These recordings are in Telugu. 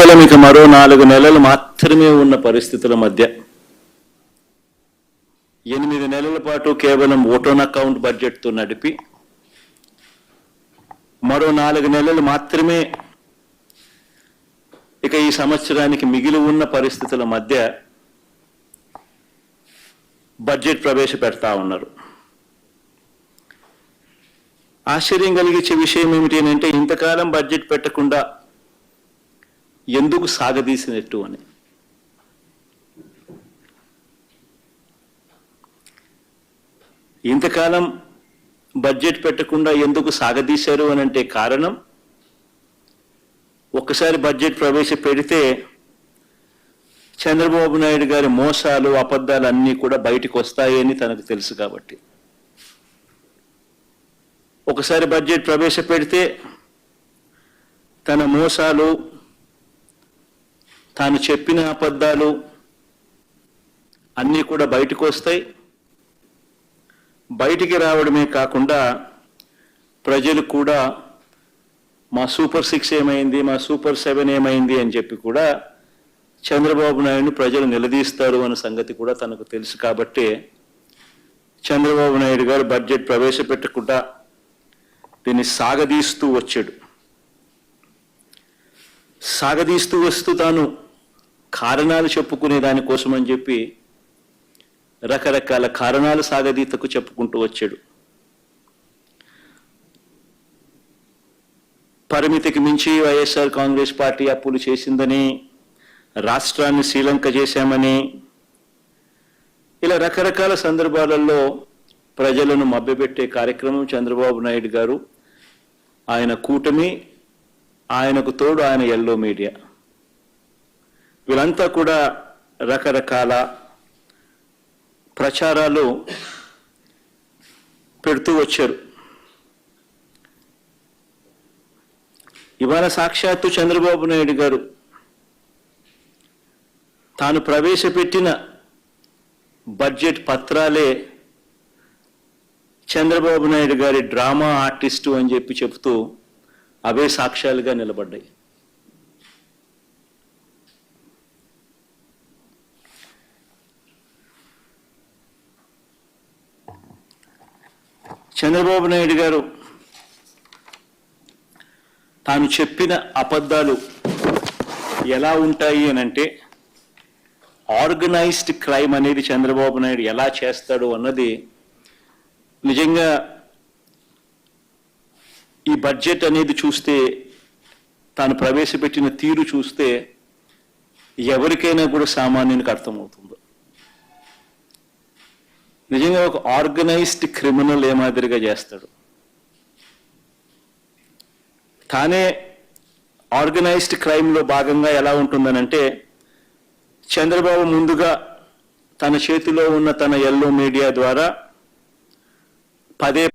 కేవలం ఇక మరో 4 నెలలు మాత్రమే ఉన్న పరిస్థితుల మధ్య 8 నెలల పాటు కేవలం ఓట్ ఆన్ అకౌంట్ బడ్జెట్తో నడిపి మరో 4 నెలలు మాత్రమే ఇక ఈ సంవత్సరానికి మిగిలి ఉన్న పరిస్థితుల మధ్య బడ్జెట్ ప్రవేశపెడతా ఉన్నారు. ఆశ్చర్యం కలిగించే విషయం ఏమిటి అంటే ఇంతకాలం బడ్జెట్ పెట్టకుండా ఎందుకు సాగదీసినట్టు అని. ఇంతకాలం బడ్జెట్ పెట్టకుండా ఎందుకు సాగదీశారు అని అంటే కారణం, ఒక్కసారి బడ్జెట్ ప్రవేశపెడితే చంద్రబాబు నాయుడు గారి మోసాలు అబద్ధాలు అన్నీ కూడా బయటకు వస్తాయని తనకు తెలుసు కాబట్టి. ఒకసారి బడ్జెట్ ప్రవేశపెడితే తన మోసాలు, తాను చెప్పిన అబద్ధాలు అన్నీ కూడా బయటకు వస్తాయి. బయటికి రావడమే కాకుండా ప్రజలు కూడా మా సూపర్ 6 ఏమైంది, మా సూపర్ 7 ఏమైంది అని చెప్పి కూడా చంద్రబాబు నాయుడు ప్రజలు నిలదీస్తారు అన్న సంగతి కూడా తనకు తెలుసు కాబట్టి చంద్రబాబు నాయుడు గారు బడ్జెట్ ప్రవేశపెట్టకుండా దీన్ని సాగదీస్తూ వచ్చాడు. సాగదీస్తూ వస్తూ తాను కారణాలు చెప్పుకునే దానికోసం అని చెప్పి రకరకాల కారణాలు సాగదీతకు చెప్పుకుంటూ వచ్చాడు. పరిమితికి మించి వైఎస్ఆర్ కాంగ్రెస్ పార్టీ అప్పులు చేసిందని, రాష్ట్రాన్ని శ్రీలంక చేశామని, ఇలా రకరకాల సందర్భాలలో ప్రజలను మభ్యపెట్టే కార్యక్రమం చంద్రబాబు నాయుడు గారు, ఆయన కూటమి, ఆయనకు తోడు ఆయన ఎల్లో మీడియా, వీళ్ళంతా కూడా రకరకాల ప్రచారాలు పెడుతూ వచ్చారు. ఇవాళ సాక్షాత్తు చంద్రబాబు నాయుడు గారు తాను ప్రవేశపెట్టిన బడ్జెట్ పత్రాలే చంద్రబాబు నాయుడు గారి డ్రామా ఆర్టిస్టు అని చెప్పి చెబుతూ అవే సాక్ష్యాలుగా నిలబడ్డాయి. చంద్రబాబు నాయుడు గారు తాను చెప్పిన అబద్ధాలు ఎలా ఉంటాయి అని అంటే, ఆర్గనైజ్డ్ క్రైమ్ అనేది చంద్రబాబు నాయుడు ఎలా చేస్తాడు అన్నది నిజంగా ఈ బడ్జెట్ అనేది చూస్తే, తాను ప్రవేశపెట్టిన తీరు చూస్తే ఎవరికైనా కూడా సామాన్యునికి అర్థమవుతుంది. నిజంగా ఒక ఆర్గనైజ్డ్ క్రిమినల్ ఏ మాదిరిగా చేస్తాడు. తానే ఆర్గనైజ్డ్ క్రైమ్లో భాగంగా ఎలా ఉంటుందనంటే, చంద్రబాబు ముందుగా తన చేతిలో ఉన్న తన ఎల్లో మీడియా ద్వారా పదే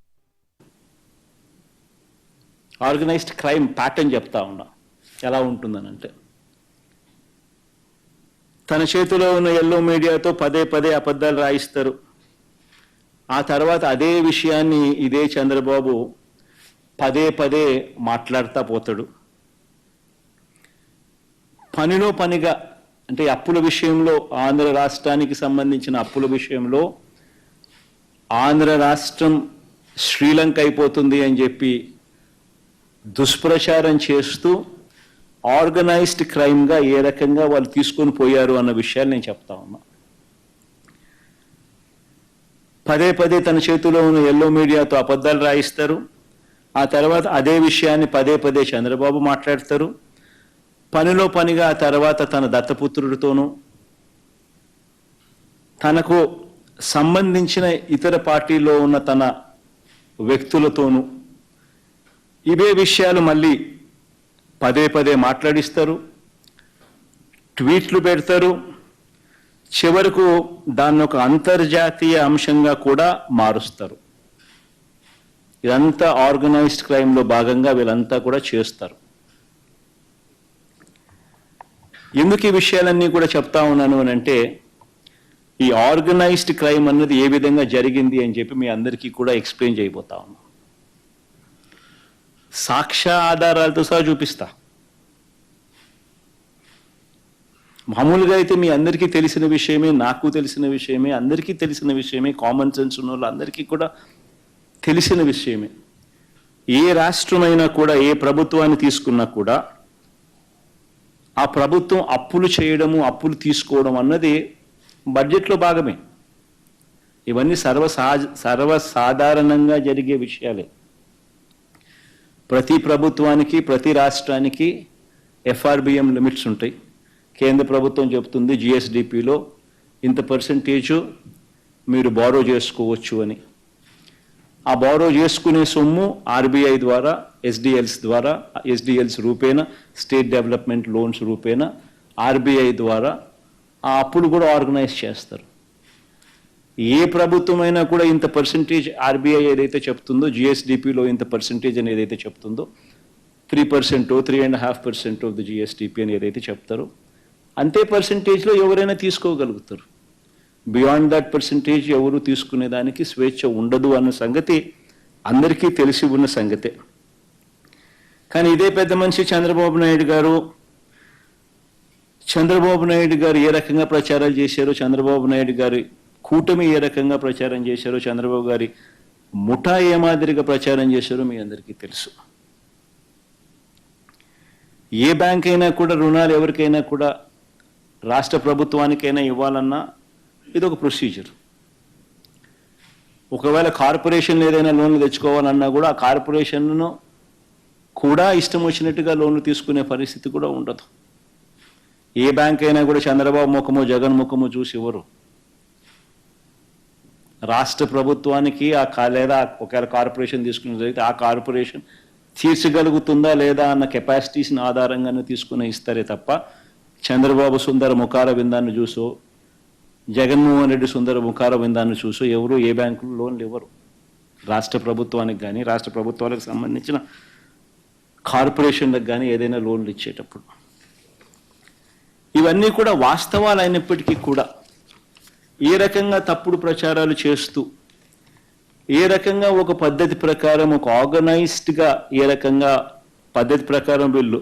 ఆర్గనైజ్డ్ క్రైమ్ ప్యాటర్న్ చెప్తా ఉన్నా ఎలా ఉంటుందనంటే, తన చేతిలో ఉన్న ఎల్లో మీడియాతో పదే పదే అబద్ధాలు రాయిస్తారు. ఆ తర్వాత అదే విషయాన్ని ఇదే చంద్రబాబు పదే పదే మాట్లాడుతూ పోతాడు. పనిలో పనిగా అంటే అప్పుల విషయంలో, ఆంధ్ర రాష్ట్రానికి సంబంధించిన అప్పుల విషయంలో ఆంధ్ర రాష్ట్రం శ్రీలంక అయిపోతుంది అని చెప్పి దుష్ప్రచారం చేస్తూ ఆర్గనైజ్డ్ క్రైమ్గా ఏ రకంగా వాళ్ళు తీసుకొని పోయారు అన్న విషయాలు నేను చెప్తా ఉన్నా. పదే పదే తన చేతిలో ఉన్న ఎల్లో మీడియాతో అబద్ధాలు రాయిస్తారు. ఆ తర్వాత అదే విషయాన్ని పదే పదే చంద్రబాబు మాట్లాడతారు. పనిలో పనిగా ఆ తర్వాత తన దత్తపుత్రుడితోనూ, తనకు సంబంధించిన ఇతర పార్టీలో ఉన్న తన వ్యక్తులతోనూ ఇవే విషయాలు మళ్ళీ పదే పదే మాట్లాడిస్తారు, ట్వీట్లు పెడతారు. చివరకు దాన్ని ఒక అంతర్జాతీయ అంశంగా కూడా మారుస్తారు. ఇదంతా ఆర్గనైజ్డ్ క్రైమ్లో భాగంగా వీళ్ళంతా కూడా చేస్తారు. ఎందుకు ఈ విషయాలన్నీ కూడా చెప్తా ఉన్నాను అని అంటే, ఈ ఆర్గనైజ్డ్ క్రైమ్ అన్నది ఏ విధంగా జరిగింది అని చెప్పి మీ అందరికీ కూడా ఎక్స్ప్లెయిన్ చేయబోతా ఉన్నా. సాక్ష్య ఆధారాలతో సహా చూపిస్తా. మామూలుగా అయితే మీ అందరికీ తెలిసిన విషయమే, నాకు తెలిసిన విషయమే, అందరికీ తెలిసిన విషయమే, కామన్ సెన్స్ ఉన్న వాళ్ళు అందరికీ కూడా తెలిసిన విషయమే. ఏ రాష్ట్రమైనా కూడా, ఏ ప్రభుత్వాన్ని తీసుకున్నా కూడా ఆ ప్రభుత్వం అప్పులు చేయడము, అప్పులు తీసుకోవడం అన్నది బడ్జెట్లో భాగమే. ఇవన్నీ సర్వసాధారణంగా జరిగే విషయాలే. ప్రతి ప్రభుత్వానికి, ప్రతి రాష్ట్రానికి ఎఫ్ఆర్బిఎం లిమిట్స్ ఉంటాయి. కేంద్ర ప్రభుత్వం చెప్తుంది జిఎస్డిపిలో ఇంత పర్సెంటేజు మీరు బారో చేసుకోవచ్చు అని. ఆ బారో చేసుకునే సొమ్ము ఆర్బీఐ ద్వారా, ఎస్డిఎల్స్ రూపేణ, స్టేట్ డెవలప్మెంట్ లోన్స్ రూపేణ ఆర్బీఐ ద్వారా ఆ అప్పులు కూడా ఆర్గనైజ్ చేస్తారు. ఏ ప్రభుత్వమైనా కూడా ఇంత పర్సెంటేజ్ ఆర్బీఐ ఏదైతే చెప్తుందో, జిఎస్డిపిలో ఇంత పర్సెంటేజ్ అని ఏదైతే చెప్తుందో, 3%, 3.5% ఆఫ్ ది జిఎస్డిపి అని ఏదైతే చెప్తారో అంతే పర్సెంటేజ్లో ఎవరైనా తీసుకోగలుగుతారు. బియాండ్ దట్ పర్సెంటేజ్ ఎవరు తీసుకునేదానికి స్వేచ్ఛ ఉండదు అన్న సంగతి అందరికీ తెలిసి ఉన్న సంగతే. కానీ ఇదే పెద్ద మనిషి చంద్రబాబు నాయుడు గారు ఏ రకంగా ప్రచారాలు చేశారో, చంద్రబాబు నాయుడు గారి కూటమి ఏ రకంగా ప్రచారం చేశారో, చంద్రబాబు గారి ముఠా ఏ మాదిరిగా ప్రచారం చేశారో మీ అందరికీ తెలుసు. ఏ బ్యాంక్ అయినా కూడా రుణాలు ఎవరికైనా కూడా, రాష్ట్ర ప్రభుత్వానికైనా ఇవ్వాలన్నా ఇది ఒక ప్రొసీజర్. ఒకవేళ కార్పొరేషన్ ఏదైనా లోన్లు తెచ్చుకోవాలన్నా కూడా ఆ కార్పొరేషన్ను కూడా ఇష్టం వచ్చినట్టుగా లోన్లు తీసుకునే పరిస్థితి కూడా ఉండదు. ఏ బ్యాంక్ అయినా కూడా చంద్రబాబు ముఖము, జగన్ ముఖము చూసి ఇవ్వరు. రాష్ట్ర ప్రభుత్వానికి లేదా ఒకవేళ కార్పొరేషన్ తీసుకుని జరిగితే ఆ కార్పొరేషన్ తీర్చగలుగుతుందా లేదా అన్న కెపాసిటీస్ని ఆధారంగానే తీసుకుని ఇస్తారే తప్ప చంద్రబాబు సుందర ముఖార విందాన్ని చూసో, జగన్మోహన్ రెడ్డి సుందర ముఖార విందాన్ని చూసో ఎవరు ఏ బ్యాంకులు లోన్లు ఇవ్వరు. రాష్ట్ర ప్రభుత్వానికి కానీ, రాష్ట్ర ప్రభుత్వాలకు సంబంధించిన కార్పొరేషన్లకు కానీ ఏదైనా లోన్లు ఇచ్చేటప్పుడు ఇవన్నీ కూడా వాస్తవాలు అయినప్పటికీ కూడా ఏ రకంగా తప్పుడు ప్రచారాలు చేస్తూ, ఏ రకంగా ఒక పద్ధతి ప్రకారం, ఒక ఆర్గనైజ్డ్గా ఏ రకంగా పద్ధతి ప్రకారం వీళ్ళు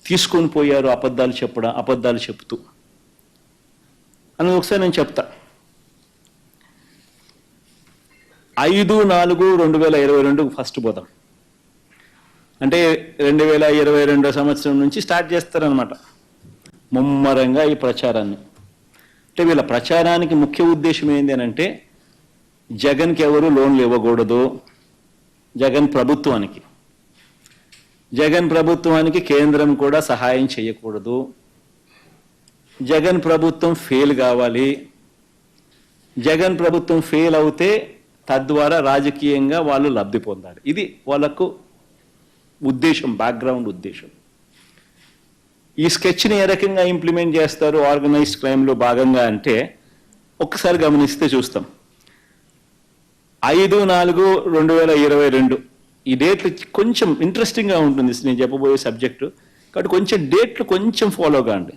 తీసుకొని పోయారు అబద్ధాలు చెప్తూ అని ఒకసారి నేను చెప్తా. 5/4/2022 ఫస్ట్ పోతాం. అంటే 2022 సంవత్సరం నుంచి స్టార్ట్ చేస్తారనమాట ముమ్మరంగా ఈ ప్రచారాన్ని. అంటే వీళ్ళ ప్రచారానికి ముఖ్య ఉద్దేశం ఏంటి అని అంటే, జగన్కి ఎవరు లోన్లు ఇవ్వకూడదు, జగన్ ప్రభుత్వానికి కేంద్రం కూడా సహాయం చేయకూడదు, జగన్ ప్రభుత్వం ఫెయిల్ కావాలి, జగన్ ప్రభుత్వం ఫెయిల్ అవుతే తద్వారా రాజకీయంగా వాళ్ళు లబ్ధి పొందాలి. ఇది వాళ్ళకు ఉద్దేశం, బ్యాక్గ్రౌండ్ ఉద్దేశం. ఈ స్కెచ్ని ఏ రకంగా ఇంప్లిమెంట్ చేస్తారు ఆర్గనైజ్డ్ క్రైమ్లో భాగంగా అంటే ఒక్కసారి గమనిస్తే చూస్తాం. 5/4/2022 ఈ డేట్లు కొంచెం ఇంట్రెస్టింగ్గా ఉంటుంది నేను చెప్పబోయే సబ్జెక్టు. కాబట్టి కొంచెం డేట్లు కొంచెం ఫాలో కాండి.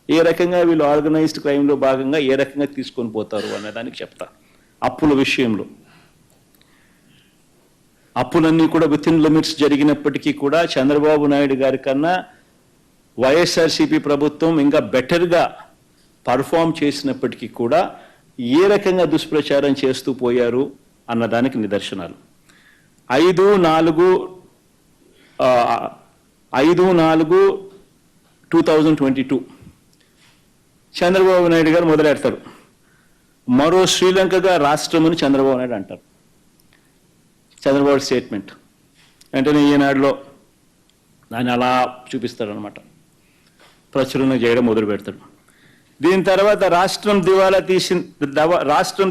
ఏ రకంగా వీళ్ళు ఆర్గనైజ్డ్ క్రైమ్లో భాగంగా ఏ రకంగా తీసుకొని పోతారు అనేదానికి చెప్తా. అప్పుల విషయంలో అప్పులన్నీ కూడా విత్ ఇన్ లిమిట్స్ జరిగినప్పటికీ కూడా చంద్రబాబు నాయుడు గారి కన్నా వైఎస్ఆర్సీపీ ప్రభుత్వం ఇంకా బెటర్గా పర్ఫామ్ చేసినప్పటికీ కూడా ఏ రకంగా దుష్ప్రచారం చేస్తూ పోయారు అన్నదానికి నిదర్శనాలు. 5/4/2022 చంద్రబాబు నాయుడు గారు మొదలెడతారు. మరో శ్రీలంకగా రాష్ట్రమని చంద్రబాబు నాయుడు అంటారు. చంద్రబాబు స్టేట్మెంట్ వెంటనే ఈనాడులో దాన్ని అలా చూపిస్తారనమాట, ప్రచురణ చేయడం మొదలు పెడతాడు. దీని తర్వాత రాష్ట్రం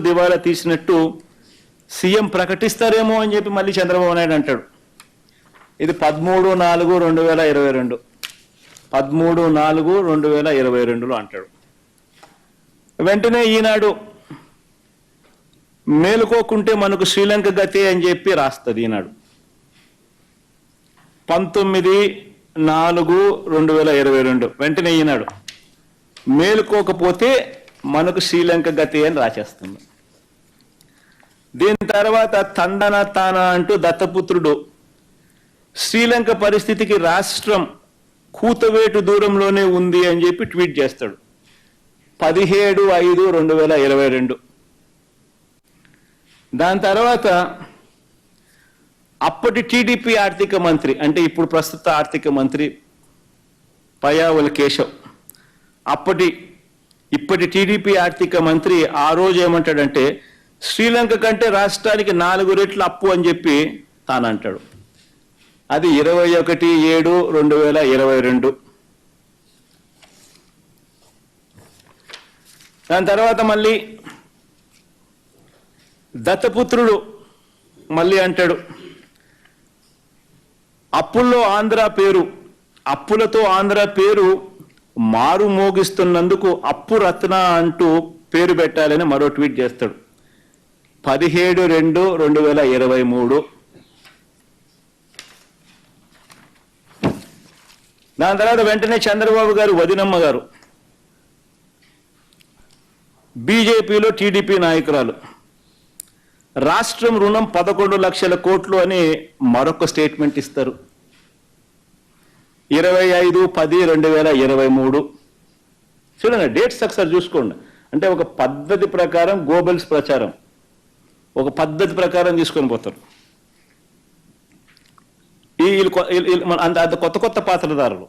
దివాలా తీసినట్టు సీఎం ప్రకటిస్తారేమో అని చెప్పి మళ్ళీ చంద్రబాబు నాయుడు అంటాడు. ఇది 13/4/2022 13/4/2022లో అంటాడు. వెంటనే ఈనాడు మేలుకోకుంటే మనకు శ్రీలంక గతే అని చెప్పి రాస్తుంది ఈనాడు. 19/4/2022 వెంటనే ఈనాడు మేలుకోకపోతే మనకు శ్రీలంక గతే అని రాసేస్తుంది. దీని తర్వాత తండన తాన అంటూ దత్తపుత్రుడు శ్రీలంక పరిస్థితికి రాష్ట్రం కూతవేటు దూరంలోనే ఉంది అని చెప్పి ట్వీట్ చేస్తాడు 17/5/2022. దాని తర్వాత అప్పటి టీడీపీ ఆర్థిక మంత్రి, అంటే ఇప్పుడు ప్రస్తుత ఆర్థిక మంత్రి పయ్యావుల కేశవ్, ఇప్పటి టీడీపీ ఆర్థిక మంత్రి ఆ రోజు ఏమంటాడంటే శ్రీలంక కంటే రాష్ట్రానికి 4 రెట్లు అప్పు అని చెప్పి తానంటాడు. అది 21/7/2022. దాని తర్వాత మళ్ళీ దత్తపుత్రుడు మళ్ళీ అంటాడు అప్పులతో ఆంధ్ర పేరు మారు మోగిస్తున్నందుకు అప్పు రత్న అంటూ పేరు పెట్టాలని మరో ట్వీట్ చేస్తాడు 17/2/2023. దాని తర్వాత వెంటనే చంద్రబాబు గారు వదినమ్మ గారు బీజేపీలో టీడీపీ నాయకురాలు రాష్ట్రం రుణం 11 లక్షల కోట్లు అని మరొక స్టేట్మెంట్ ఇస్తారు 25/10/2023. చూడండి డేట్స్ ఒకసారి చూసుకోండి. అంటే ఒక పద్ధతి ప్రకారం గోబెల్స్ ప్రచారం, ఒక పద్ధతి ప్రకారం తీసుకొని పోతారు. అంత కొత్త పాత్రధారులు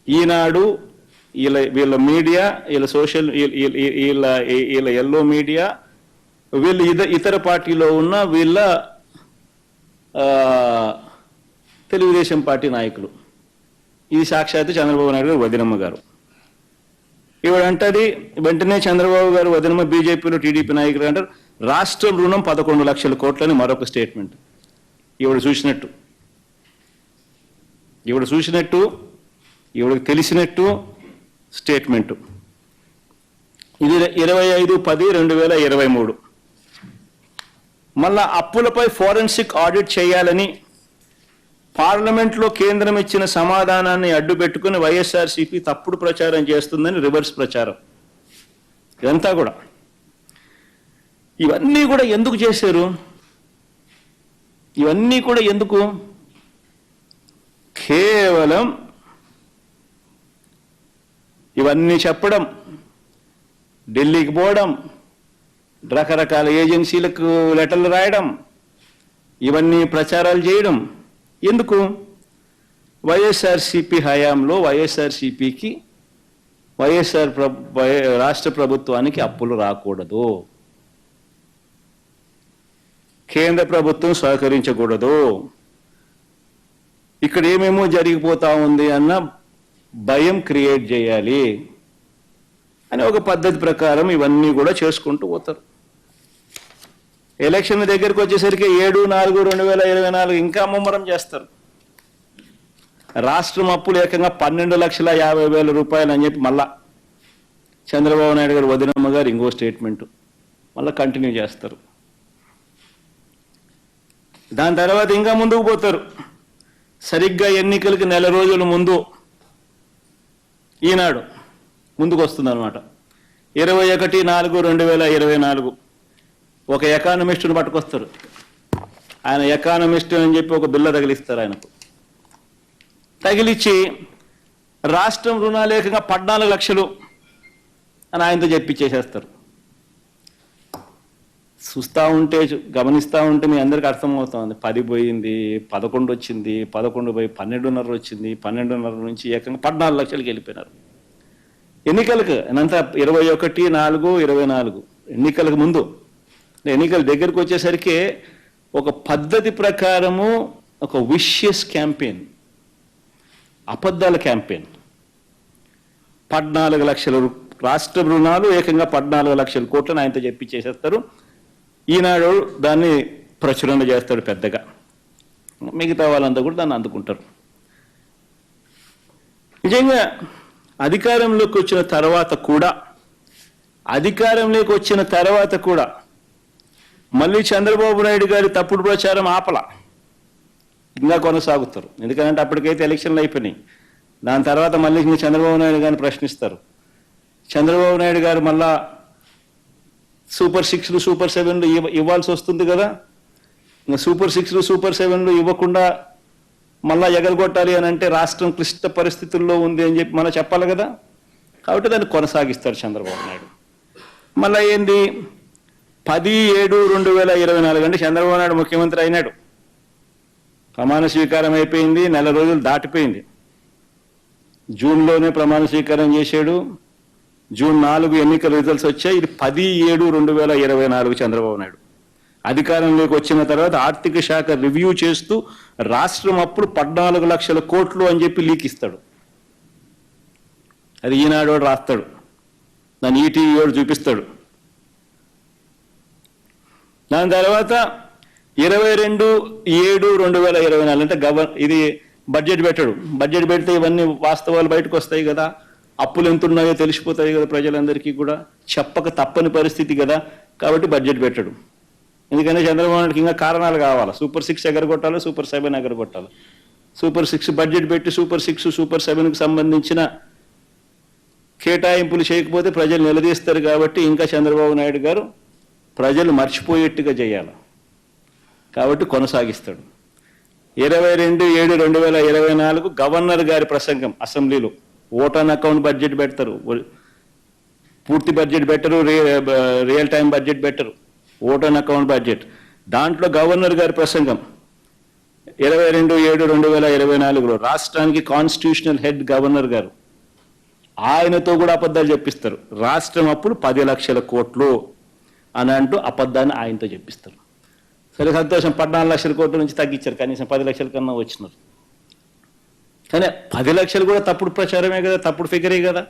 ఈనాడు, వీళ్ళ మీడియా, వీళ్ళ సోషల్, వీళ్ళ ఎల్లో మీడియా, వీళ్ళు ఇతర పార్టీలో ఉన్న వీళ్ళ తెలుగుదేశం పార్టీ నాయకులు. ఇది సాక్షాత్తు చంద్రబాబు నాయుడు గారు వదినమ్మ గారు. ఇవిడంటది వెంటనే చంద్రబాబు గారు వదినమ్మ బీజేపీలో టీడీపీ నాయకులు అంటారు రాష్ట్రం రుణం 11 లక్షల కోట్లని మరొక స్టేట్మెంట్. ఇవిడ చూసినట్టు, ఇవిడికి తెలిసినట్టు స్టేట్మెంటు. ఇది 25/10/2023. మళ్ళా అప్పులపై ఫోరెన్సిక్ ఆడిట్ చేయాలని పార్లమెంట్లో కేంద్రం ఇచ్చిన సమాధానాన్ని అడ్డుపెట్టుకుని వైఎస్ఆర్సీపీ తప్పుడు ప్రచారం చేస్తుందని రివర్స్ ప్రచారం. ఇదంతా కూడా, ఇవన్నీ కూడా ఎందుకు చేశారు? ఇవన్నీ కూడా ఎందుకు? కేవలం ఇవన్నీ చెప్పడం, ఢిల్లీకి పోవడం, రకరకాల ఏజెన్సీలకు లెటర్లు రాయడం, ఇవన్నీ ప్రచారాలు చేయడం ఎందుకు? వైఎస్ఆర్సీపీ హయాంలో వైఎస్ఆర్సీపీకి రాష్ట్ర ప్రభుత్వానికి అప్పులు రాకూడదు, కేంద్ర ప్రభుత్వం సహకరించకూడదు, ఇక్కడ ఏమేమో జరిగిపోతా ఉంది అన్న భయం క్రియేట్ చేయాలి అని ఒక పద్ధతి ప్రకారం ఇవన్నీ కూడా చేసుకుంటూ పోతారు. ఎలక్షన్ దగ్గరికి వచ్చేసరికి 7/4/2024 ఇంకా ముమ్మరం చేస్తారు. రాష్ట్రం అప్పులు ఏకంగా 12,50,000 రూపాయలు అని చెప్పి మళ్ళా చంద్రబాబు నాయుడు గారు వదినమ్మ గారు ఇంకో స్టేట్మెంట్ మళ్ళీ కంటిన్యూ చేస్తారు. దాని తర్వాత ఇంకా ముందుకు పోతారు. సరిగ్గా ఎన్నికలకి 1 రోజుల ముందు ఈనాడు ముందుకు వస్తుంది అనమాట. 21/4/2024 ఒక ఎకానమిస్టుని పట్టుకొస్తారు. ఆయన ఎకానమిస్ట్ అని చెప్పి ఒక బిల్ల తగిలిస్తారు. ఆయనకు తగిలిచ్చి రాష్ట్రం రుణాలేకంగా 14 లక్షలు అని ఆయనతో చెప్పించేసేస్తారు. చూస్తూ ఉంటే, గమనిస్తూ ఉంటే మీ అందరికీ అర్థమవుతుంది. 10 పోయింది, 11 వచ్చింది, 11 పోయి 12.5 వచ్చింది, 12.5 నుంచి ఏకంగా 14 లక్షలకి వెళ్ళిపోయినారు. ఎన్నికలకు అంతా 21/4/24 ఎన్నికలకు ముందు, ఎన్నికల దగ్గరకు వచ్చేసరికి ఒక పద్ధతి ప్రకారము ఒక విషియస్ క్యాంపెయిన్, అబద్ధాల క్యాంపెయిన్. 14 లక్షల రాష్ట్ర రుణాలు ఏకంగా 14 లక్షల కోట్లను ఆయనతో చెప్పించేసేస్తారు. ఈనాడు దాన్ని ప్రచురణ చేస్తాడు పెద్దగా, మిగతా వాళ్ళంతా కూడా దాన్ని అందుకుంటారు. నిజంగా అధికారంలోకి వచ్చిన తర్వాత కూడా మళ్ళీ చంద్రబాబు నాయుడు గారి తప్పుడు ప్రచారం ఆపల, ఇంకా కొనసాగుతారు. ఎందుకంటే అప్పటికైతే ఎలక్షన్లు అయిపోయినాయి. దాని తర్వాత మళ్ళీ చంద్రబాబు నాయుడు గారిని ప్రశ్నిస్తారు. చంద్రబాబు నాయుడు గారు మళ్ళా సూపర్ 6లు సూపర్ 7లు ఇవ్వాల్సి వస్తుంది కదా. ఇంకా సూపర్ 6లు సూపర్ 7లు ఇవ్వకుండా మళ్ళా ఎగరగొట్టాలి అని అంటే రాష్ట్రం క్లిష్ట పరిస్థితుల్లో ఉంది అని చెప్పి మనం చెప్పాలి కదా. కాబట్టి దాన్ని కొనసాగిస్తాడు చంద్రబాబు నాయుడు. మళ్ళీ ఏంది 10/7/2024 అంటే చంద్రబాబు నాయుడు ముఖ్యమంత్రి అయినాడు. ప్రమాణ స్వీకారం అయిపోయింది, నెల రోజులు దాటిపోయింది. జూన్లోనే ప్రమాణ స్వీకారం చేశాడు. జూన్ 4 ఎన్నికల రిజల్ట్స్ వచ్చాయి. ఇది 10/7/2024 చంద్రబాబు నాయుడు అధికారంలోకి వచ్చిన తర్వాత ఆర్థిక శాఖ రివ్యూ చేస్తూ రాష్ట్రం అప్పుడు 14 లక్షల కోట్లు అని చెప్పి లీక్ ఇస్తాడు. అది ఈనాడు రాస్తాడు, దాన్ని ఈటీవీ వాడు చూపిస్తాడు. దాని తర్వాత 22/7/2024 అంటే ఇది బడ్జెట్ పెట్టాడు. బడ్జెట్ పెడితే ఇవన్నీ వాస్తవాలు బయటకు వస్తాయి కదా, అప్పులు ఎంత ఉన్నాయో తెలిసిపోతాయి కదా ప్రజలందరికీ కూడా, చెప్పక తప్పని పరిస్థితి కదా. కాబట్టి బడ్జెట్ పెట్టాడు. ఎందుకంటే చంద్రబాబు నాయుడుకి ఇంకా కారణాలు కావాలి. సూపర్ 6 ఎగరగొట్టాలి, సూపర్ 7 ఎగరగొట్టాలి. సూపర్ 6 బడ్జెట్ పెట్టి సూపర్ 6 సూపర్ 7కి సంబంధించిన కేటాయింపులు చేయకపోతే ప్రజలు నిలదీస్తారు. కాబట్టి ఇంకా చంద్రబాబు నాయుడు గారు ప్రజలు మర్చిపోయేట్టుగా చేయాలి. కాబట్టి కొనసాగిస్తాడు. 22/7/2024 గవర్నర్ గారి ప్రసంగం అసెంబ్లీలో. ఓట్ ఆన్ అకౌంట్ బడ్జెట్ పెడతారు, పూర్తి బడ్జెట్ పెట్టరు, రియల్ టైం బడ్జెట్ పెట్టరు, ఓట్ ఆన్ అకౌంట్ బడ్జెట్. దాంట్లో గవర్నర్ గారి ప్రసంగం 22/7/2024 రాష్ట్రానికి కాన్స్టిట్యూషనల్ హెడ్ గవర్నర్ గారు, ఆయనతో కూడా అబద్ధాలు చెప్పిస్తారు. రాష్ట్రం అప్పుడు 10 లక్షల కోట్లు అని అంటూ అబద్ధాన్ని ఆయనతో చెప్పిస్తారు. సరే సంతోషం, 14 లక్షల కోట్ల నుంచి తగ్గించారు, కనీసం 10 లక్షల కన్నా వచ్చినారు. కానీ 10 లక్షలు కూడా తప్పుడు ప్రచారమే కదా, తప్పుడు ఫిగరే కదా.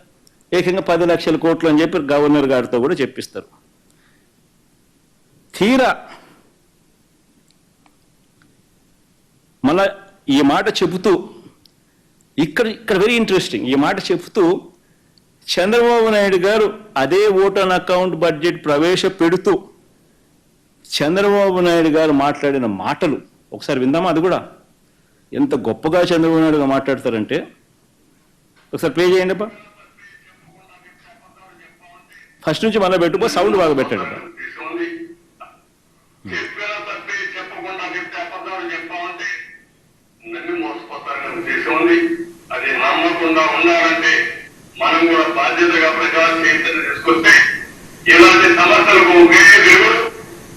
ఏకంగా 10 లక్షల కోట్లు అని చెప్పి గవర్నర్ గారితో కూడా చెప్పిస్తారు. తీరా మళ్ళా ఈ మాట చెబుతూ ఇక్కడ వెరీ ఇంట్రెస్టింగ్, ఈ మాట చెబుతూ చంద్రబాబు నాయుడు గారు అదే ఓట్ ఆన్ అకౌంట్ బడ్జెట్ ప్రవేశపెడుతూ చంద్రబాబు నాయుడు గారు మాట్లాడిన మాటలు ఒకసారి విందామా? అది కూడా ఎంత గొప్పగా చంద్రబాబు నాయుడు గారు మాట్లాడతారంటే ఒకసారి ప్లే చేయండి అబ్బా. ఫస్ట్ నుంచి మళ్ళీ పెట్టుకో, సౌండ్ బాగా పెట్టాడు. అది నమ్మకుండా ఉండాలంటే మనం కూడా బాధ్యతగా ప్రజా చైతన్యం తీసుకొస్తే ఇలాంటి సమస్యలకు ఒకే దేవుడు,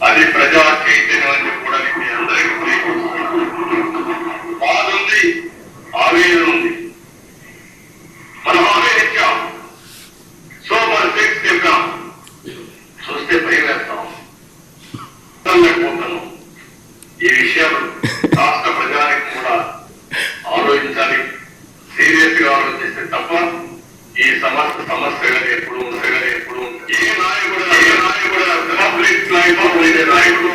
అది ప్రజా చైతన్యం అని చెప్పడానికి మీ అందరికీ బాధ ఉంది, ఆవేదన ఉంది. మనం ఆవేదించాం, సూపర్ 6 చెప్పాం, చూస్తే భయం వేస్తాం, లేకపోతున్నాం. ఈ విషయాలు రాష్ట్ర ప్రజానికి కూడా ఆలోచించాలి, సీరియస్ గా ఆలోచిస్తే తప్ప ఈ సమస్యగా ఎప్పుడు ఏ నాయకుడు పబ్లిక్ లైఫ్ ఉండే నాయకుడు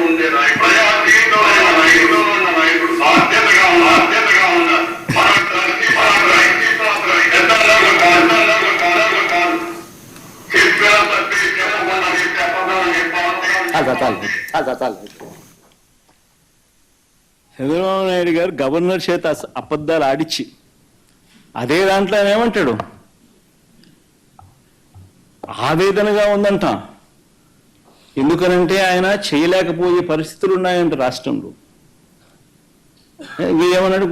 ప్రజా జీవితంలో ఉన్న నాయకుడు బాధ్యతగా ఉండాలి. మన కాదు చెప్పిన తప్పి చెప్పకుండా చెప్పాలి. చంద్రబాబు నాయుడు గారు గవర్నర్ చేత అబద్ధాలు ఆడిచ్చి అదే దాంట్లో ఆయన ఏమంటాడు, ఆవేదనగా ఉందంట. ఎందుకనంటే ఆయన చేయలేకపోయే పరిస్థితులు ఉన్నాయంట రాష్ట్రంలో. ఏమన్నాడు,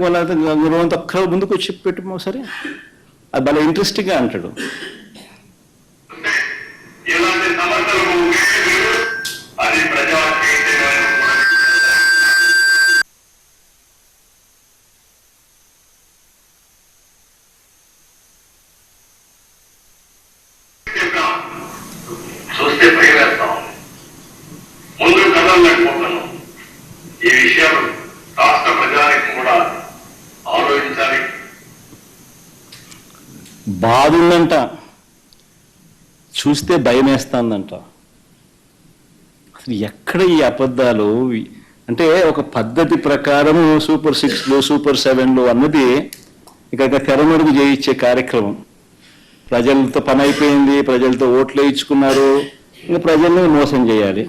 గురువంత ఒక్క ముందుకు వచ్చి పెట్టు సరే, అది భలే ఇంట్రెస్టింగ్గా అంటాడు. చూస్తే భయం వేస్తాం, ముందు కదలలేకపోతున్నాం. ఈ విషయాలు రాష్ట్ర ప్రజానికి కూడా ఆలోచించాలి. బాధుందంట, చూస్తే భయం వేస్తుందంట. అసలు ఎక్కడ ఈ అబద్ధాలు అంటే ఒక పద్ధతి ప్రకారం సూపర్ 6లో సూపర్ 7లో అన్నది ఇక తెరమరుగు చేయించే కార్యక్రమం. ప్రజలతో పని అయిపోయింది, ప్రజలతో ఓట్లు వేయించుకున్నారు, ఇంకా ప్రజల్ని మోసం చేయాలి.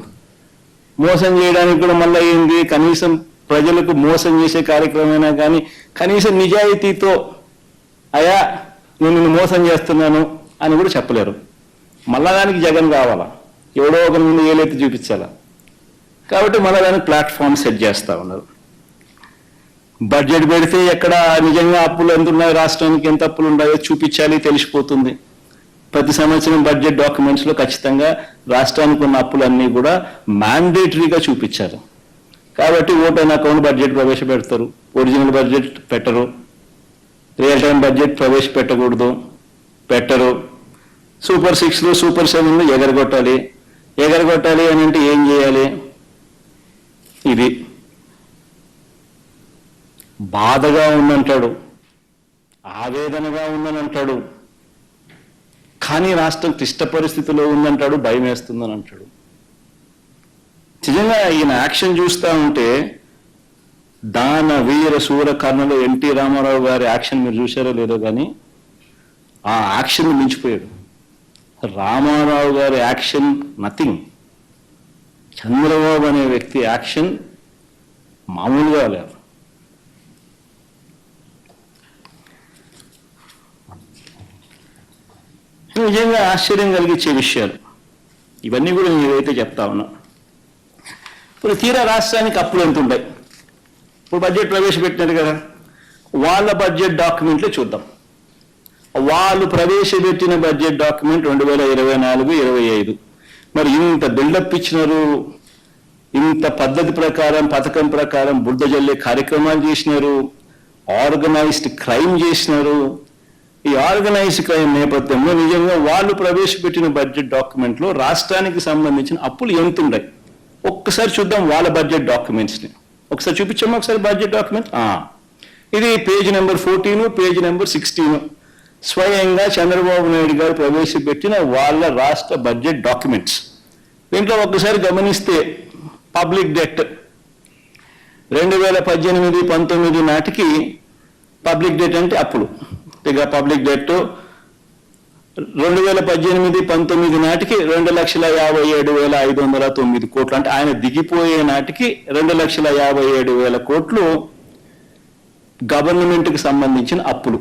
మోసం చేయడానికి కూడా మళ్ళీ అయింది, కనీసం ప్రజలకు మోసం చేసే కార్యక్రమమైనా కానీ కనీసం నిజాయితీతో అయా నేను నిన్ను మోసం చేస్తున్నాను అని కూడా చెప్పలేరు. మళ్ళా దానికి జగన్ కావాలా, ఎవడో ఒకరి ముందు ఏలైతే చూపించాలా. కాబట్టి మళ్ళీ దానికి ప్లాట్ఫామ్ సెట్ చేస్తూ ఉన్నారు. బడ్జెట్ పెడితే ఎక్కడ నిజంగా అప్పులు ఎంత ఉన్నాయి, రాష్ట్రానికి ఎంత అప్పులు ఉన్నాయో చూపించాలి, తెలిసిపోతుంది. ప్రతి సంవత్సరం బడ్జెట్ డాక్యుమెంట్స్ లో ఖచ్చితంగా రాష్ట్రానికి ఉన్న అప్పులన్నీ కూడా మ్యాండేటరీగా చూపించారు. కాబట్టి ఓపెన్ అకౌంట్ బడ్జెట్ ప్రవేశపెడతారు, ఒరిజినల్ బడ్జెట్ పెట్టరు, రియల్ టైం బడ్జెట్ ప్రవేశపెట్టకూడదు, పెట్టరు. సూపర్ 6లో సూపర్ 7లో ఎగరగొట్టాలి అని అంటే ఏం చేయాలి? ఇది బాధగా ఉందంటాడు, ఆవేదనగా ఉందనంటాడు, కానీ రాష్ట్రం క్లిష్ట పరిస్థితిలో ఉందంటాడు, భయం వేస్తుందని అంటాడు. నిజంగా ఈయన యాక్షన్ చూస్తూ ఉంటే దాన వీర సూర కర్ణలో ఎన్టీ రామారావు గారి యాక్షన్ మీరు చూసారో లేదో కానీ ఆ యాక్షన్ మించిపోయాడు. రామారావు గారి యాక్షన్ నథింగ్. చంద్రబాబు అనే వ్యక్తి యాక్షన్ మామూలుగా లేదు. నిజంగా ఆశ్చర్యం కలిగించే విషయాలు ఇవన్నీ కూడా నేనైతే చెప్తా ఉన్నా. ఇప్పుడు తీరా రాష్ట్రానికి అప్పులు ఎంత ఉంటాయి? ఇప్పుడు బడ్జెట్ ప్రవేశపెట్టినారు కదా, వాళ్ళ బడ్జెట్ డాక్యుమెంట్లు చూద్దాం. వాళ్ళు ప్రవేశపెట్టిన బడ్జెట్ డాక్యుమెంట్ 2024-25. మరి ఇంత బిల్డప్ ఇచ్చినారు, ఇంత పద్ధతి ప్రకారం పథకం ప్రకారం బురద జల్లే కార్యక్రమాలు చేసినారు, ఆర్గనైజ్డ్ క్రైమ్ చేసినారు. ఈ ఆర్గనైజ్డ్ క్రైమ్ నేపథ్యంలో నిజంగా వాళ్ళు ప్రవేశపెట్టిన బడ్జెట్ డాక్యుమెంట్లో రాష్ట్రానికి సంబంధించిన అప్పులు ఎంత ఉన్నాయి ఒక్కసారి చూద్దాం. వాళ్ళ బడ్జెట్ డాక్యుమెంట్స్ని ఒకసారి చూపించాము. ఒకసారి బడ్జెట్ డాక్యుమెంట్ ఇది పేజ్ నెంబర్ 14, పేజ్ నెంబర్ 16 స్వయంగా చంద్రబాబు నాయుడు గారు ప్రవేశపెట్టిన వాళ్ళ రాష్ట్ర బడ్జెట్ డాక్యుమెంట్స్. దీంట్లో ఒక్కసారి గమనిస్తే పబ్లిక్ డెట్ 2018-19 నాటికి పబ్లిక్ డెట్ అంటే అప్పులు. ఇక పబ్లిక్ డెట్ 2018-19 నాటికి 2,57,509 కోట్లు. అంటే ఆయన దిగిపోయే నాటికి 2,57,000 కోట్లు గవర్నమెంట్కి సంబంధించిన అప్పులు.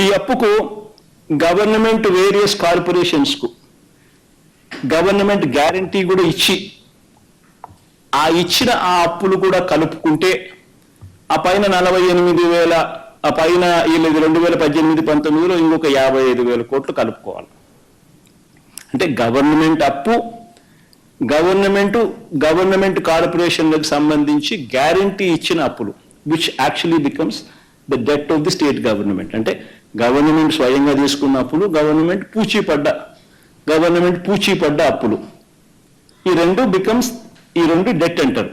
ఈ అప్పుకు గవర్నమెంట్ వేరియస్ కార్పొరేషన్స్కు గవర్నమెంట్ గ్యారంటీ కూడా ఇచ్చి ఇచ్చిన ఆ అప్పులు కూడా కలుపుకుంటే ఆ పైన 48,000, ఆ పైన 2018-19లో ఇంకొక 55,000 కోట్లు కలుపుకోవాలి. అంటే గవర్నమెంట్ అప్పు, గవర్నమెంట్ కార్పొరేషన్లకు సంబంధించి గ్యారంటీ ఇచ్చిన అప్పులు, which actually becomes the det of the state government. అంటే గవర్నమెంట్ స్వయంగా తీసుకున్న అప్పులు, గవర్నమెంట్ పూచీపడ్డ అప్పులు, ఈ రెండు డెట్ అంటారు.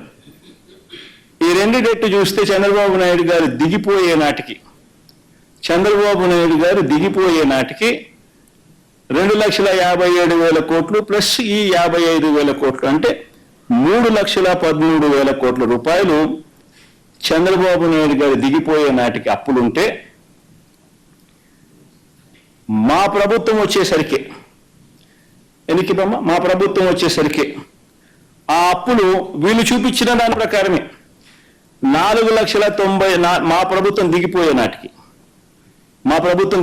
ఈ రెండు డెట్ చూస్తే చంద్రబాబు నాయుడు గారు దిగిపోయే నాటికి 2,57,000 కోట్లు ప్లస్ ఈ 55,000 కోట్లు అంటే 3,13,000 కోట్ల రూపాయలు చంద్రబాబు నాయుడు గారు దిగిపోయే నాటికి అప్పులుంటే, మా ప్రభుత్వం వచ్చేసరికి ఆ అప్పులు వీళ్ళు చూపించిన దాని ప్రకారమే 4,90,000 మా ప్రభుత్వం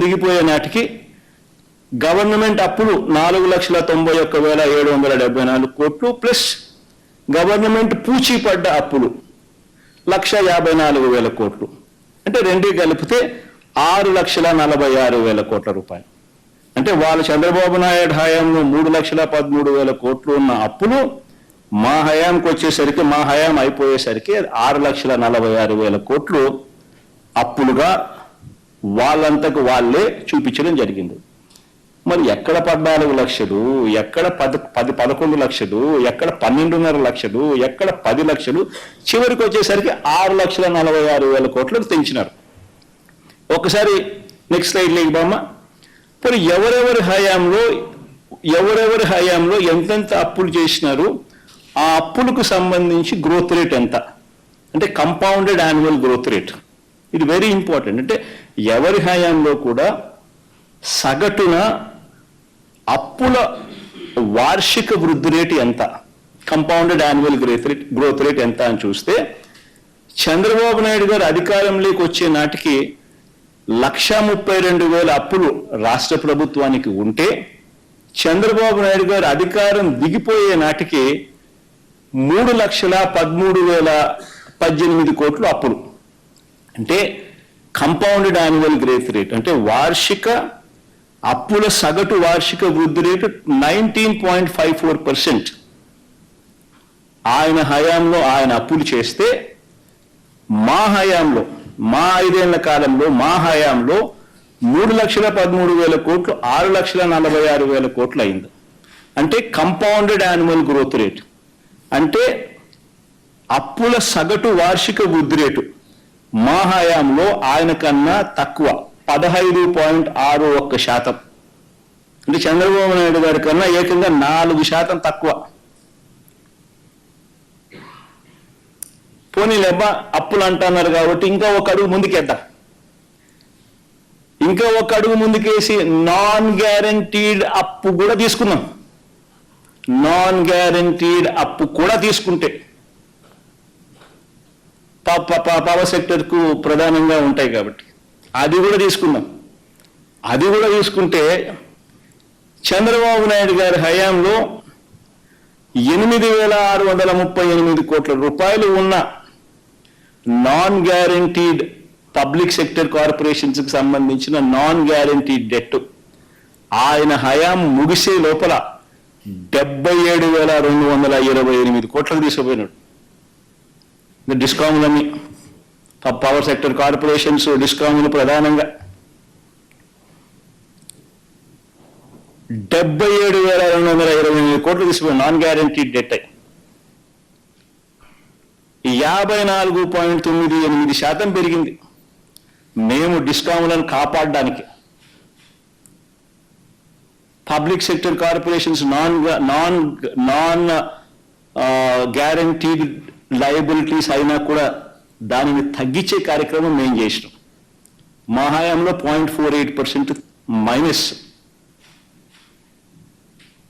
దిగిపోయే నాటికి గవర్నమెంట్ అప్పులు 4,91,774 కోట్లు ప్లస్ గవర్నమెంట్ పూచీపడ్డ అప్పులు 1,54,000 కోట్లు. అంటే రెండు కలిపితే 6,46,000 కోట్ల రూపాయలు. అంటే వాళ్ళ చంద్రబాబు నాయుడు హయాంలో 3,13,000 కోట్లు ఉన్న అప్పులు మా హయాంకి వచ్చేసరికి, మా హయాం అయిపోయేసరికి 6,46,000 కోట్లు అప్పులుగా వాళ్ళంతకు వాళ్ళే చూపించడం జరిగింది. మరి ఎక్కడ 14 లక్షలు, ఎక్కడ 11 లక్షలు, ఎక్కడ 12.5 లక్షలు, ఎక్కడ 10 లక్షలు, చివరికి వచ్చేసరికి 6,46,000 కోట్లకు తెంచినారు. ఒకసారి నెక్స్ట్ స్లైడ్ లేక బామ్మ. మరి ఎవరెవరి హయాంలో ఎంతెంత అప్పులు చేసినారు, ఆ అప్పులకు సంబంధించి గ్రోత్ రేట్ ఎంత అంటే కంపౌండెడ్ యాన్యువల్ గ్రోత్ రేట్. ఇది వెరీ ఇంపార్టెంట్. అంటే ఎవరి హయాంలో కూడా సగటున అప్పుల వార్షిక వృద్ధి రేటు ఎంత, కంపౌండెడ్ యాన్యువల్ గ్రోత్ రేట్ ఎంత అని చూస్తే చంద్రబాబు నాయుడు గారు అధికారంలోకి వచ్చే నాటికి 1,32,000 అప్పులు రాష్ట్ర ప్రభుత్వానికి ఉంటే, చంద్రబాబు నాయుడు గారు అధికారం దిగిపోయే నాటికి 3,13,000 18 కోట్లు అప్పులు. అంటే కంపౌండెడ్ యాన్యువల్ గ్రోత్ రేట్ అంటే వార్షిక అప్పుల సగటు వార్షిక వృద్ధి రేటు 19.54%. ఆయన హయాంలో ఆయన అప్పులు చేస్తే మా హయాంలో మా 5 ఏళ్ల కాలంలో మా హయాంలో 3,13,000 కోట్లు 6,46,000 కోట్లు అయింది. అంటే కంపౌండెడ్ యాన్యువల్ గ్రోత్ రేట్ అంటే అప్పుల సగటు వార్షిక వృద్ధి రేటు మా హయాంలో ఆయన కన్నా తక్కువ 15.61%. అంటే చంద్రబాబు నాయుడు గారి కన్నా ఏకంగా 4% తక్కువ. పోనీ లెబ్బ అప్పులు అంటున్నారు కాబట్టి ఇంకా ఒక అడుగు ముందుకేద్దాం. ఇంకా ఒక అడుగు ముందుకేసి నాన్ గ్యారంటీడ్ అప్పు కూడా తీసుకున్నాం. నాన్ గ్యారంటీడ్ అప్పు కూడా తీసుకుంటే పవర్ సెక్టర్కు ప్రధానంగా ఉంటాయి కాబట్టి అది కూడా తీసుకున్నాం. అది కూడా తీసుకుంటే చంద్రబాబు నాయుడు గారి హయాంలో 8,638 కోట్ల రూపాయలు ఉన్న నాన్ గ్యారంటీడ్ పబ్లిక్ సెక్టర్ కార్పొరేషన్స్కి సంబంధించిన నాన్ గ్యారంటీడ్ డెట్ ఆయన హయాం ముగిసే లోపల 77,228 కోట్లకు తీసుకుపోయినాడు. డిస్కాములన్నీ పవర్ సెక్టర్ కార్పొరేషన్స్ డిస్కాములు ప్రధానంగా 77,228 కోట్లు తీసుకుపోయి నాన్ గ్యారంటీడ్ డెట్ 54.98% పెరిగింది. మేము డిస్కాములను కాపాడడానికి public sector corporations non guaranteed liabilities అయినా కూడా దానిని తగ్గించే కార్యక్రమం మేము చేసినాం. మా హయాంలో 0.48% మైనస్.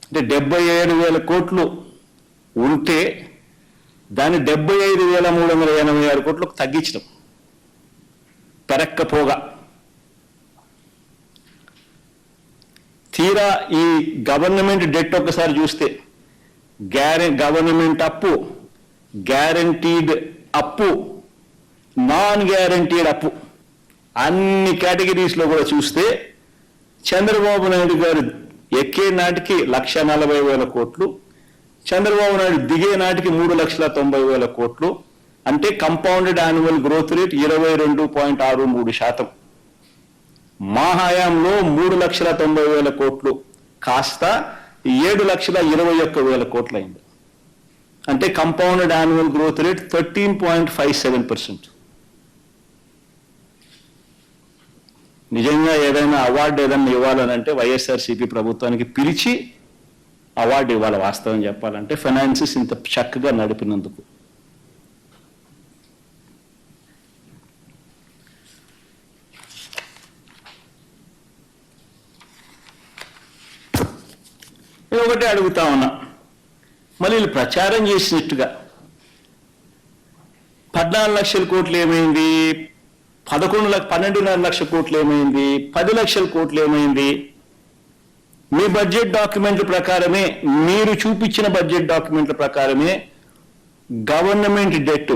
అంటే 77,000 కోట్లు ఉంటే దాన్ని 75,386 కోట్లకు తగ్గించడం పెరక్కపోగా. తీరా ఈ గవర్నమెంట్ డెట్ ఒకసారి చూస్తే గవర్నమెంట్ అప్పు, గ్యారంటీడ్ అప్పు, నాన్ గ్యారంటీడ్ అప్పు అన్ని కేటగిరీస్లో కూడా చూస్తే చంద్రబాబు నాయుడు గారు ఎక్కే నాటికి 1,40,000 కోట్లు, చంద్రబాబు నాయుడు దిగే నాటికి 3,90,000 కోట్లు. అంటే కంపౌండెడ్ యాన్యువల్ గ్రోత్ రేట్ 22.63%. మా హయాంలో 3,90,000 కోట్లు కాస్త 7,21,000 కోట్లు అయింది. అంటే కంపౌండెడ్ యాన్యువల్ గ్రోత్ రేట్ 13.57%. నిజంగా ఏదైనా అవార్డు ఏదైనా ఇవ్వాలనంటే వైఎస్ఆర్సీపీ ప్రభుత్వానికి పిలిచి అవార్డు ఇవ్వాలి. వాస్తవం చెప్పాలంటే ఫైనాన్సెస్ ఇంత చక్కగా నడిపినందుకు. నేను ఒకటే అడుగుతా ఉన్నా, మళ్ళీ వీళ్ళు ప్రచారం చేసినట్టుగా 14 లక్షల కోట్లు ఏమైంది, 12.5 లక్షల కోట్లు ఏమైంది, 10 లక్షల కోట్లు ఏమైంది? మీ బడ్జెట్ డాక్యుమెంట్ల ప్రకారమే, మీరు చూపించిన బడ్జెట్ డాక్యుమెంట్ల ప్రకారమే గవర్నమెంట్ డెట్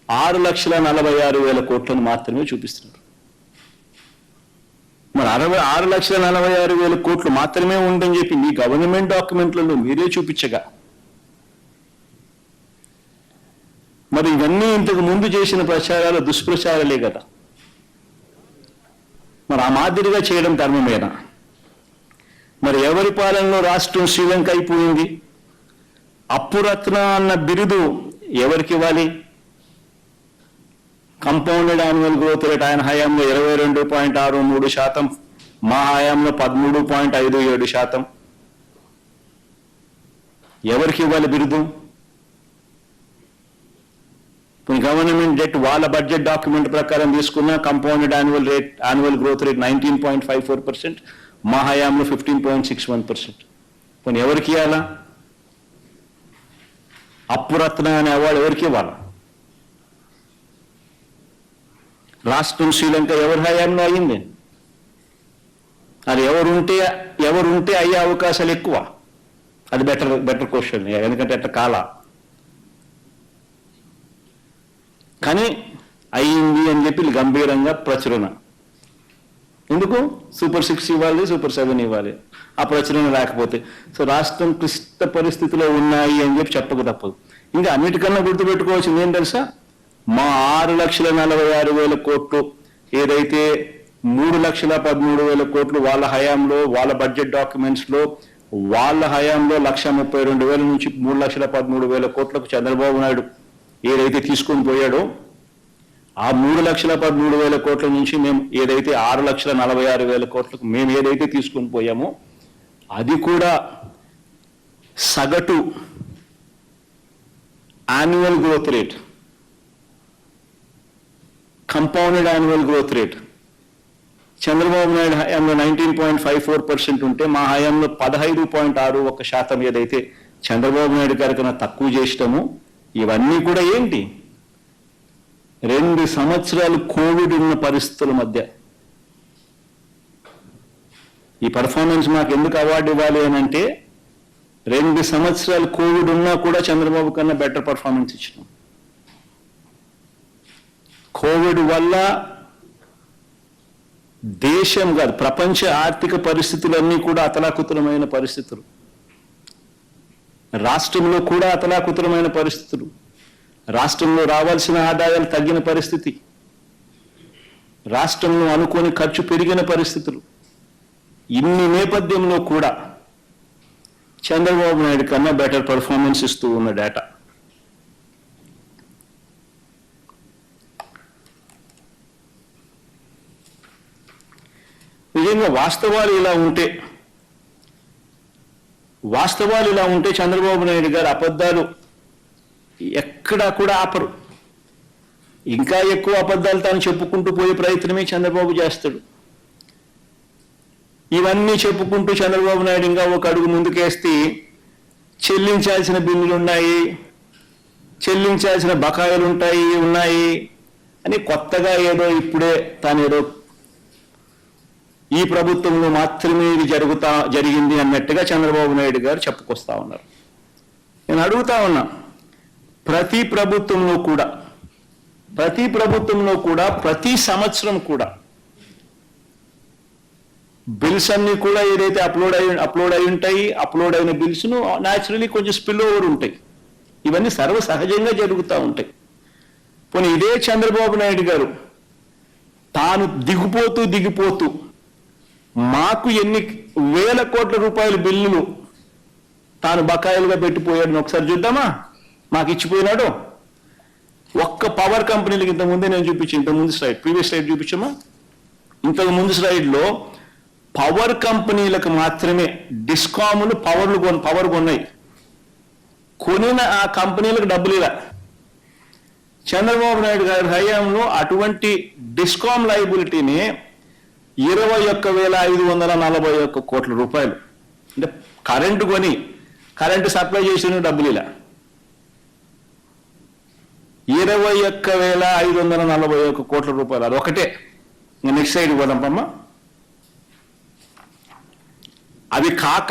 6,46,000 కోట్లను మాత్రమే చూపిస్తున్నారు. మరి 6,46,000 కోట్లు మాత్రమే ఉందని చెప్పి మీ గవర్నమెంట్ డాక్యుమెంట్లలో మీరే చూపించగా, మరి ఇవన్నీ ఇంతకు ముందు చేసిన ప్రచారాలు దుష్ప్రచారాలే కదా. మరి ఆ మాదిరిగా చేయడం ధర్మమేనా? మరి ఎవరి పాలనలో రాష్ట్రం శ్రీలంక అయిపోయింది? అప్పురత్న అన్న బిరుదు ఎవరికి ఇవ్వాలి? కంపౌండెడ్ యాన్యువల్ గ్రోత్ రేట్ ఆయన హయాంలో 22.63%, మా హయాంలో 13.57%. ఎవరికి ఇవ్వాలి బిరుదు? గవర్నమెంట్ డెట్ వాళ్ళ బడ్జెట్ డాక్యుమెంట్ ప్రకారం తీసుకున్న కంపౌండెడ్ యాన్యువల్ గ్రోత్ రేట్ 19.54%, మా హయాంలో 15.61%. పోనీ ఎవరికి ఇవ్వాలా? అప్పురత్న అనే అవార్డు ఎవరికి ఇవ్వాలా? రాష్ట్రం శ్రీలంక ఎవరి హయాంలో అయ్యింది? అది ఎవరుంటే అయ్యే అవకాశాలు ఎక్కువ. అది బెటర్ క్వశ్చన్, ఎందుకంటే అట్లా కాల. కానీ అయ్యింది అని చెప్పి గంభీరంగా ప్రచురణ. ఎందుకు? సూపర్ 6 ఇవ్వాలి, సూపర్ 7 ఇవ్వాలి. ఆ ప్రచురణ లేకపోతే సో రాష్ట్రం క్లిష్ట పరిస్థితిలో ఉన్నాయి అని చెప్పి చెప్పక తప్పదు. ఇంకా అన్నిటికన్నా గుర్తుపెట్టుకోవాల్సింది ఏం తెలుసా? మా 6,46,000 కోట్లు ఏదైతే 3,13,000 కోట్లు వాళ్ళ హయాంలో, వాళ్ళ బడ్జెట్ డాక్యుమెంట్స్లో వాళ్ళ హయాంలో 1,32,000 నుంచి 3,13,000 కోట్లకు చంద్రబాబు నాయుడు ఏదైతే తీసుకొని పోయాడో ఆ 3,13,000 కోట్ల నుంచి మేము ఏదైతే 6,46,000 కోట్లకు మేము ఏదైతే తీసుకొని పోయామో అది కూడా సగటు annual growth rate, compounded annual growth rate Chandrababu Naidu హయాంలో 19.54% ఉంటే మా హయాంలో 15.61% ఏదైతే చంద్రబాబు నాయుడు గారి కన్నా తక్కువ చేసినామో ఇవన్నీ కూడా ఏంటి? 2 సంవత్సరాలు కోవిడ్ ఉన్న పరిస్థితుల మధ్య ఈ పర్ఫార్మెన్స్ మాకు ఎందుకు అవార్డు ఇవ్వాలి అని అంటే 2 సంవత్సరాలు కోవిడ్ ఉన్నా కూడా చంద్రబాబు కన్నా బెటర్ పర్ఫార్మెన్స్ ఇచ్చినాం. కోవిడ్ వల్ల దేశం కాదు ప్రపంచ ఆర్థిక పరిస్థితులన్నీ కూడా అతలాకుతలమైన పరిస్థితులు, రాష్ట్రంలో కూడా అతలాకుతలమైన పరిస్థితులు, రాష్ట్రంలో రావాల్సిన ఆదాయాలు తగ్గిన పరిస్థితి, రాష్ట్రంలో అనుకోని ఖర్చు పెరిగిన పరిస్థితులు. ఇన్ని నేపథ్యంలో కూడా చంద్రబాబు నాయుడు కన్నా బెటర్ పర్ఫార్మెన్స్ ఇస్తూ ఉన్న డేటా. నిజంగా వాస్తవాలు ఇలా ఉంటే చంద్రబాబు నాయుడు గారు అబద్ధాలు ఎక్కడా కూడా ఆపరు. ఇంకా ఎక్కువ అబద్ధాలు తాను చెప్పుకుంటూ పోయే ప్రయత్నమే చంద్రబాబు చేస్తాడు. ఇవన్నీ చెప్పుకుంటూ చంద్రబాబు నాయుడు ఇంకా ఒక అడుగు ముందుకేస్తే చెల్లించాల్సిన బిల్లులు ఉన్నాయి, చెల్లించాల్సిన బకాయిలు ఉన్నాయి అని కొత్తగా ఏదో ఇప్పుడే తానేదో ఈ ప్రభుత్వంలో మాత్రమే ఇది జరిగింది అన్నట్టుగా చంద్రబాబు నాయుడు గారు చెప్పుకొస్తా ఉన్నారు. నేను అడుగుతా ఉన్నా, ప్రతి ప్రభుత్వంలో కూడా ప్రతి సంవత్సరం కూడా బిల్స్ అన్ని కూడా ఏదైతే అప్లోడ్ అయి ఉంటాయి, అప్లోడ్ అయిన బిల్స్ను న్యాచురలీ కొంచెం స్పిల్ ఓవర్ ఉంటాయి. ఇవన్నీ సర్వసహజంగా జరుగుతూ ఉంటాయి. పోనీ ఇదే చంద్రబాబు నాయుడు గారు తాను దిగిపోతూ మాకు ఎన్ని వేల కోట్ల రూపాయల బిల్లులు తాను బకాయిలుగా పెట్టిపోయాడని ఒకసారి చూద్దామా? మాకు ఇచ్చిపోయినాడు. ఒక్క పవర్ కంపెనీలకు ఇంతకుముందే నేను చూపించి ఇంతకుముందు స్లైడ్, ప్రీవియస్ స్లైడ్ చూపించమా? ఇంతకుముందు స్లైడ్లో పవర్ కంపెనీలకు మాత్రమే డిస్కాములు పవర్ కొన్నాయి. కొనిన ఆ కంపెనీలకు డబ్బులు ఇలా. చంద్రబాబు నాయుడు గారి హయాంలో అటువంటి డిస్కామ్ లైబిలిటీని 21,541 కోట్ల రూపాయలు అంటే కరెంటు సప్లై చేసిన డబ్బులు ఇలా 21,541 కోట్ల రూపాయలు. అది ఒకటే. నెక్స్ట్ సైడ్ పోదాంపమ్మా. అవి కాక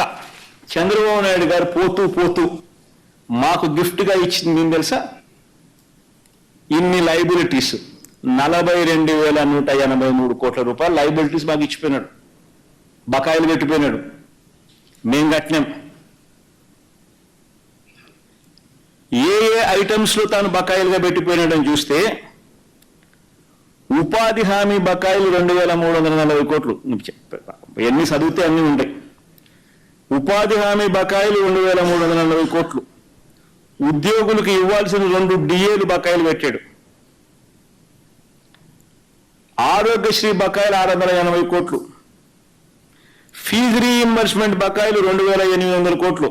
చంద్రబాబు నాయుడు గారు పోతూ మాకు గిఫ్ట్గా ఇచ్చింది ఏం తెలుసా? ఇన్ని లైబిలిటీస్ 42,183 కోట్ల రూపాయలు లైబిలిటీస్ మాకు ఇచ్చిపోయినాడు, బకాయిలు పెట్టిపోయినాడు. మేం కట్టినాం. ఏ ఐటమ్స్లో తాను బకాయిలుగా పెట్టిపోయినాడని చూస్తే ఉపాధి హామీ బకాయిలు 2,340 కోట్లు. ఎన్ని చదివితే అన్నీ ఉంటాయి. ఉపాధి హామీ బకాయిలు 2,340 కోట్లు. ఉద్యోగులకు ఇవ్వాల్సిన 2 డిఏలు బకాయిలు పెట్టాడు. ఆరోగ్యశ్రీ బకాయిలు 680 కోట్లు. ఫీజు రీఇంబర్స్మెంట్ బకాయిలు 2,800 కోట్లు.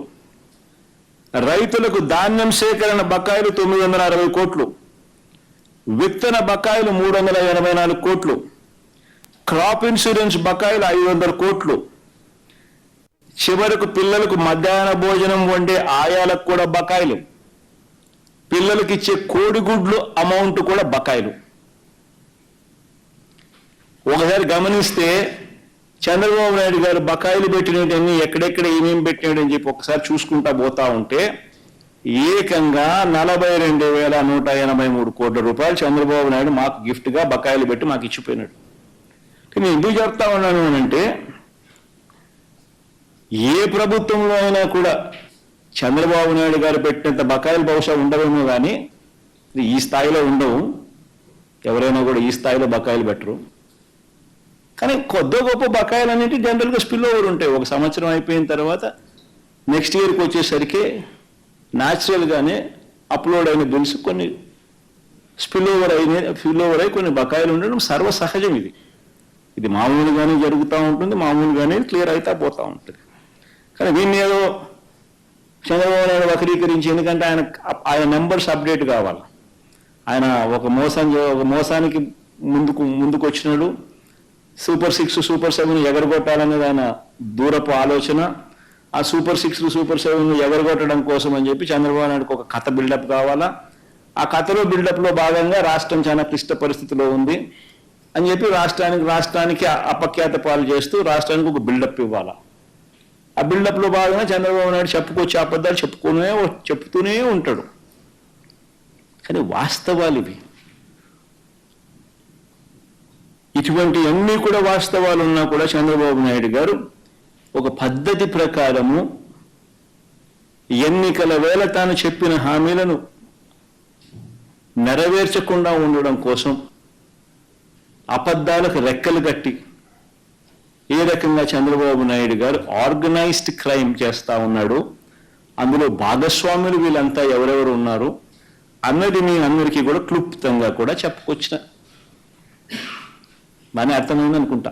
రైతులకు ధాన్యం సేకరణ బకాయిలు 960 కోట్లు. విత్తన బకాయిలు 384 కోట్లు. క్రాప్ ఇన్సూరెన్స్ బకాయిలు 500 కోట్లు. చివరకు పిల్లలకు మధ్యాహ్న భోజనం వండే ఆయాలకు కూడా బకాయిలు. పిల్లలకి ఇచ్చే కోడిగుడ్లు అమౌంట్ కూడా బకాయిలు. ఒకసారి గమనిస్తే చంద్రబాబు నాయుడు గారు బకాయిలు పెట్టినవన్నీ ఎక్కడెక్కడ ఏమేమి పెట్టినాడని చెప్పి ఒకసారి చూసుకుంటా పోతా ఉంటే ఏకంగా 42,183 కోట్ల రూపాయలు చంద్రబాబు నాయుడు మాకు గిఫ్ట్గా బకాయిలు పెట్టి మాకు ఇచ్చిపోయినాడు. నేను ఎందుకు చెప్తా ఉన్నాను అంటే, ఏ ప్రభుత్వంలో అయినా కూడా చంద్రబాబు నాయుడు గారు పెట్టినంత బకాయిలు బహుశా ఉండవేమో కానీ ఈ స్థాయిలో ఉండవు. ఎవరైనా కూడా ఈ స్థాయిలో బకాయిలు పెట్టరు. కానీ కొద్ది గొప్ప బకాయిలు అనేవి జనరల్గా స్పిల్ ఓవర్ ఉంటాయి. ఒక సంవత్సరం అయిపోయిన తర్వాత నెక్స్ట్ ఇయర్కి వచ్చేసరికి న్యాచురల్గానే అప్లోడ్ అయిన బిల్స్ కొన్ని స్పిల్ ఓవర్ అయి కొన్ని బకాయిలు ఉండడం సర్వసహజం. ఇది మామూలుగానే జరుగుతూ ఉంటుంది, మామూలుగానే క్లియర్ అవుతా పోతూ ఉంటుంది. కానీ దీన్ని ఏదో చంద్రబాబు నాయుడు వక్రీకరించి, ఎందుకంటే ఆయన నెంబర్స్ అప్డేట్ కావాలి. ఆయన ఒక మోసానికి ముందుకు వచ్చినాడు. సూపర్ 6 సూపర్ 7 ఎగరగొట్టాలనేది ఆయన దూరపు ఆలోచన. ఆ సూపర్ 6 సూపర్ 7 ఎగరగొట్టడం కోసం అని చెప్పి చంద్రబాబు నాయుడుకు ఒక కథ బిల్డప్ కావాలా. ఆ కథలో బిల్డప్లో భాగంగా రాష్ట్రం చాలా క్లిష్ట పరిస్థితిలో ఉంది అని చెప్పి రాష్ట్రానికి అపఖ్యాత పాలు చేస్తూ రాష్ట్రానికి ఒక బిల్డప్ ఇవ్వాలా. ఆ బిల్డప్లో భాగంగా చంద్రబాబు నాయుడు చెప్పుకొచ్చే అబద్ధాలు చెప్తూనే ఉంటాడు. కానీ వాస్తవాలు ఇవి. ఇటువంటి అన్నీ కూడా వాస్తవాలు ఉన్నా కూడా చంద్రబాబు నాయుడు గారు ఒక పద్ధతి ప్రకారము ఎన్నికల వేళ తాను చెప్పిన హామీలను నెరవేర్చకుండా ఉండడం కోసం అబద్ధాలకు రెక్కలు కట్టి ఏ రకంగా చంద్రబాబు నాయుడు గారు ఆర్గనైజ్డ్ క్రైమ్ చేస్తా ఉన్నాడు, అందులో భాగస్వాములు వీళ్ళంతా ఎవరెవరు ఉన్నారు అన్నది మీ అందరికీ కూడా క్లుప్తంగా కూడా చెప్పుకొచ్చిన బాగానే అర్థమైంది అనుకుంటా.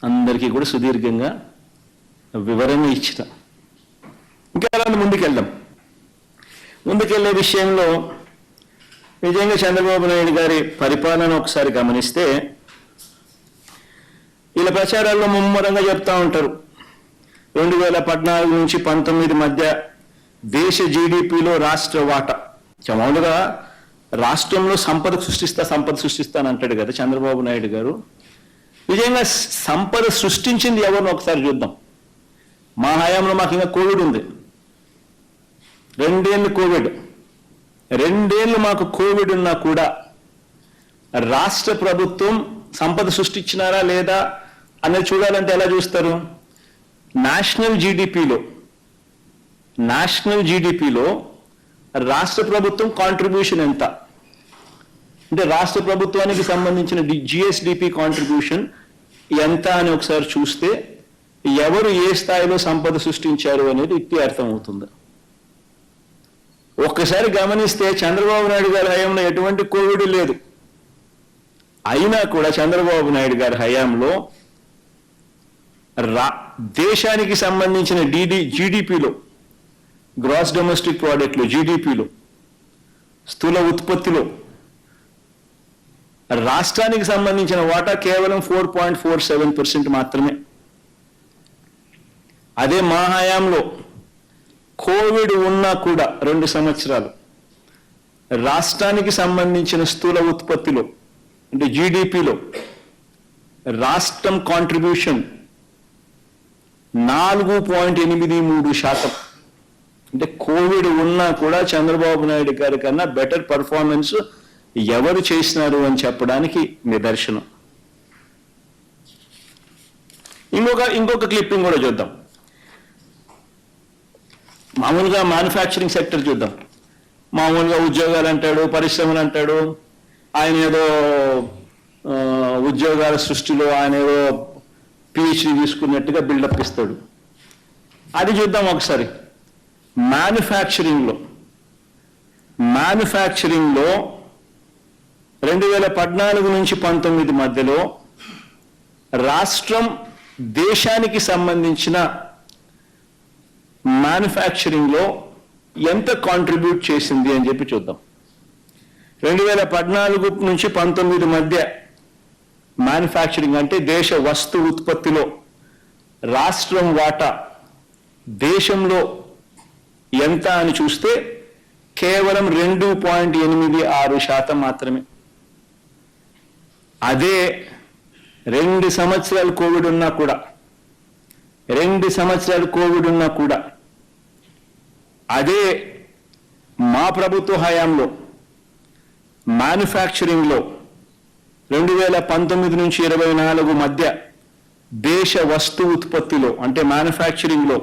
అందరికీ కూడా సుదీర్ఘంగా వివరణ ఇచ్చిన. ఇంకా అలాంటి ముందుకెళ్ళే విషయంలో నిజంగా చంద్రబాబు నాయుడు గారి పరిపాలన ఒకసారి గమనిస్తే వీళ్ళ ప్రచారాల్లో ముమ్మరంగా చెప్తా ఉంటారు 2014 నుంచి 19 మధ్య దేశ జీడిపిలో రాష్ట్ర వాటా. మామూలుగా రాష్ట్రంలో సంపద సృష్టిస్తా అని అంటాడు కదా చంద్రబాబు నాయుడు గారు. నిజంగా సంపద సృష్టించింది ఎవరిని ఒకసారి చూద్దాం. మా హయాంలో మాకు ఇంకా కోవిడ్ ఉంది, 2 ఏళ్ళు మాకు కోవిడ్ ఉన్నా కూడా రాష్ట్ర ప్రభుత్వం సంపద సృష్టించినారా లేదా అనేది చూడాలంటే ఎలా చూస్తారు? నేషనల్ జీడిపిలో రాష్ట్ర ప్రభుత్వం కాంట్రిబ్యూషన్ ఎంత అంటే రాష్ట్ర ప్రభుత్వానికి సంబంధించిన జిఎస్డిపి కాంట్రిబ్యూషన్ ఎంత అని ఒకసారి చూస్తే ఎవరు ఏ స్థాయిలో సంపద సృష్టించారు అనేది ఇట్టి అర్థమవుతుంది. ఒక్కసారి గమనిస్తే చంద్రబాబు నాయుడు గారి హయాంలో ఎటువంటి కోవిడ్ లేదు. అయినా కూడా చంద్రబాబు నాయుడు గారి హయాంలో దేశానికి సంబంధించిన జీడిపిలో, గ్రాస్ డొమెస్టిక్ ప్రోడక్ట్లో, జీడిపిలో, స్థూల ఉత్పత్తిలో రాష్ట్రానికి సంబంధించిన వాటా కేవలం 4.47% మాత్రమే. అదే మా హయాంలో కోవిడ్ ఉన్నా కూడా 2 సంవత్సరాలు రాష్ట్రానికి సంబంధించిన స్థూల ఉత్పత్తిలో అంటే జీడిపిలో రాష్ట్రం కాంట్రిబ్యూషన్ 4.83%. అంటే కోవిడ్ ఉన్నా కూడా చంద్రబాబు నాయుడు గారి కన్నా బెటర్ పర్ఫార్మెన్స్ ఎవరు చేసినారు అని చెప్పడానికి నిదర్శనం. ఇంకొక క్లిప్పింగ్ కూడా చూద్దాం. మామూలుగా మ్యానుఫ్యాక్చరింగ్ సెక్టర్ చూద్దాం. మామూలుగా ఉద్యోగాలు అంటాడు, పరిశ్రమలు అంటాడు. ఆయన ఏదో ఉద్యోగాల సృష్టిలో ఆయన ఏదో పిహెచ్డి తీసుకున్నట్టుగా బిల్డప్ ఇస్తాడు. అది చూద్దాం ఒకసారి. మ్యానుఫ్యాక్చరింగ్లో 2014 నుంచి 19 మధ్యలో రాష్ట్రం దేశానికి సంబంధించిన మ్యానుఫ్యాక్చరింగ్లో ఎంత కాంట్రిబ్యూట్ చేసింది అని చెప్పి చూద్దాం. 2014 నుంచి 19 మధ్య మ్యానుఫ్యాక్చరింగ్ అంటే దేశ వస్తు ఉత్పత్తిలో రాష్ట్రం వాటా దేశంలో ఎంత అని చూస్తే కేవలం 2.86% మాత్రమే. అదే 2 సంవత్సరాలు కోవిడ్ ఉన్నా కూడా అదే మా ప్రభుత్వ హయాంలో మ్యానుఫ్యాక్చరింగ్లో 2019 నుంచి 24 మధ్య దేశ వస్తు ఉత్పత్తిలో అంటే మ్యానుఫ్యాక్చరింగ్లో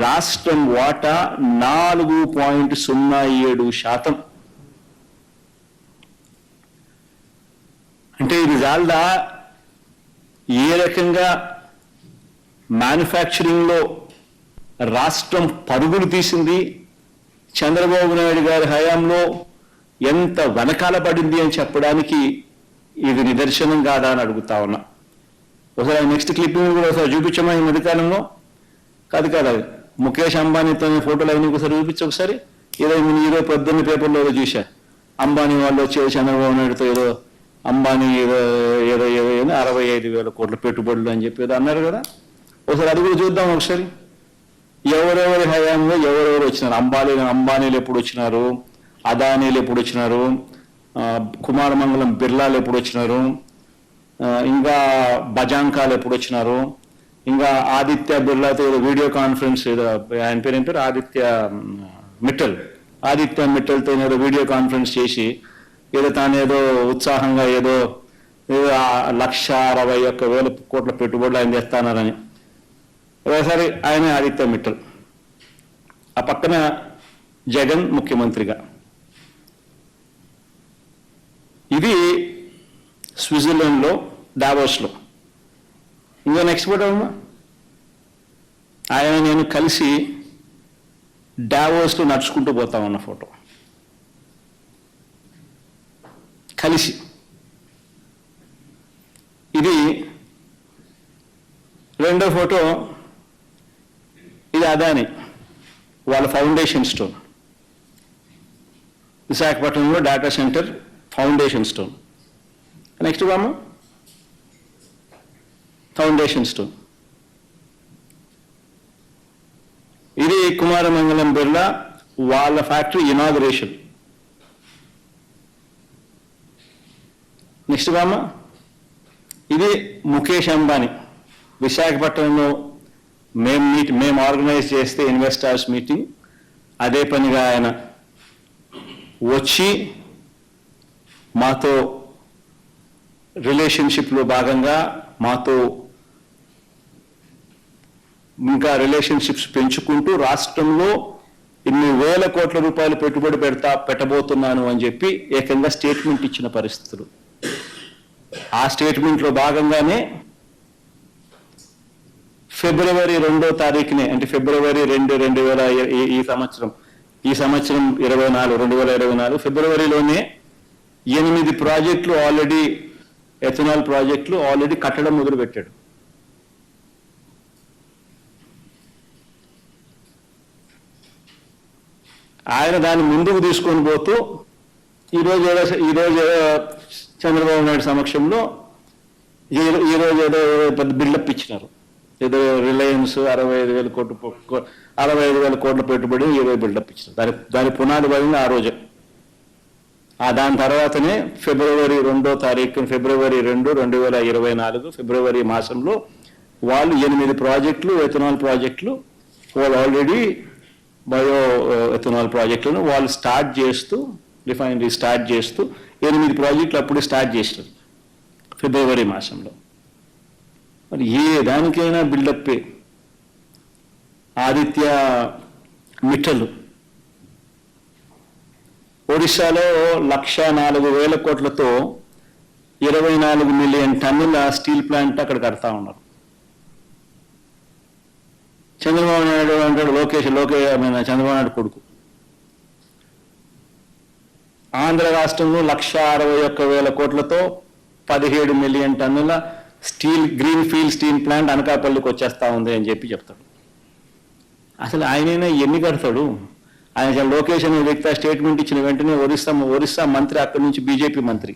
రాష్ట్రం వాటా 4.07%. అంటే ఇది జాల్దా ఏ రకంగా మ్యానుఫ్యాక్చరింగ్లో రాష్ట్రం పరుగులు తీసింది, చంద్రబాబు నాయుడు గారి హయాంలో ఎంత వెనకాల పడింది అని చెప్పడానికి ఇది నిదర్శనం కాదా అని అడుగుతా ఉన్నా. ఒకసారి నెక్స్ట్ క్లిప్పింగ్ కూడా ఒకసారి చూపించమా ఈ మధ్యకాలంలో. కాదు అది ముఖేష్ అంబానీతో ఫోటోలు అవన్నీ ఒకసారి చూపించు ఒకసారి. ఏదో ఈరోజు పొద్దున్న పేపర్లో ఏదో చూసా, అంబానీ వాళ్ళు వచ్చి చంద్రబాబు నాయుడుతో ఏదో అంబానీ ఏదో ఏదో ఏదో 65,000 కోట్ల పెట్టుబడులు అని చెప్పి ఏదో అన్నారు కదా. ఒకసారి అది కూడా చూద్దాం ఒకసారి. ఎవరెవరి హయాంలో ఎవరెవరు వచ్చినారు, అంబానీలు ఎప్పుడు వచ్చినారు, అదానీలు ఎప్పుడు వచ్చినారు, కుమారమంగళం బిర్లాలు ఎప్పుడు వచ్చినారు, ఇంకా బజాంకాలు ఎప్పుడు వచ్చినారు, ఇంకా ఆదిత్య బిర్లాతో ఏదో వీడియో కాన్ఫరెన్స్ ఏదో ఆయన పేరు ఏం పేరు ఆదిత్య మిట్టల్తో ఏదో వీడియో కాన్ఫరెన్స్ చేసి ఏదో తాను ఏదో ఉత్సాహంగా ఏదో 161,000 కోట్ల పెట్టుబడులు ఆయన చేస్తానని. ఒకసారి ఆయన ఆదిత్య మిట్టల్, ఆ పక్కన జగన్ ముఖ్యమంత్రిగా. ఇది స్విట్జర్లాండ్లో డావోస్లో. ఇంకా నెక్స్ట్ ఫోటో అమ్మా, ఆయన నేను కలిసి డావోస్లో నడుచుకుంటూ పోతా ఉన్న ఫోటో కలిసి. ఇది రెండో ఫోటో, ఇది అదాని వాళ్ళ ఫౌండేషన్ స్టోన్, విశాఖపట్నంలో data centre foundation stone. Next బామ్మ ఫౌండేషన్ స్టోన్. ఇది కుమారమంగళం బిర్లా వాళ్ళ ఫ్యాక్టరీ ఇనాగరేషన్. నెక్స్ట్ బామ్మ ఇది ముఖేష్ అంబానీ విశాఖపట్నంలో మేము ఆర్గనైజ్ చేస్తే ఇన్వెస్టర్స్ మీటింగ్, అదే పనిగా ఆయన వచ్చి మాతో రిలేషన్షిప్లో భాగంగా మాతో ఇంకా రిలేషన్షిప్స్ పెంచుకుంటూ రాష్ట్రంలో ఇన్ని వేల కోట్ల రూపాయలు పెట్టుబడి పెట్టబోతున్నాను అని చెప్పి ఏకంగా స్టేట్మెంట్ ఇచ్చిన పరిస్థితులు. ఆ స్టేట్మెంట్లో భాగంగానే ఫిబ్రవరి 2వ తారీఖునే, అంటే ఫిబ్రవరి 2, ఈ సంవత్సరం 2024 ఫిబ్రవరిలోనే 8 ప్రాజెక్టులు ఆల్రెడీ ఎథనాల్ ప్రాజెక్టులు ఆల్రెడీ కట్టడం మొదలుపెట్టాడు. ఆయన దాన్ని ముందుకు తీసుకొని పోతూ ఈరోజు ఏదో చంద్రబాబు నాయుడు సమక్షంలో ఈరోజు ఏదో పెద్ద బిల్డప్ ఇచ్చినారు. ఏదో రిలయన్స్ 65,000 కోట్ల పెట్టుబడి ఈరోజు బిల్డప్ ఇచ్చినారు. దాని పునాది పడింది ఆ రోజు. దాని తర్వాతనే ఫిబ్రవరి 2వ తారీఖు ఫిబ్రవరి 2, 2024 ఫిబ్రవరి మాసంలో వాళ్ళు 8 ప్రాజెక్టులు ఎథనాల్ ప్రాజెక్టులు వాళ్ళు ఆల్రెడీ బయో ఎథనాల్ ప్రాజెక్టులను వాళ్ళు స్టార్ట్ చేస్తూ రిఫైనరీ స్టార్ట్ చేస్తూ 8 ప్రాజెక్టులు అప్పుడే స్టార్ట్ చేస్తారు ఫిబ్రవరి మాసంలో. మరి ఏ దానికైనా బిల్డప్పే. ఆదిత్య మిట్టల్ ఒడిశాలో 104,000 కోట్లతో 24 మిలియన్ టన్నుల స్టీల్ ప్లాంట్ అక్కడ కడతా ఉన్నారు. చంద్రబాబు నాయుడు అంటాడు చంద్రబాబు నాయుడు కొడుకు. ఆంధ్ర రాష్ట్రంలో 161,000 కోట్లతో 17 మిలియన్ టన్నుల గ్రీన్ ఫీల్డ్ స్టీల్ ప్లాంట్ అనకాపల్లికి వచ్చేస్తా ఉంది అని చెప్పి చెప్తాడు. అసలు ఆయనైనా ఎన్ని కడతాడు? ఆయన లోకేష్ అనే వ్యక్తి స్టేట్మెంట్ ఇచ్చిన వెంటనే ఒరిస్సా మంత్రి, అక్కడి నుంచి బీజేపీ మంత్రి,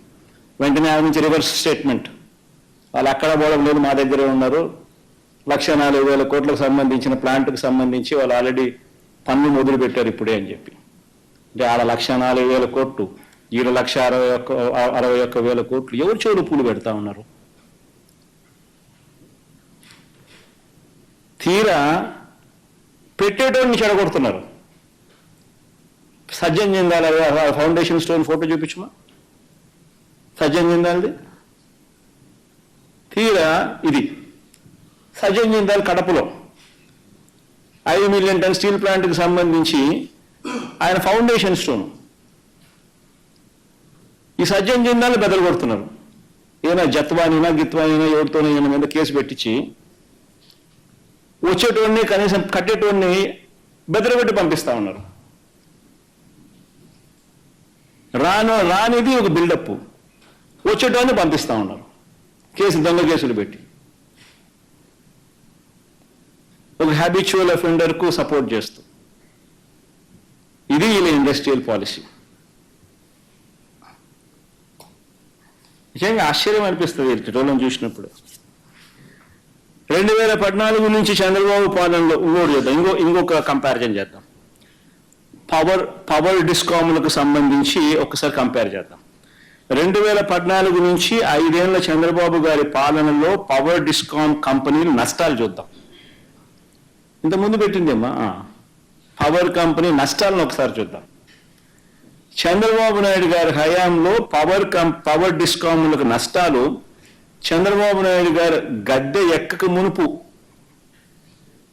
వెంటనే ఆయన నుంచి రివర్స్ స్టేట్మెంట్, వాళ్ళు అక్కడ పోవడం లేదు, మా దగ్గరే ఉన్నారు, 104,000 కోట్లకు సంబంధించిన ప్లాంట్కి సంబంధించి వాళ్ళు ఆల్రెడీ పన్ను మొదలు పెట్టారు ఇప్పుడే అని చెప్పి. అంటే ఆడ 104,000 కోట్లు, ఈడ 161,000 కోట్లు. ఎవరు చెవులు పూలు పెడతా ఉన్నారు? తీరా పెట్టేటోడిని చెడగొడుతున్నారు. Sajjan Jindal foundation stone photo చూపించమా, సజ్జన్ జిందాల్ది. తీరా ఇది సజ్జన్ జిందాల్ కడపలో 5 మిలియన్ టన్ స్టీల్ ప్లాంట్కి సంబంధించి ఆయన ఫౌండేషన్ స్టోన్. ఈ సజ్జన్ జిందాల్ బెదలు కొడుతున్నారు. ఏమైనా జత్వానినా గిత్వానినా ఎవరితోనే ఈయన మీద కేసు పెట్టించి వచ్చేటోడిని కనీసం కట్టేటోడిని బెదరబెట్టి పంపిస్తా ఉన్నారు. రానిది ఒక బిల్డప్, వచ్చేటోడిని పంపిస్తా ఉన్నారు దొంగ కేసులు పెట్టి. ఒక హ్యాబిచువల్ అఫెండర్కు సపోర్ట్ చేస్తూ. ఇది వీళ్ళ ఇండస్ట్రియల్ పాలసీ. నిజంగా ఆశ్చర్యం అనిపిస్తుంది వీళ్ళని చూసినప్పుడు. 2014 నుంచి చంద్రబాబు పాలనలో ఇంకోటి చేద్దాం, ఇంకొక కంపారిజన్ చేద్దాం. పవర్ డిస్కాములకు సంబంధించి ఒకసారి కంపేర్ చేద్దాం. 2014 నుంచి 5 ఏళ్ల చంద్రబాబు గారి పాలనలో పవర్ డిస్కామ్ కంపెనీలు నష్టాలు చూద్దాం. ఇంతకుముందు పెట్టిందేమ్మా పవర్ కంపెనీ నష్టాలను ఒకసారి చూద్దాం. చంద్రబాబు నాయుడు గారి హయాంలో పవర్ డిస్కాములకు నష్టాలు చంద్రబాబు నాయుడు గారు గద్దె ఎక్కక మునుపు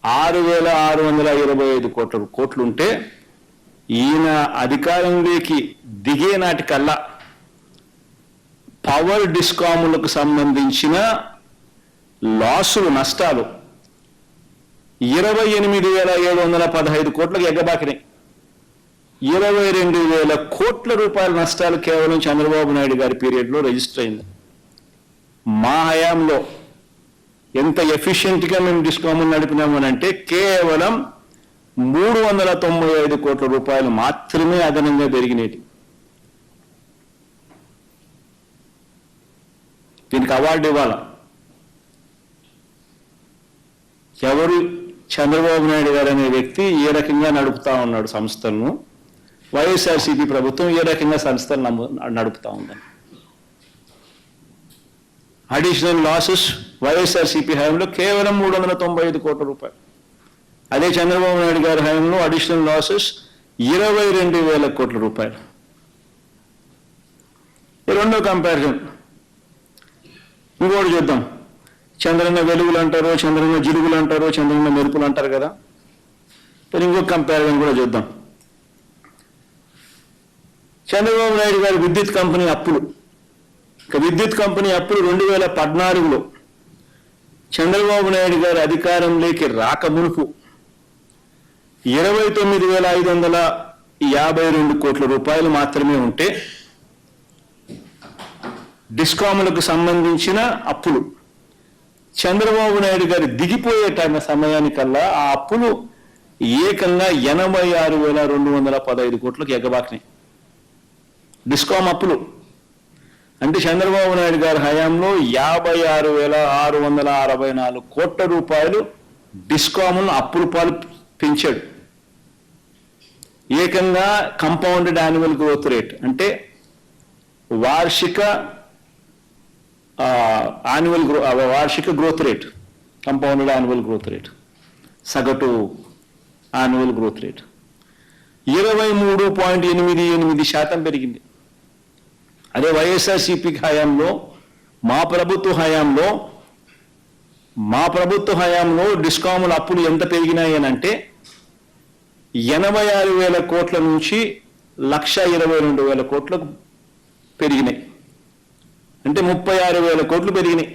6,625 కోట్లుంటే ఈయన అధికారంలోకి దిగే నాటికల్లా పవర్ డిస్కాములకు సంబంధించిన నష్టాలు 28,715 కోట్లకు ఎగ్గబాకినాయి. 22,000 కోట్ల రూపాయల నష్టాలు కేవలం చంద్రబాబు నాయుడు గారి పీరియడ్లో రిజిస్టర్ అయింది. మా హయాంలో ఎంత ఎఫిషియెంట్గా మేము డిస్కాములు నడిపినామనంటే కేవలం 395 కోట్ల రూపాయలు మాత్రమే అదనంగా పెరిగినది. దీనికి అవార్డు ఇవ్వాలా? ఎవరు? చంద్రబాబు నాయుడు గారు అనే వ్యక్తి ఏ రకంగా నడుపుతా ఉన్నాడు సంస్థలను, వైఎస్ఆర్సీపీ ప్రభుత్వం ఏ రకంగా సంస్థలు నడుపుతా ఉందని. అడిషనల్ లాసెస్ వైఎస్ఆర్సీపీ హయాంలో కేవలం 395 కోట్ల రూపాయలు. అదే చంద్రబాబు నాయుడు గారి హయాంలో అడిషనల్ లాసెస్ 22,000 కోట్ల రూపాయలు. రెండో కంపారిజన్ ఇంకోటి చూద్దాం. చంద్రన్న వెలుగులు అంటారు, చంద్రన్న జిలుగులు అంటారు, చంద్రన్న మెరుపులు అంటారు కదా. ఇంకొక కంపారిజన్ కూడా చూద్దాం. చంద్రబాబు నాయుడు గారి విద్యుత్ కంపెనీ అప్పులు. విద్యుత్ కంపెనీ అప్పులు 2014లో చంద్రబాబు నాయుడు గారి అధికారంలోకి రాక మునుపు 29,552 కోట్ల రూపాయలు మాత్రమే ఉంటే డిస్కాములకు సంబంధించిన అప్పులు చంద్రబాబు నాయుడు గారి దిగిపోయే సమయానికల్లా ఆ అప్పులు ఏకంగా 86,215 కోట్లకు ఎగబాకినాయి. డిస్కామ్ అప్పులు అంటే చంద్రబాబు నాయుడు గారి హయాంలో 56,664 కోట్ల రూపాయలు డిస్కాములను అప్పుల పాలు పెంచాడు. ఏకంగా కంపౌండెడ్ యాన్యువల్ గ్రోత్ రేట్ అంటే వార్షిక growth rate, compounded annual growth rate, సగటు యాన్యువల్ గ్రోత్ రేట్ 23.88% పెరిగింది. అదే వైఎస్ఆర్సీపీ హయాంలో మా ప్రభుత్వ హయాంలో డిస్కాముల అప్పులు ఎంత పెరిగినాయి అని అంటే 86,000 కోట్ల నుంచి 1,22,000 కోట్లకు పెరిగినాయి. అంటే 36,000 కోట్లు పెరిగినాయి.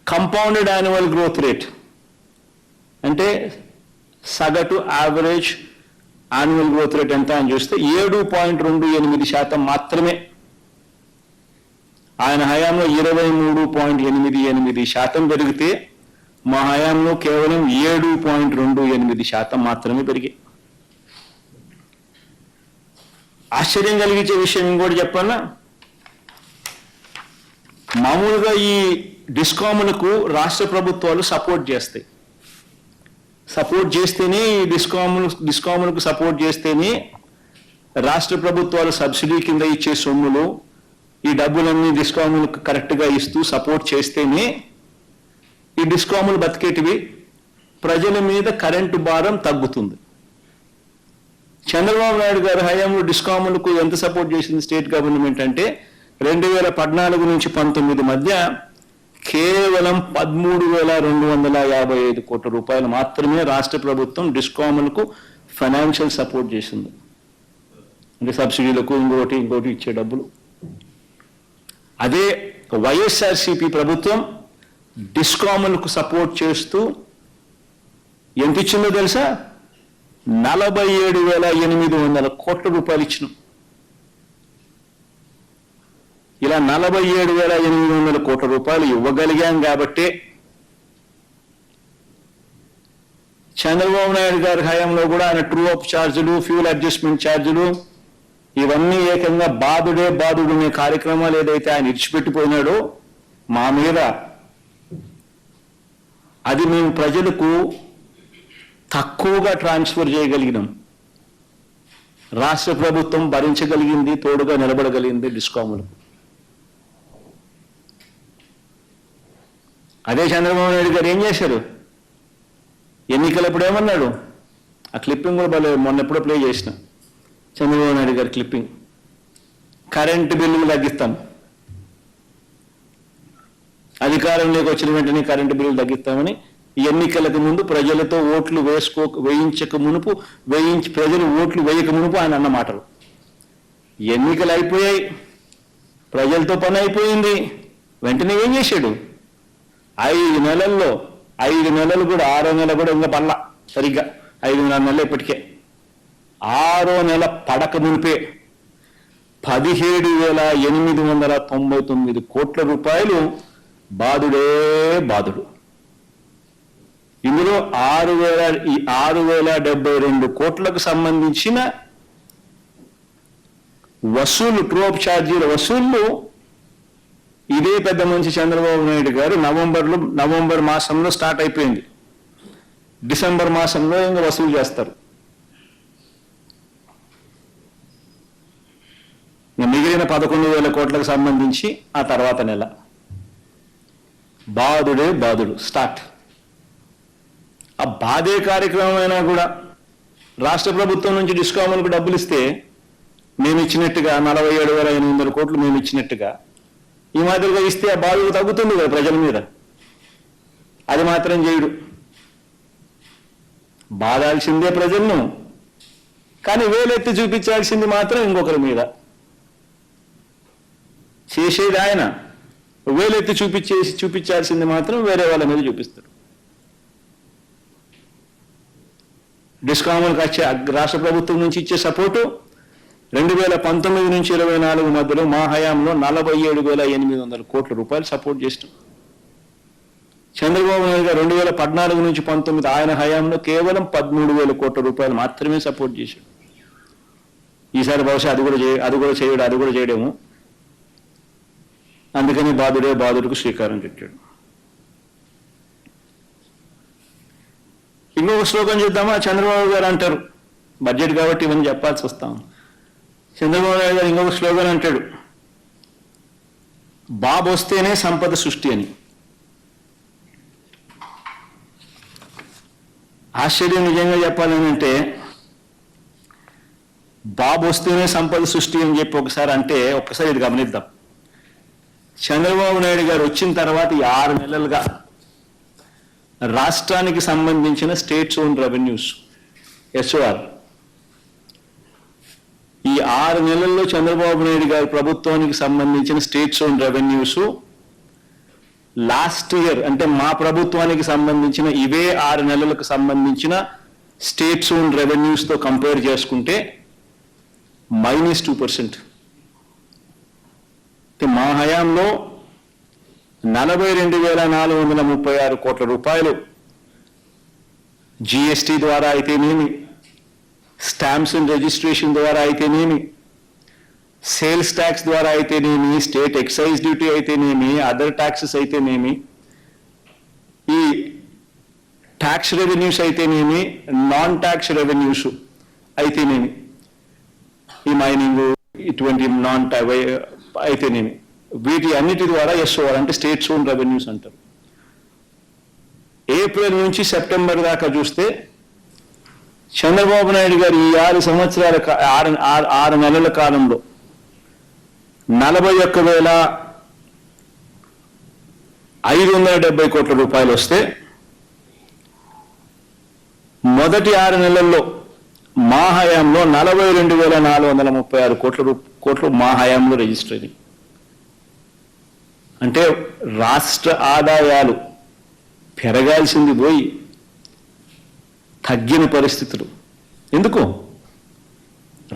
కంపౌండెడ్ యాన్యువల్ గ్రోత్ రేట్ అంటే సగటు యావరేజ్ యాన్యువల్ గ్రోత్ రేట్ ఎంత అని చూస్తే 7.28% మాత్రమే. ఆయన హయాంలో 23.88% పెరిగితే మా హయాంలో కేవలం 7.28% మాత్రమే పెరిగాయి. ఆశ్చర్యం కలిగించే విషయం ఇంకోటి చెప్పాలా, మామూలుగా ఈ డిస్కాములకు రాష్ట్ర ప్రభుత్వాలు సపోర్ట్ చేస్తాయి. సపోర్ట్ చేస్తేనే డిస్కాములకు సపోర్ట్ చేస్తేనే రాష్ట్ర ప్రభుత్వాలు సబ్సిడీ కింద ఇచ్చే సొమ్ములు ఈ డబ్బులన్నీ డిస్కాములకు కరెక్ట్గా ఇస్తూ సపోర్ట్ చేస్తేనే ఈ డిస్కాములు బతికేటివి, ప్రజల మీద కరెంటు భారం తగ్గుతుంది. చంద్రబాబు నాయుడు గారు హయాంలో డిస్కాములకు ఎంత సపోర్ట్ చేసింది స్టేట్ గవర్నమెంట్ అంటే 2014 నుంచి 19 మధ్య కేవలం 13,255 కోట్ల రూపాయలు మాత్రమే రాష్ట్ర ప్రభుత్వం డిస్కాములకు ఫైనాన్షియల్ సపోర్ట్ చేసింది. అంటే సబ్సిడీలకు ఇంకోటి ఇచ్చే డబ్బులు. అదే వైఎస్ఆర్సీపీ ప్రభుత్వం డిస్కాములకు సపోర్ట్ చేస్తూ ఎంత ఇచ్చిందో తెలుసా? 47,800 కోట్ల రూపాయలు ఇచ్చినాం. ఇలా 47,800 కోట్ల రూపాయలు ఇవ్వగలిగాం కాబట్టే చంద్రబాబు నాయుడు గారి హయాంలో కూడా ఆయన ట్రూ అప్ ఛార్జీలు, ఫ్యూల్ అడ్జస్ట్మెంట్ ఛార్జీలు ఇవన్నీ ఏకంగా బాధుడే బాధుడు అనే కార్యక్రమాలు ఏదైతే ఆయన ఇడిచిపెట్టిపోయినాడో మా మీద, అది మేము ప్రజలకు తక్కువగా ట్రాన్స్ఫర్ చేయగలిగినాం. రాష్ట్ర ప్రభుత్వం భరించగలిగింది, తోడుగా నిలబడగలిగింది డిస్కాములకు. అదే చంద్రబాబు నాయుడు గారు ఏం చేశారు? ఎన్నికలప్పుడు ఏమన్నాడు? ఆ క్లిప్పింగ్ కూడా మొన్న ఎప్పుడో ప్లే చేసిన చంద్రబాబు నాయుడు గారి క్లిప్పింగ్. కరెంటు బిల్లులు తగ్గిస్తాం, అధికారంలోకి వచ్చిన వెంటనే కరెంటు బిల్లులు తగ్గిస్తామని ఎన్నికలకు ముందు ప్రజలతో ఓట్లు వేయించక మునుపు ప్రజలు ఓట్లు వేయక మునుపు ఆయన అన్న మాటలు. ఎన్నికలు అయిపోయాయి, ప్రజలతో పని అయిపోయింది. వెంటనే ఏం చేశాడు? 5 నెలల్లో 5 నెలలు కూడా 6వ నెల కూడా ఇంకా పల్ల సరిగ్గా 5.5 నెలలు ఇప్పటికే 6వ నెల పడక మునిపే 17,899 కోట్ల రూపాయలు బాధుడే బాధుడు. ఇందులో 6,072 కోట్లకు సంబంధించిన వసూలు, ట్రోప్ ఛార్జీల వసూళ్లు ఇదే పెద్ద మనిషి చంద్రబాబు నాయుడు గారు నవంబర్ మాసంలో స్టార్ట్ అయిపోయింది. డిసెంబర్ మాసంలో ఇంకా వసూలు చేస్తారు. మిగిలిన 11,000 కోట్లకు సంబంధించి ఆ తర్వాత నెల బాధుడే బాధుడు స్టార్ట్. ఆ బాధే కార్యక్రమం అయినా కూడా రాష్ట్ర ప్రభుత్వం నుంచి డిస్కాములకు డబ్బులు ఇస్తే మేము ఇచ్చినట్టుగా 47,800 కోట్లు మేము ఇచ్చినట్టుగా ఈ మాదిరిగా ఇస్తే ఆ బాధలు తగ్గుతుంది కదా ప్రజల మీద. అది మాత్రం చేయడు. బాధాల్సిందే ప్రజలను, కానీ వేలెత్తి చూపించాల్సింది మాత్రం ఇంకొకరి మీద. చేసేది ఆయన, వేలెత్తి చూపించాల్సింది మాత్రం వేరే వాళ్ళ మీద చూపిస్తారు. డిస్కాములకు వచ్చే రాష్ట్ర ప్రభుత్వం నుంచి ఇచ్చే సపోర్టు 2019 నుంచి 24 మధ్యలో మా హయాంలో 47,800 కోట్ల రూపాయలు సపోర్ట్ చేస్తాం. చంద్రబాబు నాయుడు గారు 2014 నుంచి 19 ఆయన హయాంలో కేవలం 13,000 కోట్ల రూపాయలు మాత్రమే సపోర్ట్ చేశాడు. ఈసారి బహుశా అది కూడా చేయడము. అందుకని బాధుడే బాధుడికి శ్రీకారం చుట్టాడు. ఇంకొక శ్లోకం చూద్దామా? చంద్రబాబు గారు అంటారు, బడ్జెట్ కాబట్టి ఇవన్నీ చెప్పాల్సి వస్తాం. చంద్రబాబు నాయుడు గారు ఇంకొక స్లోగన్ అంటాడు, బాబు వస్తేనే సంపద సృష్టి అని. ఆశ్చర్యం నిజంగా చెప్పాలని అంటే, బాబు వస్తేనే సంపద సృష్టి అని చెప్పి ఒక్కసారి ఇది గమనిద్దాం. చంద్రబాబు నాయుడు గారు వచ్చిన తర్వాత 6 నెలలుగా రాష్ట్రానికి సంబంధించిన స్టేట్స్ ఓన్ రెవెన్యూస్ SOR ఈ 6 నెలల్లో చంద్రబాబు నాయుడు గారి ప్రభుత్వానికి సంబంధించిన states own revenues last year అంటే మా ప్రభుత్వానికి సంబంధించిన ఇవే 6 నెలలకు సంబంధించిన స్టేట్స్ ఓన్ రెవెన్యూస్ తో కంపేర్ చేసుకుంటే -2%. మా హయాంలో 42,436 కోట్ల రూపాయలు GST ద్వారా అయితేనేమి, స్టాంప్స్ అండ్ రిజిస్ట్రేషన్ ద్వారా అయితేనేమి, సేల్స్ ట్యాక్స్ ద్వారా అయితేనేమి, స్టేట్ ఎక్సైజ్ డ్యూటీ అయితేనేమి, అదర్ ట్యాక్సెస్ అయితేనేమి, ఈ ట్యాక్స్ రెవెన్యూస్ అయితేనేమి, నాన్ ట్యాక్స్ రెవెన్యూస్ అయితేనేమి, ఈ మైనింగ్ ఇటువంటి నాన్ అయితేనేమి, వీటి అన్నిటి ద్వారా SOR అంటే స్టేట్స్ ఓన్ రెవెన్యూస్ అంటారు. ఏప్రిల్ నుంచి సెప్టెంబర్ దాకా చూస్తే చంద్రబాబు నాయుడు గారు ఈ 6 సంవత్సరాల 6 నెలల కాలంలో 41,570 కోట్ల రూపాయలు వస్తే మొదటి 6 నెలల్లో మా హయాంలో 42,436 కోట్లు మా హయాంలో రిజిస్టర్ అయ్యాయి. అంటే రాష్ట్ర ఆదాయాలు పెరగాల్సింది పోయి తగ్గిన పరిస్థితులు. ఎందుకు?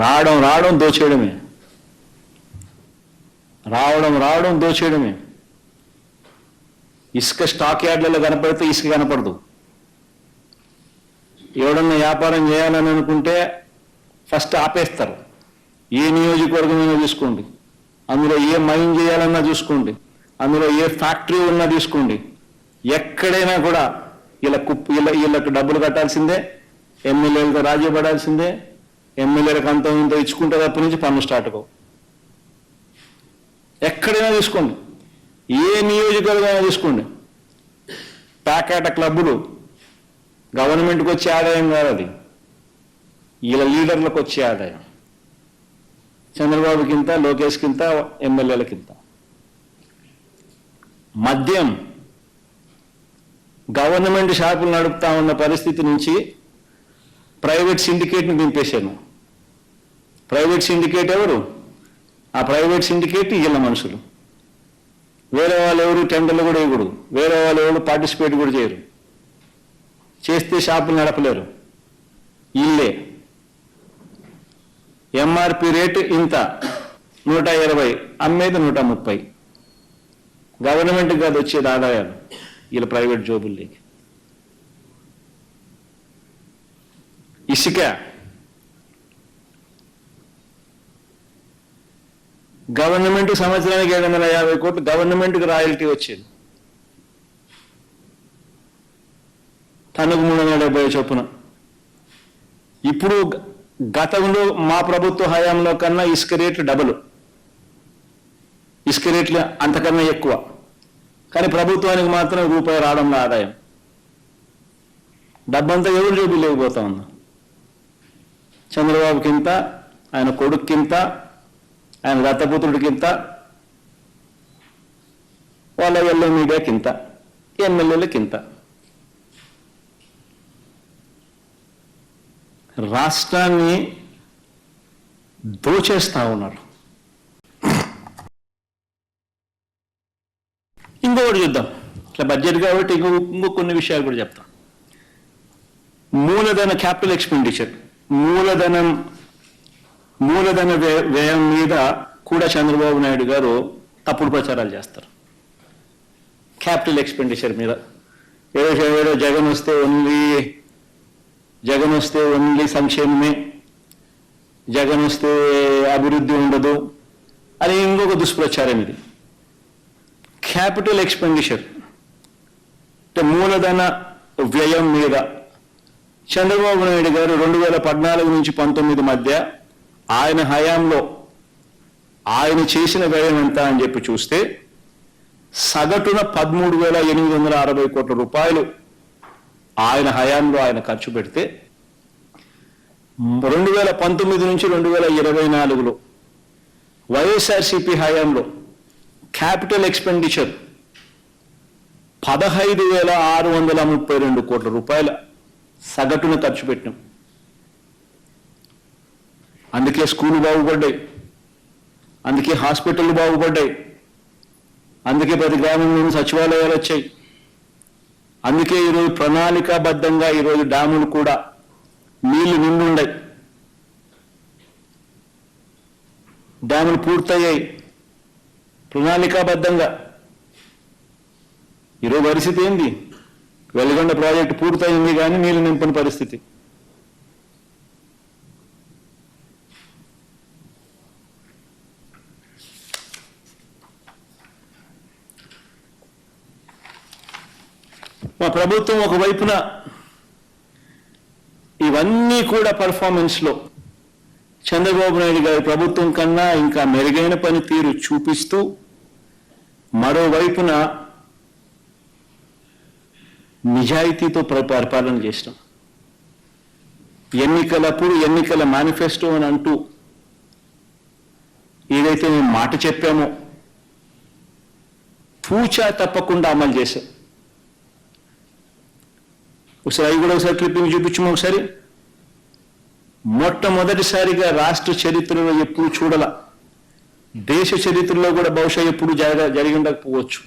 రావడం దోచేయడమే, రావడం దోచేయడమే. ఇసుక స్టాక్ యార్డ్లలో కనపడితే ఇసుక కనపడదు. ఎవడన్నా వ్యాపారం చేయాలని అనుకుంటే ఫస్ట్ ఆపేస్తారు. ఏ నియోజకవర్గమైనా చూసుకోండి, అందులో ఏ మైన్ చేయాలన్నా చూసుకోండి, అందులో ఏ ఫ్యాక్టరీ ఉన్నా తీసుకోండి, ఎక్కడైనా కూడా వీళ్ళకు డబ్బులు కట్టాల్సిందే, ఎమ్మెల్యేలతో రాజీ పడాల్సిందే, ఎమ్మెల్యేలకు అంత ఇంత ఇచ్చుకుంటే తప్ప నుంచి పనులు స్టార్ట్ అవ్వవు. ఎక్కడైనా తీసుకోండి, ఏ నియోజకవర్గమైనా తీసుకోండి, ప్యాకేట క్లబ్బులు గవర్నమెంట్కి వచ్చే ఆదాయం కాదు, అది వీళ్ళ లీడర్లకు వచ్చే ఆదాయం. చంద్రబాబుకింత, లోకేష్కింత, ఎమ్మెల్యేలకింత. మద్యం గవర్నమెంట్ షాపులు నడుపుతా ఉన్న పరిస్థితి నుంచి ప్రైవేట్ సిండికేట్ని దింపేశాను. ప్రైవేట్ సిండికేట్ ఎవరు? ఆ ప్రైవేట్ సిండికేట్ వీళ్ళ మనుషులు. వేరే వాళ్ళు ఎవరు టెండర్లు కూడా వేయకూడదు, వేరే వాళ్ళు ఎవరు పార్టిసిపేట్ కూడా చేయరు. చేస్తే షాపులు నడపలేరు, ఇల్లే. ఎంఆర్పి రేటు ఇంత 120, అమ్మేది 130. గవర్నమెంట్కి కాదు వచ్చేది ఆదాయాలు, వీళ్ళ ప్రైవేట్ జోబుల్లోకి. ఇసుక గవర్నమెంట్ సంవత్సరానికి 750 కోట్లు గవర్నమెంట్కి రాయల్టీ వచ్చేది, తనకు 370 చొప్పున. ఇప్పుడు గతంలో మా ప్రభుత్వ హయాంలో కన్నా ఇసుక రేట్లు డబుల్, ఇసుక రేట్లు అంతకన్నా ఎక్కువ. కానీ ప్రభుత్వానికి మాత్రం రూపాయి రావడంలో ఆదాయం. డబ్బంతా ఎవరు జోబీ లేకపోతా ఉన్నా. చంద్రబాబుకింత, ఆయన కొడుక్కింత, ఆయన దత్తపుత్రుడికింత, వాళ్ళ ఎల్లో మీడియాకింత, ఎమ్మెల్యేలకింత. రాష్ట్రాన్ని దోచేస్తా ఉన్నారు. ఇంకొకటి చూద్దాం, ఇట్లా బడ్జెట్ కాబట్టి ఇంకో కొన్ని విషయాలు కూడా చెప్తాం. మూలధన క్యాపిటల్ ఎక్స్పెండిచర్, మూలధన వ్యయం మీద కూడా చంద్రబాబు నాయుడు గారు తప్పుడు ప్రచారాలు చేస్తారు. క్యాపిటల్ ఎక్స్పెండిచర్ మీద ఏదో జగన్ వస్తే ఓన్లీ సంక్షేమమే, జగన్ వస్తే అభివృద్ధి ఉండదు అని ఇంకొక దుష్ప్రచారం ఇది. క్యాపిటల్ ఎక్స్పెండిచర్ అంటే మూలధన వ్యయం మీద చంద్రబాబు నాయుడు గారు 2014 నుంచి 19 మధ్య ఆయన హయాంలో ఆయన చేసిన వ్యయం ఎంత అని చెప్పి చూస్తే సగటున 13,860 కోట్ల రూపాయలు ఆయన హయాంలో ఆయన ఖర్చు పెడితే 2019 నుంచి 2024లో వైఎస్ఆర్సీపీ హయాంలో క్యాపిటల్ ఎక్స్పెండిచర్ 15,632 కోట్ల రూపాయల సగటున ఖర్చు పెట్టినాం. అందుకే స్కూళ్ళు బాగుపడ్డాయి, అందుకే హాస్పిటళ్ళు బాగుపడ్డాయి, అందుకే ప్రతి గ్రామంలోనూ సచివాలయాలు వచ్చాయి, అందుకే ఈరోజు ప్రణాళికాబద్ధంగా ఈరోజు డ్యాములు కూడా నీళ్లు నిండుండాయి, డ్యాములు పూర్తయ్యాయి ప్రణాళికాబద్ధంగా. ఈరోజు పరిస్థితి ఏంది? వెలిగొండ ప్రాజెక్టు పూర్తయింది కానీ నీళ్లు నింపని పరిస్థితి. మా ప్రభుత్వం ఒకవైపున ఇవన్నీ కూడా పర్ఫార్మెన్స్లో చంద్రబాబు నాయుడు గారి ప్రభుత్వం కన్నా ఇంకా మెరుగైన పనితీరు చూపిస్తూ, మరోవైపున నిజాయితీతో పరిపాలన చేసినాం. ఎన్నికలప్పుడు ఎన్నికల మేనిఫెస్టో అని అంటూ ఏదైతే మేము మాట చెప్పామో పూచా తప్పకుండా అమలు చేశాం. ఒకసారి అవి కూడా ఒకసారి క్లిప్పింగ్ చూపించము. ఒకసారి మొట్టమొదటిసారిగా రాష్ట్ర చరిత్రలో ఎప్పుడు చూడాల, దేశ చరిత్రలో కూడా బహుశా ఎప్పుడు జరిగి ఉండకపోవచ్చు.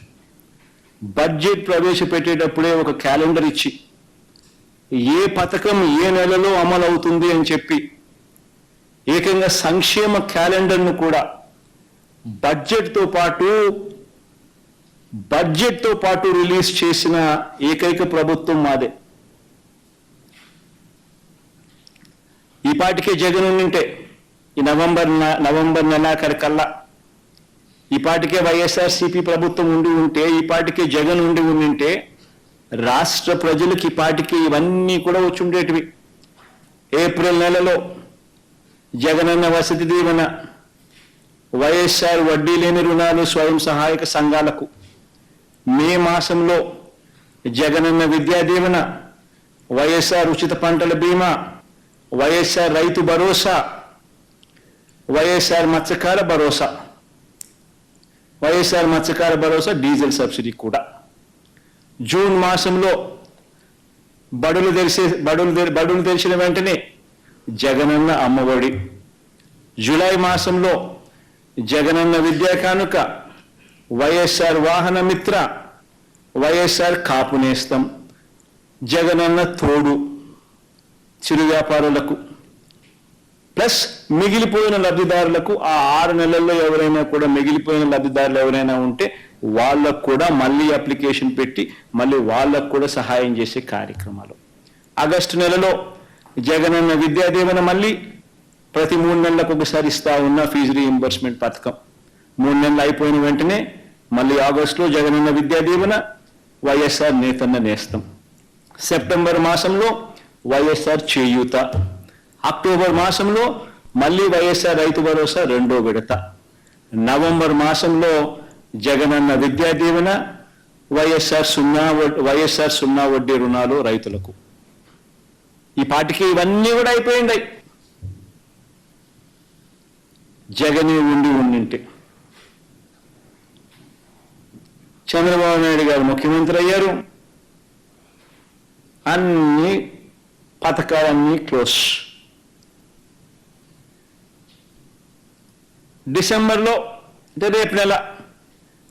బడ్జెట్ ప్రవేశపెట్టేటప్పుడే ఒక క్యాలెండర్ ఇచ్చి ఏ పథకం ఏ నెలలో అమలు అవుతుంది అని చెప్పి ఏకంగా సంక్షేమ క్యాలెండర్ను కూడా బడ్జెట్తో పాటు రిలీజ్ చేసిన ఏకైక ప్రభుత్వం మాదే. ఈ పాటికే జగన్ ఉండింటే ఈ నవంబర్ నెలాఖరికల్లా ఈ పాటికే వైఎస్ఆర్సీపీ ప్రభుత్వం ఉంటే ఈ పాటికే జగన్ ఉండింటే రాష్ట్ర ప్రజలకు ఈ పాటికి ఇవన్నీ కూడా వచ్చి ఉండేటివి. ఏప్రిల్ నెలలో జగనన్న వసతి దీవెన, వైఎస్ఆర్ వడ్డీ లేని రుణాలు స్వయం సహాయక సంఘాలకు, మే మాసంలో జగనన్న విద్యా దీవెన, వైఎస్ఆర్ ఉచిత పంటల బీమా, వైఎస్ఆర్ రైతు భరోసా, వైఎస్ఆర్ మత్స్యకార భరోసా డీజిల్ సబ్సిడీ కూడా. జూన్ మాసంలో బడులు తెరిచిన వెంటనే జగనన్న అమ్మఒడి, జూలై మాసంలో జగనన్న విద్యా కానుక, వైఎస్ఆర్ వాహన మిత్ర, వైఎస్ఆర్ కాపు నేస్తం, జగనన్న తోడు చిరు వ్యాపారులకు, ప్లస్ మిగిలిపోయిన లబ్ధిదారులకు ఆ 6 నెలల్లో ఎవరైనా కూడా మిగిలిపోయిన లబ్ధిదారులు ఎవరైనా ఉంటే వాళ్ళకు కూడా మళ్ళీ అప్లికేషన్ పెట్టి మళ్ళీ వాళ్ళకు కూడా సహాయం చేసే కార్యక్రమాలు. ఆగస్టు నెలలో జగనన్న విద్యా దీవెన మళ్ళీ ప్రతి 3 నెలలకు ఒకసారి ఇస్తా ఉన్న ఫీజు రీయింబర్స్మెంట్ పథకం 3 నెలలు అయిపోయిన వెంటనే మళ్ళీ ఆగస్టులో జగనన్న విద్యా దీవెన, వైఎస్ఆర్ నేతన్న నేస్తం. సెప్టెంబర్ మాసంలో వైఎస్ఆర్ చేయూత, అక్టోబర్ మాసంలో మళ్ళీ వైఎస్ఆర్ రైతు భరోసా 2వ విడత, నవంబర్ మాసంలో జగనన్న విద్యా దీవెన, వైఎస్ఆర్ సున్నా వడ్డీ రుణాలు రైతులకు. ఈ పాటికి ఇవన్నీ కూడా అయిపోయింది. జగనే ఉండింటే చంద్రబాబు నాయుడు గారు ముఖ్యమంత్రి అయ్యారు, అన్ని పథకాలన్నీ క్లోజ్. డిసెంబర్లో అంటే రేపు నెల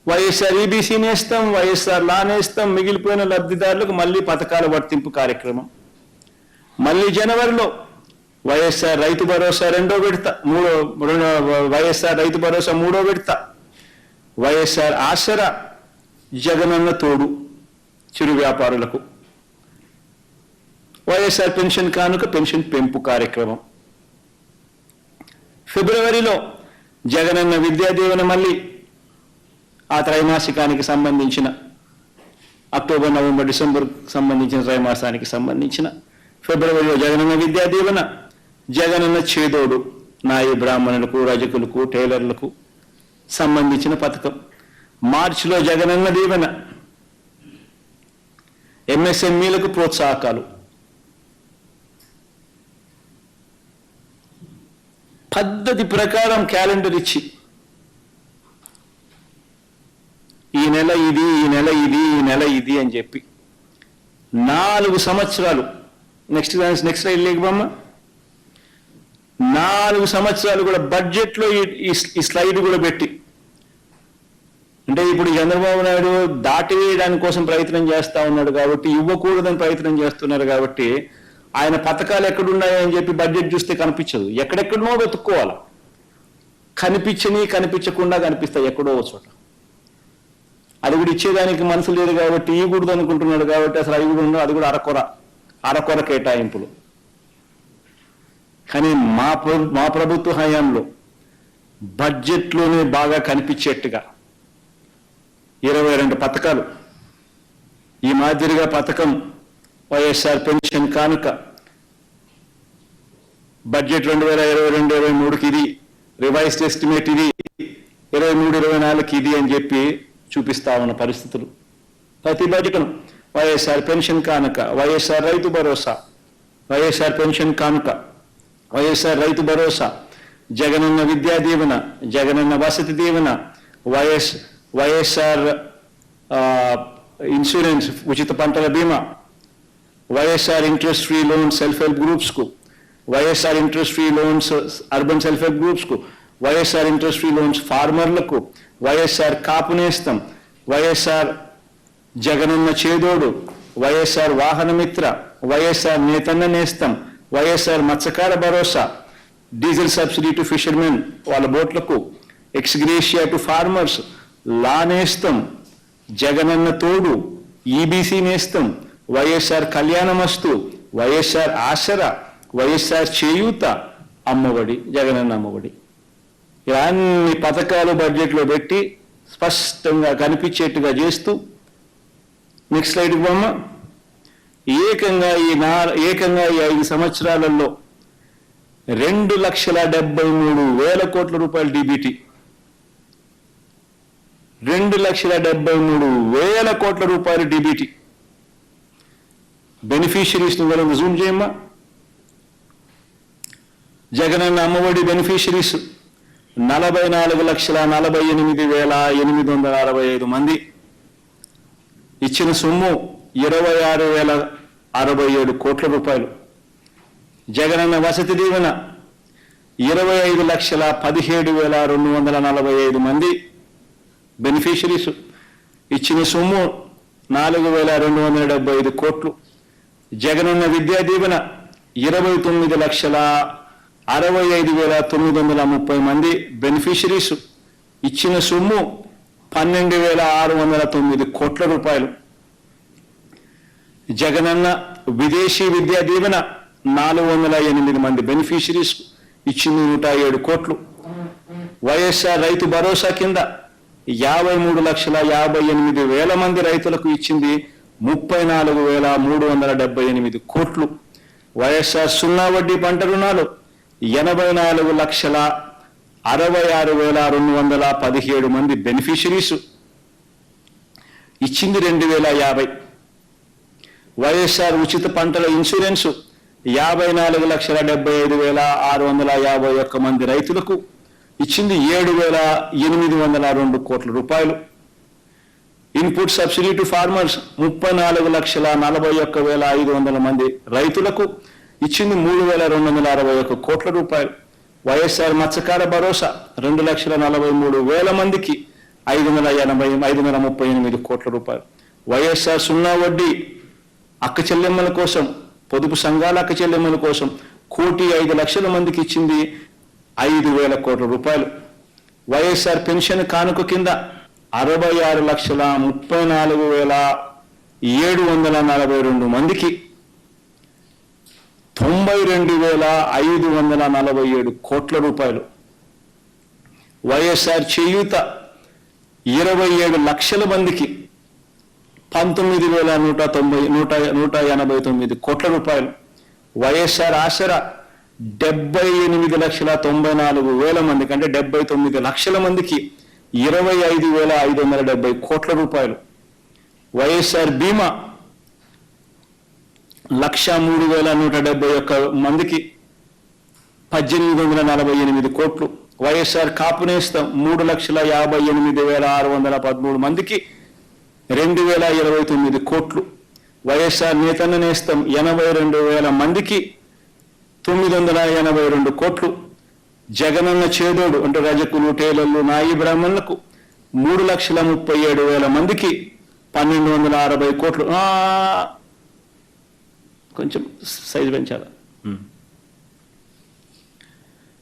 వైఎస్ఆర్ ఈబీసీ నేస్తాం, వైఎస్ఆర్ లా నేస్తాం, మిగిలిపోయిన లబ్ధిదారులకు మళ్ళీ పథకాల వర్తింపు కార్యక్రమం. మళ్ళీ జనవరిలో వైఎస్ఆర్ రైతు భరోసా 2వ విడత, వైఎస్ఆర్ రైతు భరోసా 3వ విడత, వైఎస్ఆర్ ఆసరా, జగనన్న తోడు చిరు వ్యాపారులకు, వైఎస్ఆర్ పెన్షన్ కానుక పెన్షన్ పెంపు కార్యక్రమం. ఫిబ్రవరిలో జగనన్న విద్యా దీవెన మళ్ళీ ఆ త్రైమాసికానికి సంబంధించిన అక్టోబర్ నవంబర్ డిసెంబర్ సంబంధించిన త్రైమాసానికి సంబంధించిన ఫిబ్రవరిలో జగనన్న విద్యా దీవెన, జగనన్న చేదోడు నాయి బ్రాహ్మణులకు, రజకులకు, టైలర్లకు సంబంధించిన పథకం. మార్చిలో జగనన్న దీవెన, ఎంఎస్ఎంఈలకు ప్రోత్సాహకాలు. పద్ధతి ప్రకారం క్యాలెండర్ ఇచ్చి ఈ నెల ఇది, ఈ నెల ఇది, ఈ నెల ఇది అని చెప్పి 4 సంవత్సరాలు, నెక్స్ట్ స్లైడ్ లేకపోమ్మా, 4 సంవత్సరాలు కూడా బడ్జెట్లో ఈ స్లైడ్ కూడా పెట్టి, అంటే ఇప్పుడు చంద్రబాబు నాయుడు దాటివేయడానికి కోసం ప్రయత్నం చేస్తా ఉన్నాడు కాబట్టి, ఇవ్వకూడదని ప్రయత్నం చేస్తున్నారు కాబట్టి ఆయన పథకాలు ఎక్కడున్నాయని చెప్పి బడ్జెట్ చూస్తే కనిపించదు, ఎక్కడెక్కడనో వెతుక్కోవాలి. కనిపించకుండా కనిపిస్తాయి ఎక్కడో చోట. అది కూడా ఇచ్చేదానికి మనసు లేదు కాబట్టి ఇవ్వకూడదు అనుకుంటున్నాడు కాబట్టి అసలు అవి కూడా అది కూడా అరకొర కేటాయింపులు. కానీ మా ప్రభుత్వ హయాంలో బడ్జెట్లోనే బాగా కనిపించేట్టుగా 22 పథకాలు, ఈ మాదిరిగా పథకం వైఎస్ఆర్ పెన్షన్ కానుక బడ్జెట్ 2022-23కి ఇది, రివైజ్డ్ ఎస్టిమేట్ ఇది, 23-24కి ఇది అని చెప్పి చూపిస్తా ఉన్న పరిస్థితులు. ప్రతి బడ్జెట్ను వైఎస్ఆర్ పెన్షన్ కానుక, వైఎస్ఆర్ రైతు భరోసా, వైఎస్ఆర్ పెన్షన్ కానుక, వైఎస్ఆర్ రైతు భరోసా, జగనన్న విద్యా దీవెన, జగనన్న వసతి దీవెన, వైఎస్ఆర్ ఇన్సూరెన్స్ ఉచిత పంటల బీమా, YSR interest free loans self help గ్రూప్స్కు, YSR interest free loans urban self help గ్రూప్స్కు, వైఎస్ఆర్ ఇంట్రెస్ట్ ఫ్రీ లోన్స్ ఫార్మర్లకు, వైఎస్ఆర్ కాపు నేస్తం, వైఎస్ఆర్ జగనన్న చేదోడు, వైఎస్ఆర్ వాహనమిత్ర, వైఎస్ఆర్ నేతన్న నేస్తం, వైఎస్ఆర్ మత్స్యకార భరోసా, డీజిల్ సబ్సిడీ టు ఫిషర్మెన్ వాళ్ళ బోట్లకు, ఎక్స్గ్రేషియా టు ఫార్మర్స్, లా నేస్తం, జగనన్న తోడు, ఈబీసీ నేస్తం, వైఎస్ఆర్ కళ్యాణమస్తు, వైఎస్ఆర్ ఆసరా, వైఎస్ఆర్ చేయూత, అమ్మఒడి, జగనన్న అమ్మఒడి. ఇవన్నీ పథకాలు బడ్జెట్లో పెట్టి స్పష్టంగా కనిపించేట్టుగా చేస్తూ, నెక్స్ట్ స్లైడ్ బొమ్మ, ఏకంగా ఈ 5 సంవత్సరాలలో 2,73,000 కోట్ల రూపాయలు డీబీటీ, 2,73,000 కోట్ల రూపాయలు డీబీటీ. బెనిఫిషరీస్ ను జూమ్ చేయమ్మా. జగనన్న అమ్మఒడి బెనిఫిషరీస్ 44,48,865 మంది. ఇచ్చిన సొమ్ము 26,067 కోట్ల రూపాయలు. జగనన్న వసతి దీవెన 25,17,245 మంది బెనిఫిషరీస్. ఇచ్చిన సొమ్ము 4,275 కోట్లు. జగనన్న విద్యా దీవెన 29,65,930 మంది బెనిఫిషరీస్. ఇచ్చిన సొమ్ము 12,609 కోట్ల రూపాయలు. జగనన్న విదేశీ విద్యా దీవెన 408 మంది బెనిఫిషరీస్. ఇచ్చింది 107 కోట్లు. వైఎస్ఆర్ రైతు భరోసా కింద 53,58,000 మంది రైతులకు ఇచ్చింది 34,378 కోట్లు. వైఎస్ఆర్ సున్నా వడ్డీ పంట రుణాలు 84,66,217 మంది బెనిఫిషరీస్. ఇచ్చింది 2,050. వైఎస్ఆర్ ఉచిత పంటల ఇన్సూరెన్స్ 54,75,651 మంది రైతులకు ఇచ్చింది 7,802 కోట్ల రూపాయలు. ఇన్పుట్ సబ్సిడీ టు ఫార్మర్స్ 34,41,500 మంది రైతులకు ఇచ్చింది 3,261 కోట్ల రూపాయలు. వైఎస్ఆర్ మత్స్యకార భరోసా 2,43,000 మందికి 538 కోట్ల రూపాయలు. వైఎస్ఆర్ సున్నా వడ్డీ అక్క చెల్లెమ్మల కోసం, పొదుపు సంఘాల అక్క చెల్లెమ్మల కోసం 1,05,00,000 మందికి ఇచ్చింది 5,000 కోట్ల రూపాయలు. వైఎస్ఆర్ పెన్షన్ కానుక కింద 66,34,742 మందికి 92,547 కోట్ల రూపాయలు. వైఎస్ఆర్ చేయూత 27 లక్షల మందికి 19,189 కోట్ల రూపాయలు. వైఎస్ఆర్ ఆసరా 78,94,000 మందికి, అంటే 79 లక్షల మందికి 25,570 కోట్ల రూపాయలు. వైఎస్ఆర్ బీమా 103,171 మందికి 1,848 కోట్లు. వైఎస్ఆర్ కాపు నేస్తం 3,58,613 మందికి 2,029 కోట్లు. వైఎస్ఆర్ నేతన్న నేస్తం 82,000 మందికి 982 కోట్లు. జగనన్న చేదోడు అంటే రజకులు, టేలర్లు, నాయి బ్రాహ్మణులకు 3,37,000 మందికి 1,260 కోట్లు. కొంచెం సైజు పెంచాలి.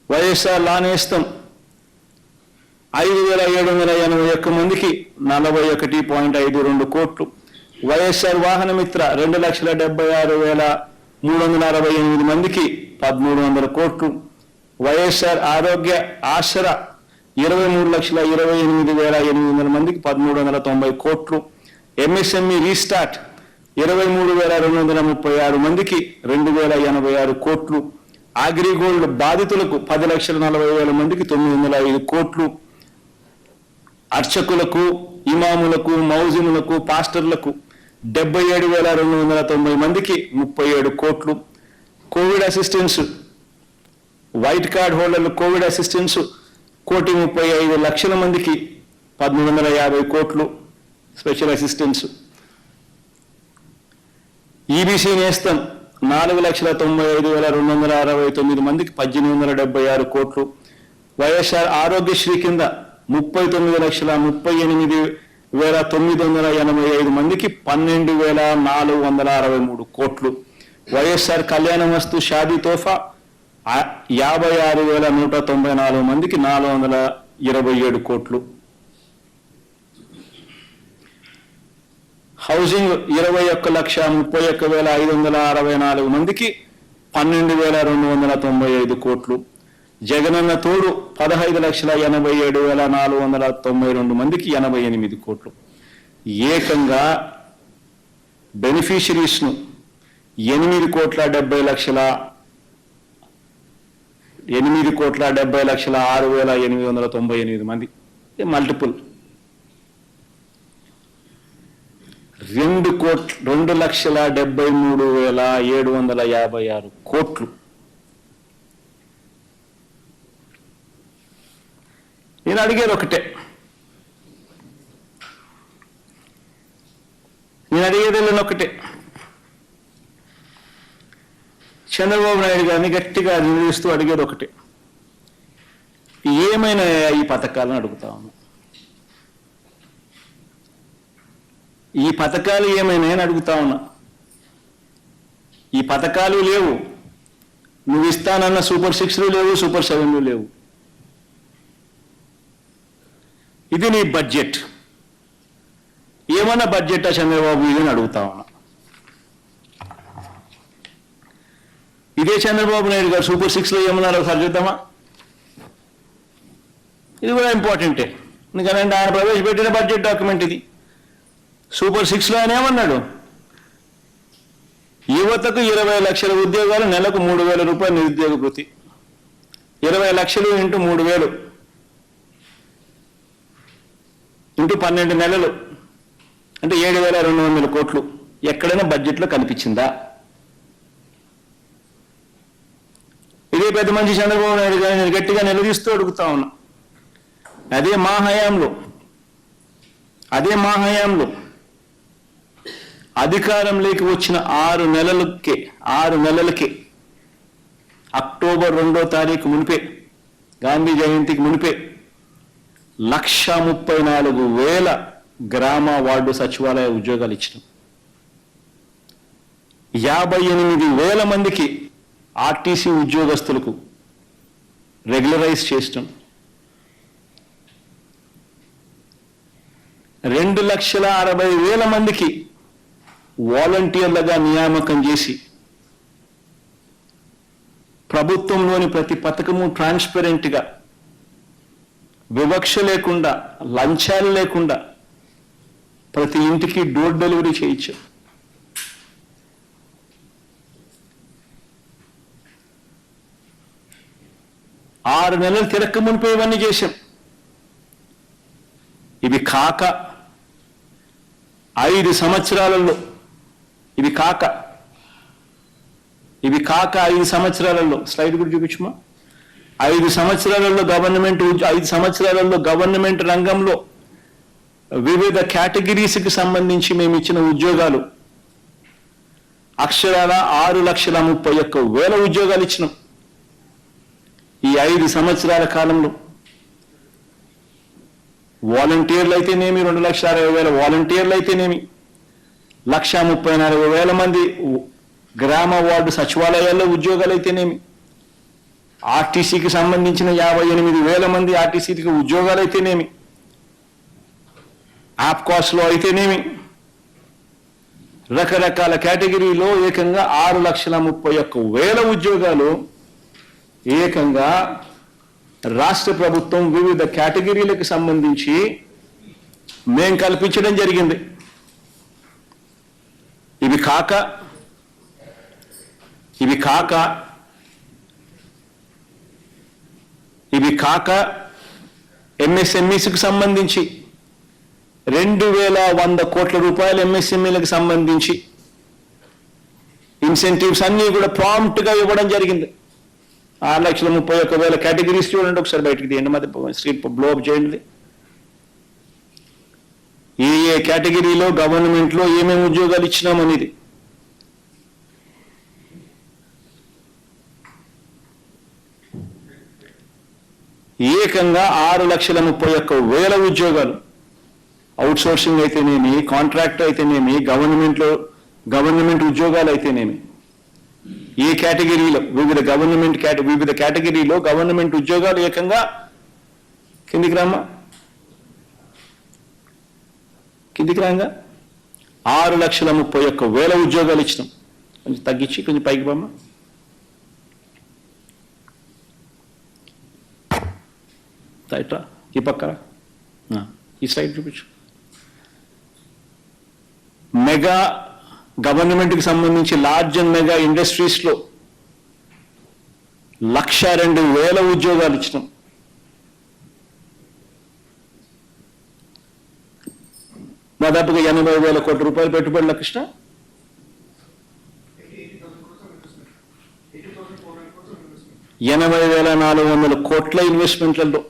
వైఎస్ఆర్ లా నేస్తం 5,781 మందికి 41.52 కోట్లు. వైఎస్ఆర్ వాహనమిత్ర 2,76,368 మందికి 1,300 కోట్లు. వైఎస్ఆర్ ఆరోగ్య ఆసరా 23,28,800 మందికి 1,390 కోట్లు. ఎంఎస్ఎంఈ రీస్టార్ట్ 23,236 మందికి 2,086 కోట్లు. అగ్రిగోల్డ్ బాధితులకు 10,40,000 మందికి 905 కోట్లు. అర్చకులకు, ఇమాములకు, మౌజిములకు, పాస్టర్లకు 77,290 మందికి 37 కోట్లు. కోవిడ్ అసిస్టెన్స్, వైట్ కార్డ్ హోల్డర్లు కోవిడ్ అసిస్టెన్స్ 1,35,00,000 మందికి 1,350 కోట్లు స్పెషల్ అసిస్టెన్స్. ఈబీసీ నేస్తం 4,95,269 మందికి 1,876 కోట్లు. వైఎస్ఆర్ ఆరోగ్యశ్రీ కింద 39,38,985 మందికి 12,463 కోట్లు. వైఎస్ఆర్ కళ్యాణ వస్తు షాదీ తోఫా 56,194 మందికి 427 కోట్లు. హౌసింగ్ 21,31,564 మందికి 12,295 కోట్లు. జగనన్న తోడు 15,87,492 మందికి 88 కోట్లు. ఏకంగా బెనిఫిషరీస్ను 8,70,6,898 మంది, మల్టిపుల్ 2,73,756 కోట్లు. నేను అడిగేది ఒకటే, చంద్రబాబు నాయుడు గారిని గట్టిగా నిలదీస్తూ అడిగేది ఒకటే, ఏమైనా ఈ పథకాలను అడుగుతా ఉన్నా. ఈ పథకాలు ఏమైనా అని అడుగుతా ఉన్నా. ఈ పథకాలు లేవు, నువ్వు ఇస్తానన్న సూపర్ 6లు లేవు, సూపర్ 7లు లేవు. ఇది నీ బడ్జెట్, ఏమన్నా బడ్జెటా చంద్రబాబు ఇది అని అడుగుతా ఉన్నా. ఇదే చంద్రబాబు నాయుడు గారు సూపర్ 6లో ఏమన్నారో ఒకసారి చూద్దామా? ఇది కూడా ఇంపార్టెంటే, ఎందుకంటే ఆయన ప్రవేశపెట్టిన బడ్జెట్ డాక్యుమెంట్ ఇది. సూపర్ 6లో ఆయన ఏమన్నాడు? యువతకు 20 లక్షల ఉద్యోగాలు, నెలకు 3,000 రూపాయలు నిరుద్యోగ భృతి. 20 లక్షలు ఇంటూ 3,000 ఇంటూ 12 నెలలు అంటే 7,200 కోట్లు. ఎక్కడైనా బడ్జెట్లో కనిపించిందా? ఇదే పెద్ద మనిషి చంద్రబాబు నాయుడు గారిని నేను గట్టిగా నిలదీస్తూ అడుగుతా ఉన్నా. అదే మా హయాంలో అధికారంలోకి వచ్చిన 6 నెలలకే అక్టోబర్ 2వ తారీఖు మునిపే, గాంధీ జయంతికి మునిపే 1,34,000 గ్రామ వార్డు సచివాలయ ఉద్యోగాలు ఇచ్చినాం. 58,000 మందికి ఆర్టీసీ ఉద్యోగస్తులకు రెగ్యులరైజ్ చేస్తాం. 2,60,60,000 మందికి వాలంటీర్లుగా నియామకం చేసి ప్రభుత్వంలోని ప్రతి పథకము ట్రాన్స్పరెంట్గా, వివక్ష లేకుండా, లంచాలు లేకుండా ప్రతి ఇంటికి డోర్ డెలివరీ చేయించాం. ఆరు నెలలు తిరక్క మునిపే ఇవన్నీ చేశాం. ఇవి కాక 5 సంవత్సరాలలో స్లైడ్ కూడా చూపించమా. 5 సంవత్సరాలలో గవర్నమెంట్ రంగంలో వివిధ కేటగిరీస్కి సంబంధించి మేము ఇచ్చిన ఉద్యోగాలు అక్షరాల 6,31,000 ఉద్యోగాలు ఇచ్చినాం. ఈ 5 సంవత్సరాల కాలంలో వాలంటీర్లు అయితేనేమి, 2,60,000 వాలంటీర్లు అయితేనేమి, 1,34,000 మంది గ్రామ వార్డు సచివాలయాల్లో ఉద్యోగాలు అయితేనేమి, ఆర్టీసీకి సంబంధించిన 58,000 మంది ఆర్టీసీకి ఉద్యోగాలు అయితేనేమి, ఆప్కాస్లో అయితేనేమి, రకరకాల కేటగిరీలో ఏకంగా 6,31,000 ఉద్యోగాలు ఏకంగా రాష్ట్ర ప్రభుత్వం వివిధ కేటగిరీలకు సంబంధించి మేం కల్పించడం జరిగింది. ఇవి కాక ఎంఎస్ఎంఈస్కి సంబంధించి 2,100 కోట్ల రూపాయలు ఎంఎస్ఎంఈలకు సంబంధించి ఇన్సెంటివ్స్ అన్నీ కూడా ప్రాంప్ట్గా ఇవ్వడం జరిగింది. 6,31,000 కేటగిరీస్ చూడండి ఒకసారి, బయటికి తీయండి, మధ్య స్ట్రీట్ బ్లోఅప్ చేయండి. ఏ కేటగిరీలో గవర్నమెంట్లో ఏమేమి ఉద్యోగాలు ఇచ్చినామనేది. ఏకంగా 6,31,000 ఉద్యోగాలు, అవుట్ సోర్సింగ్ అయితేనేమి, కాంట్రాక్ట్ అయితేనేమి, గవర్నమెంట్ ఉద్యోగాలు అయితేనేమి, ఏ కేటగిరీలో వివిధ కేటగిరీలో గవర్నమెంట్ ఉద్యోగాలు ఏకంగా కిందికి రాగా 6,31,000 ఉద్యోగాలు ఇచ్చినాం. కొంచెం తగ్గించి కొంచెం పైకి పోమ్మా. ఇట్లా ఈ పక్కన ఈ సైడ్ చూపించు. మెగా గవర్నమెంట్కి సంబంధించి లార్జ్ అండ్ మెగా ఇండస్ట్రీస్లో 1,02,000 ఉద్యోగాలు ఇచ్చినాం. దాదాపుగా 80,000 కోట్ల రూపాయలు పెట్టుబడుల కృష్ణ. 80,400 కోట్ల ఇన్వెస్ట్మెంట్లలో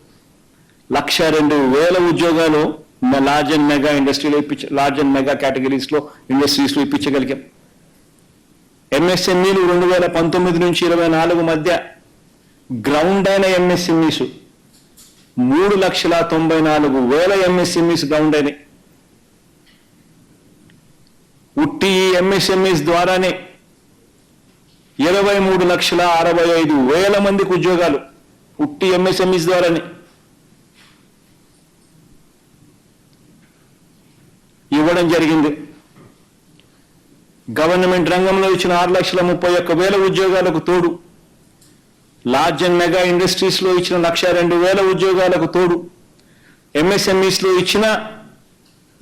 102,000 ఉద్యోగాలు లార్జ్ అండ్ మెగా ఇండస్ట్రీలో లార్జ్ అండ్ మెగా కేటగిరీస్లో ఇండస్ట్రీస్లో ఇప్పించగలిగాం. ఎంఎస్ఎంఈలు 2019 నుంచి 24 మధ్య గ్రౌండ్ అయిన ఎంఎస్ఎంఈస్ 3,94,000 ఎంఎస్ఎంఈస్ గ్రౌండ్ అయినాయి. ఉట్టి ఈ ఎంఎస్ఎంఈస్ ద్వారానే 23,65,000 మందికి ఉద్యోగాలు ఉట్టి ఎంఎస్ఎంఈస్ ద్వారానే ఇవ్వడం జరిగింది. గవర్నమెంట్ రంగంలో ఇచ్చిన 6,31,000 ఉద్యోగాలకు తోడు లార్జ్ అండ్ మెగా ఇండస్ట్రీస్లో ఇచ్చిన 102,000 ఉద్యోగాలకు తోడు ఎంఎస్ఎంఈస్లో ఇచ్చిన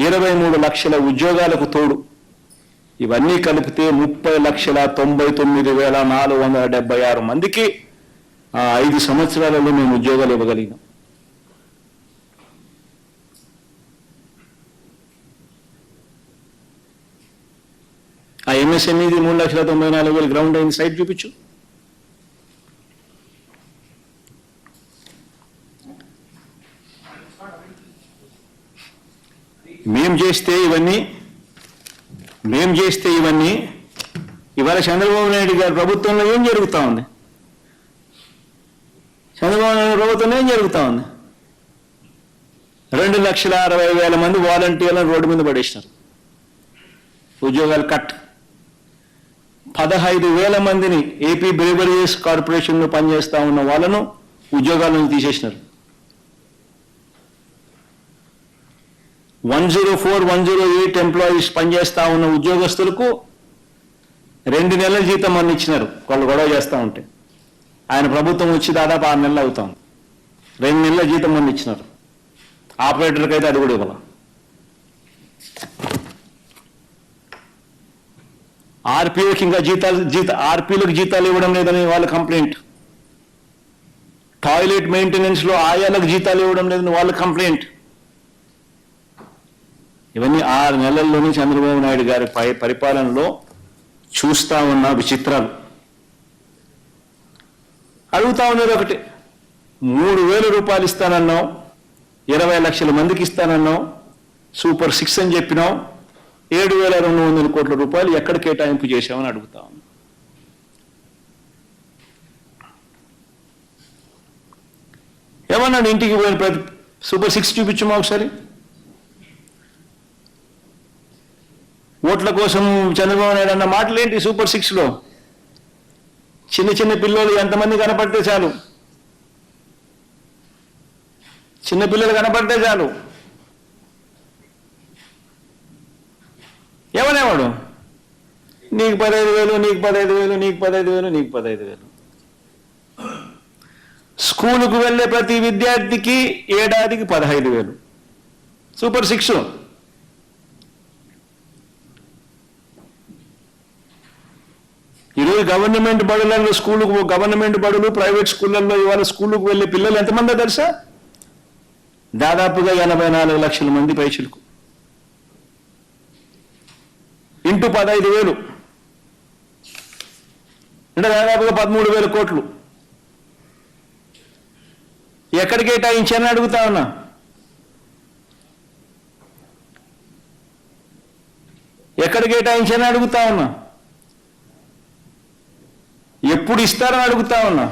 23 లక్షల ఉద్యోగాలకు తోడు ఇవన్నీ కలిపితే 30,99,476 మందికి 5 సంవత్సరాలలో మేము ఉద్యోగాలు ఇవ్వగలిగినాం. ఆ ఎంఎస్ఎంఈది 3,94,000 గ్రౌండ్ అయిన సైట్ చూపించు. మేం చేస్తే ఇవన్నీ ఇవాళ చంద్రబాబు నాయుడు గారి ప్రభుత్వంలో ఏం జరుగుతూ ఉంది? చంద్రబాబు నాయుడు ప్రభుత్వంలో ఏం జరుగుతూ ఉంది? 2,60,000 మంది వాలంటీర్లను రోడ్డు మీద పడేసినారు. ఉద్యోగాలు కట్. 15,000 మందిని ఏపీ బ్రేవరీస్ కార్పొరేషన్లో పనిచేస్తా ఉన్న వాళ్ళను ఉద్యోగాలను తీసేసినారు. 104, 108 ఎంప్లాయీస్ పనిచేస్తా ఉన్న ఉద్యోగస్తులకు 2 నెలల జీతం అని ఇచ్చినారు. వాళ్ళు గొడవ చేస్తూ ఉంటే ఆయన ప్రభుత్వం వచ్చి దాదాపు 6 నెలలు అవుతాం. 2 నెలల జీతం అని ఇచ్చినారు. ఆపరేటర్కి అయితే అది కూడా ఇవ్వాలి. ఆర్పీఓకి ఇంకా ఆర్పీలకు జీతాలు ఇవ్వడం లేదని వాళ్ళ కంప్లైంట్. టాయిలెట్ మెయింటెనెన్స్ లో ఆయాలకు జీతాలు ఇవ్వడం లేదని వాళ్ళ కంప్లైంట్. ఇవన్నీ 6 నెలల్లోనే చంద్రబాబు నాయుడు గారి పరిపాలనలో చూస్తా ఉన్న విచిత్రాలు. అడుగుతా ఉన్నది ఒకటి, 3,000 రూపాయలు ఇస్తానన్నావు, 20 లక్షల మందికి ఇస్తానన్నావు, సూపర్ 6 అని చెప్పినావు, 7,200 కోట్ల రూపాయలు ఎక్కడ కేటాయింపు చేశామని అడుగుతా ఉన్నాం. ఏమన్నాడు? ఇంటికి పోయిన సూపర్ 6 చూపించమా ఒకసారి. ఓట్ల కోసం చంద్రబాబు నాయుడు అన్న మాటలు ఏంటి? సూపర్ 6లో చిన్న పిల్లలు ఎంతమంది కనపడితే చాలు, చిన్నపిల్లలు కనపడితే చాలు ఏమనేవాడు? నీకు 15,000, నీకు 15,000, నీకు 15,000, నీకు 15,000. స్కూలుకు వెళ్ళే ప్రతి విద్యార్థికి ఏడాదికి 15,000. సూపర్ 6. ఈరోజు గవర్నమెంట్ బడులలో గవర్నమెంట్ బడులు ప్రైవేట్ స్కూళ్ళల్లో ఇవాళ స్కూళ్ళకు వెళ్ళే పిల్లలు ఎంతమందో తెలుసా? దాదాపుగా 84 లక్షల మంది పైచిలకు. ఇంటూ 15,000 అంటే దాదాపుగా 13,000 కోట్లు ఎక్కడ కేటాయించారని అడుగుతా ఉన్నా. ఎక్కడ కేటాయించారని అడుగుతా ఉన్నా. ఎప్పుడు ఇస్తారని అడుగుతా ఉన్నా.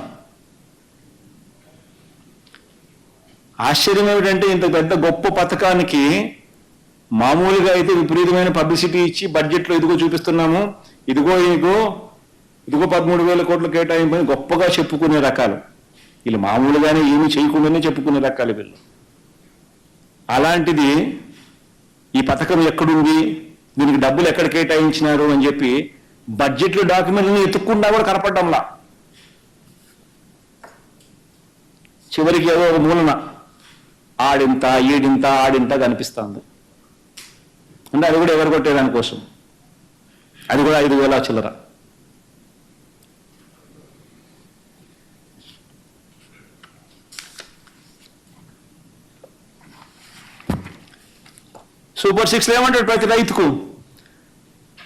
ఆశ్చర్యం ఏమిటంటే ఇంత పెద్ద గొప్ప పథకానికి మామూలుగా అయితే విపరీతమైన పబ్లిసిటీ ఇచ్చి బడ్జెట్లో ఇదిగో చూపిస్తున్నాము, ఇదిగో 13,000 కోట్లు కేటాయింపని గొప్పగా చెప్పుకునే రకాలు వీళ్ళు. మామూలుగానే ఏమీ చేయకుండానే చెప్పుకునే రకాలు వీళ్ళు. అలాంటిది ఈ పథకం ఎక్కడుంది, దీనికి డబ్బులు ఎక్కడ కేటాయించినారు అని చెప్పి బడ్జెట్లో డాక్యుమెంట్లను ఎత్తుక్కుండా కూడా కనపడ్డంలా. చివరికి ఏదో ఒక మూలన ఆడింత ఈడింత ఆడింత కనిపిస్తుంది. అంటే అది కూడా ఎవరు కొట్టేదానికోసం, అది కూడా 5,000 చిల్లర. సూపర్ 6 ఏమంటాడు ప్రతి రైతుకు?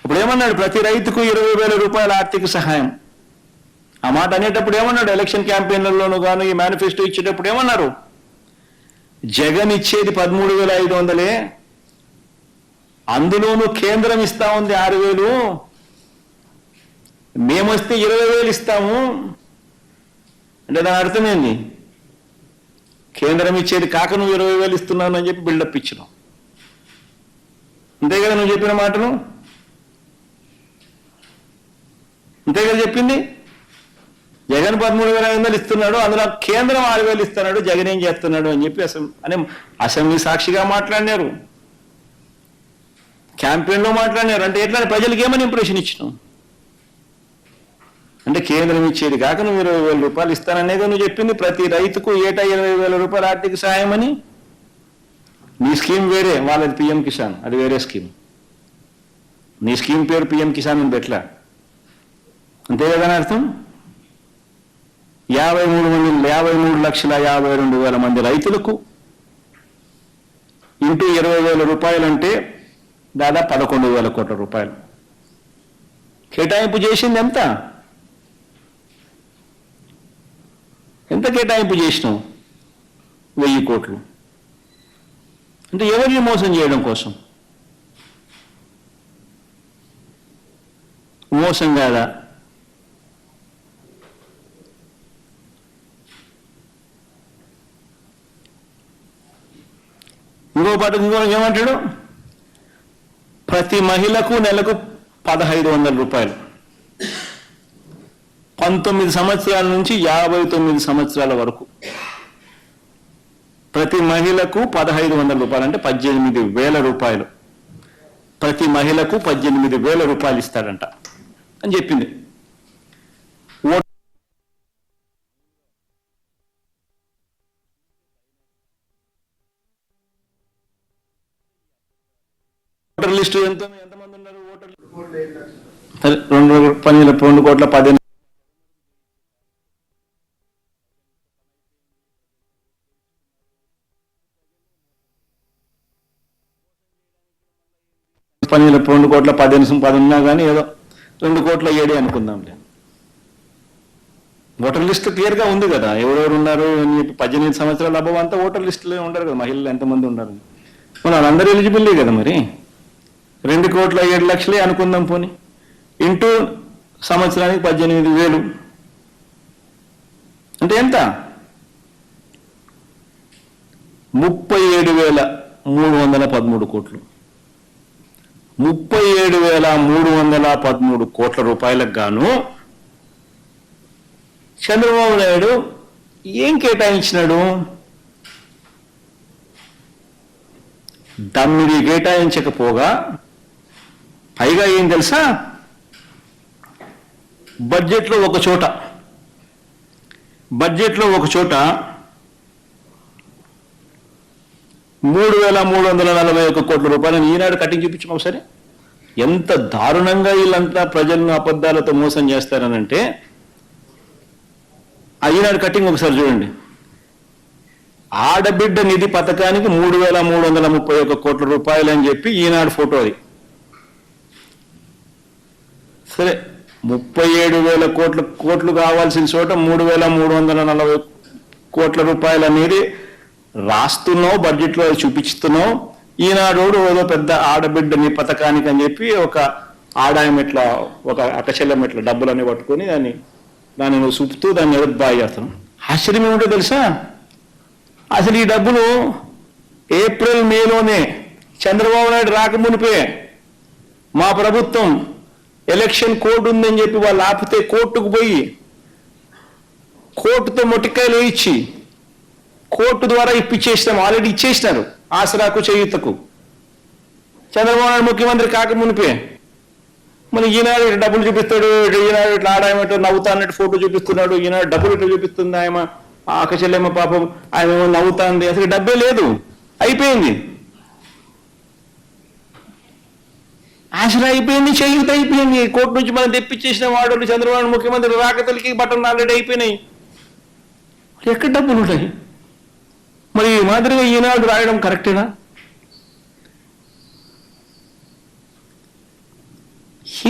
ఇప్పుడు ఏమన్నాడు? ప్రతి రైతుకు 20,000 రూపాయల ఆర్థిక సహాయం. ఆ మాట అనేటప్పుడు ఏమన్నాడు? ఎలక్షన్ క్యాంపెయిన్లలోనూ గాను ఈ మేనిఫెస్టో ఇచ్చేటప్పుడు ఏమన్నారు? జగన్ ఇచ్చేది 13,500, అందులోనూ కేంద్రం ఇస్తా ఉంది 6,000, మేమొస్తే 20,000 ఇస్తాము. అంటే దాని అర్థం ఏంది? కేంద్రం ఇచ్చేది కాక నువ్వు 20,000 ఇస్తున్నావు అని చెప్పి బిల్డప్ ఇచ్చినావు. అంతే కదా నువ్వు చెప్పిన మాటను? అంతే కదా చెప్పింది? జగన్ 13,500 ఇస్తున్నాడు, అందులో కేంద్రం 6,000 ఇస్తున్నాడు, జగన్ ఏం చేస్తున్నాడు అని చెప్పి అసెంబ్లీ సాక్షిగా మాట్లాడినారు, క్యాంపెయిన్లో మాట్లాడినారు. అంటే ఎట్లా ప్రజలకు ఏమని ఇంప్రెషన్ ఇచ్చినావు? అంటే కేంద్రం ఇచ్చేది కాక నువ్వు 20,000 రూపాయలు ఇస్తాననేగా నువ్వు చెప్పింది. ప్రతి రైతుకు ఏటా 20,000 రూపాయల ఆర్థిక సాయం అని. నీ స్కీమ్ వేరే, వాళ్ళది పిఎం కిసాన్, అది వేరే స్కీమ్. నీ స్కీమ్ పేరు పిఎం కిసాన్ అని పెట్లా. అంతే కదా అర్థం? 53,52,000 మంది రైతులకు ఇంటూ 20,000 రూపాయలు అంటే దాదాపు 11,000 కోట్ల రూపాయలు కేటాయింపు చేసింది. ఎంత కేటాయింపు చేసినావు? 1000 కోట్లు. అంటే ఎవరిని మోసం చేయడం కోసం? మోసం కాదా? ఇంకో ఏమంటాడు? ప్రతి మహిళకు నెలకు 1,500 రూపాయలు, 19 సంవత్సరాల నుంచి 59 సంవత్సరాల వరకు ప్రతి మహిళకు 1,500 రూపాయలు, అంటే 18,000 రూపాయలు. ప్రతి మహిళకు 18,000 రూపాయలు ఇస్తాడంట అని చెప్పింది. ఓటర్ లిస్టు ఎంతమంది ఉన్నారు? ఓటర్ 2,12,10,000 2,10,000 ఉన్నా కానీ ఏదో 2,07,00,000 అనుకుందాంలే. ఓటర్ లిస్ట్ క్లియర్గా ఉంది కదా, ఎవరెవరు ఉన్నారు అని చెప్పి. 18 సంవత్సరాల అబ్బా అంతా ఓటర్ లిస్టులో ఉండరు కదా, మహిళలు ఎంతమంది ఉన్నారు. మన వాళ్ళందరూ ఎలిజిబుల్లే కదా. మరి 2,07,00,000 అనుకుందాం పోనీ, ఇంటూ సంవత్సరానికి 18,000 అంటే ఎంత? 37,313 కోట్లు. 37,313 కోట్ల రూపాయలకు గాను చంద్రబాబు నాయుడు ఏం కేటాయించినాడు? దమ్మిడి కేటాయించకపోగా పైగా ఏం తెలుసా? బడ్జెట్లో ఒక చోట 3,341 కోట్ల రూపాయలను ఈనాడు కటింగ్ చూపించాం ఒకసారి. ఎంత దారుణంగా వీళ్ళంతా ప్రజలను అబద్ధాలతో మోసం చేస్తారనంటే ఆ ఈనాడు కటింగ్ ఒకసారి చూడండి. ఆడబిడ్డ నిధి పథకానికి 3,331 కోట్ల రూపాయలు అని చెప్పి ఈనాడు ఫోటో. అది సరే, 37,000 కోట్లు కావాల్సిన చోట 3,340 కోట్ల రూపాయలు అనేది రాస్తున్నావు, బడ్జెట్లో చూపిస్తున్నావు. ఈనాడు ఏదో పెద్ద ఆడబిడ్డని పథకానికి అని చెప్పి ఒక ఆదాయం ఇట్లా ఒక అక్కచెల్లెం ఇట్లా డబ్బులన్నీ పట్టుకొని దాన్ని నువ్వు చూపుతూ దాన్ని ఎవరు బాగా చేస్తాను. ఆశ్చర్యం ఏమిటో తెలుసా, అసలు ఈ డబ్బులు ఏప్రిల్ మేలోనే చంద్రబాబు నాయుడు రాకమునిపే మా ప్రభుత్వం ఎలక్షన్ కోడ్ ఉందని చెప్పి వాళ్ళు ఆపితే కోర్టుకు పోయి కోర్టుతో మొట్టికాయలు వేయించి కోర్టు ద్వారా ఇప్పించేసినాం. ఆల్రెడీ ఇచ్చేసినారు ఆసరాకు చేయూతకు చంద్రబాబు నాయుడు ముఖ్యమంత్రి కాకమునిపే. మరి ఈనాడు డబ్బులు చూపిస్తాడు, ఈనాడు ఇట్లా ఆడాయమంటూ నవ్వుతా అన్నట్టు ఫోటో చూపిస్తున్నాడు, ఈనాడు డబ్బులు ఇట్లా చూపిస్తుంది. ఆయన ఆకచెల్లెమ్మ పాపం ఆయన నవ్వుతాంది. అసలు డబ్బే లేదు, అయిపోయింది. ఆసరా అయిపోయింది, చేయూత అయిపోయింది. కోర్టు నుంచి మనం తెప్పించేసిన వాడు చంద్రబాబు ముఖ్యమంత్రి రాకతలకి బటన్ ఆల్రెడీ అయిపోయినాయి. ఎక్కడ డబ్బులు ఉంటాయి? మరి ఈ మాదిరిగా ఈనాడు రాయడం కరెక్టేనా?